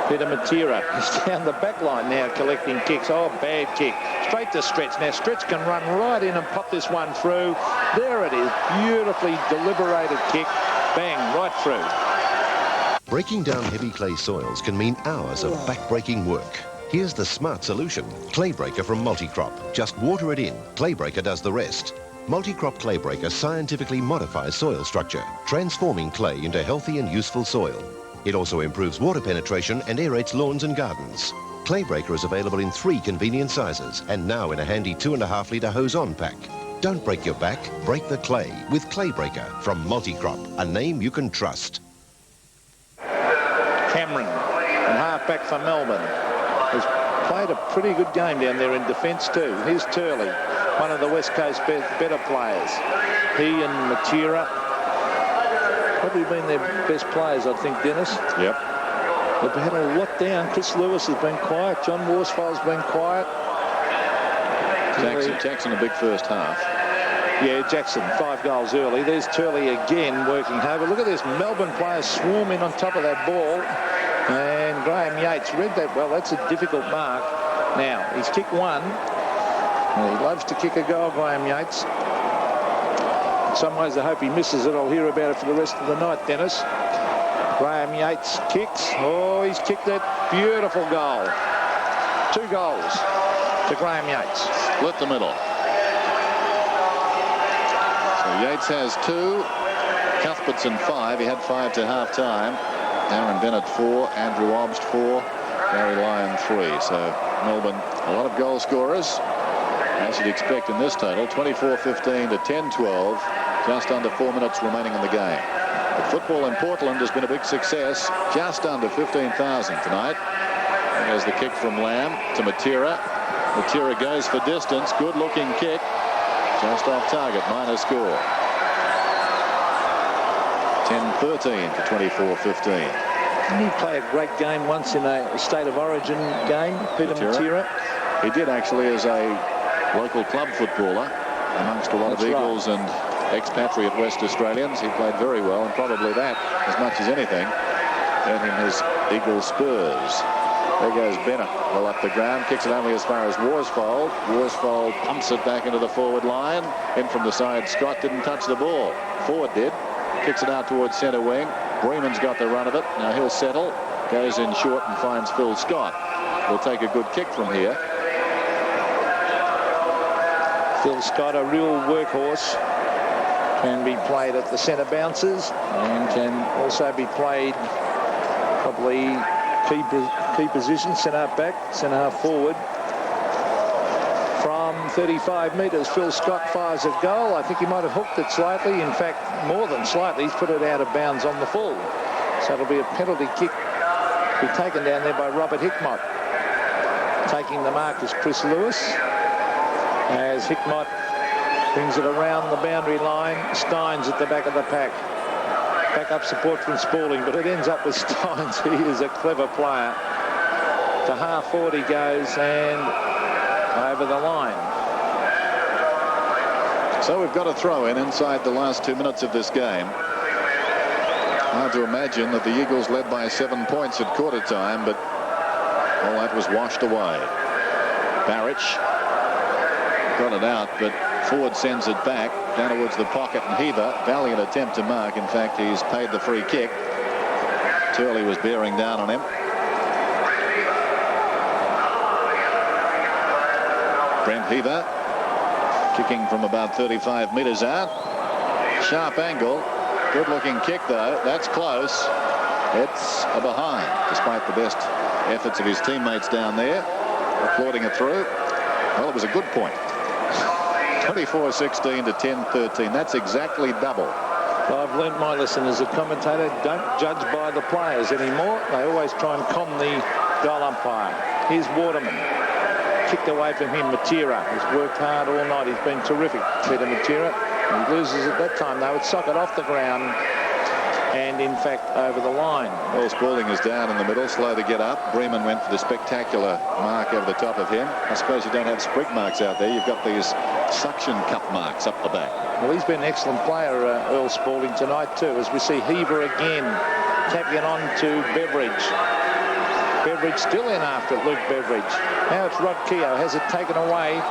Peter Matera. He's down the back line now collecting kicks. Oh, bad kick. Straight to Stretch. Now Stretch can run right in and pop this one through. There it is. Beautifully deliberated kick. Bang, right through. Breaking down heavy clay soils can mean hours of back-breaking work. Here's the smart solution. Clay Breaker from Multicrop. Just water it in. Clay Breaker does the rest. Multicrop Clay Breaker scientifically modifies soil structure, transforming clay into healthy and useful soil. It also improves water penetration and aerates lawns and gardens. Clay Breaker is available in 3 convenient sizes and now in a handy 2.5 litre hose-on pack. Don't break your back, break the clay with Clay Breaker from Multicrop, a name you can trust. Cameron, and half-back for Melbourne, has played a pretty good game down there in defence too. Here's Turley, one of the West Coast better players. He and Matera probably been their best players, I think, Dennis. Yep. They've had a lot down. Chris Lewis has been quiet. John Worsfold's been quiet. Jackson a big first half. Yeah, Jackson, 5 goals early. There's Turley again working hard. But look at this. Melbourne players swarming on top of that ball. And Graham Yates read that well. That's a difficult mark. Now, he's kicked one. Well, he loves to kick a goal, Graham Yates. In some ways, I hope he misses it. I'll hear about it for the rest of the night, Dennis. Graham Yates kicks. Oh, he's kicked that beautiful goal. 2 goals to Graham Yates. Split the middle. So Yates has 2. Cuthbertson 5. He had 5 to half-time. Aaron Bennett 4. Andrew Obst 4. Gary Lyon 3. So Melbourne, a lot of goal scorers, as you'd expect in this total. 24-15 to 10-12. Just under 4 minutes remaining in the game. But football in Portland has been a big success. Just under 15,000 tonight. There's the kick from Lamb to Matera. Matera goes for distance. Good looking kick. Just off target. Minor score. 10-13 to 24-15. Didn't he play a great game once in a State of Origin game, Peter Matera? He did actually, as a local club footballer amongst a lot of Eagles and expatriate West Australians. He played very well, and probably that, as much as anything, earned him his Eagle spurs. There goes Bennett, well up the ground, kicks it only as far as Worsfold. Worsfold pumps it back into the forward line. In from the side, Scott didn't touch the ball. Ford did. Kicks it out towards centre wing. Breeman's got the run of it. Now he'll settle. Goes in short and finds Phil Scott. Will take a good kick from here. Phil Scott, a real workhorse, can be played at the centre bounces and can also be played probably key position, centre half back, centre half forward. From 35 metres, Phil Scott fires a goal. I think he might have hooked it slightly. In fact, more than slightly. He's put it out of bounds on the full. So it'll be a penalty kick be taken down there by Robert Hickmott. Taking the mark is Chris Lewis. As Hickmott brings it around the boundary line. Steins at the back of the pack. Back-up support from Spaulding, but it ends up with Steins. He is a clever player. To half forward he goes and over the line. So we've got a throw in inside the last 2 minutes of this game. Hard to imagine that the Eagles led by 7 points at quarter time, but all that was washed away. Barrich got it out, but Ford sends it back down towards the pocket, and Heaver, valiant attempt to mark. In fact, he's paid the free kick. Turley was bearing down on him. Brent Heaver kicking from about 35 metres out. Sharp angle. Good-looking kick, though. That's close. It's a behind, despite the best efforts of his teammates down there, applauding it through. Well, it was a good point. 24-16 to 10-13. That's exactly double. I've learnt my lesson as a commentator. Don't judge by the players anymore. They always try and con the goal umpire. Here's Waterman. Kicked away from him, Matera. He's worked hard all night. He's been terrific, Peter Matera. He loses at that time, though. It's socket off the ground and, in fact, over the line. Well, Spalding is down in the middle, slow to get up. Bremen went for the spectacular mark over the top of him. I suppose you don't have sprig marks out there. You've got these suction cup marks up the back. Well, he's been an excellent player, Earl Spalding, tonight, too, as we see Heaver again tapping on to Beveridge. Beveridge still in after it, Luke Beveridge. Now it's Rod Keogh, has it taken away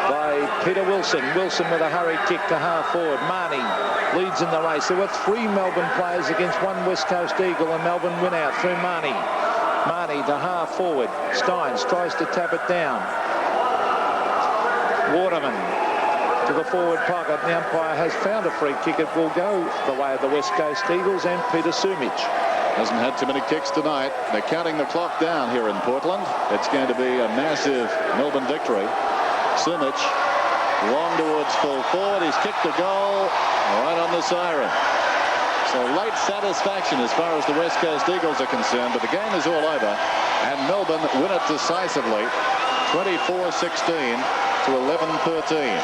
by Peter Wilson. Wilson with a hurried kick to half forward. Marnie leads in the race. There were 3 Melbourne players against 1 West Coast Eagle, and Melbourne win out through Marnie. Marnie to half forward. Steins tries to tap it down. Waterman to the forward pocket. The umpire has found a free kick. It will go the way of the West Coast Eagles and Peter Sumich. Hasn't had too many kicks tonight. They're counting the clock down here in Portland. It's going to be a massive Melbourne victory. Sumich long towards full forward. He's kicked a goal right on the siren. So late satisfaction as far as the West Coast Eagles are concerned, but the game is all over and Melbourne win it decisively, 24-16 to 11-13.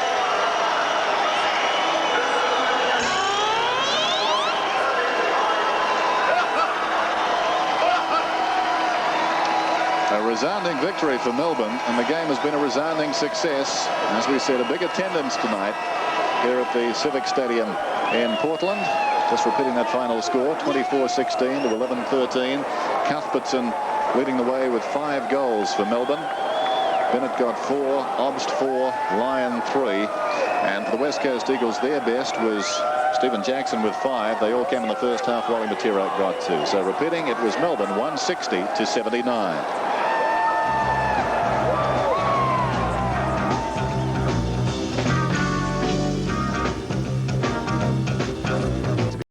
A resounding victory for Melbourne, and the game has been a resounding success. As we said, a big attendance tonight here at the Civic Stadium in Portland. Just repeating that final score, 24-16 to 11-13. Cuthbertson leading the way with 5 goals for Melbourne. Bennett got 4, Obst 4, Lyon 3. And for the West Coast Eagles, their best was Stephen Jackson with 5. They all came in the first half. Wally Matera got 2. So repeating, it was Melbourne 160 to 79.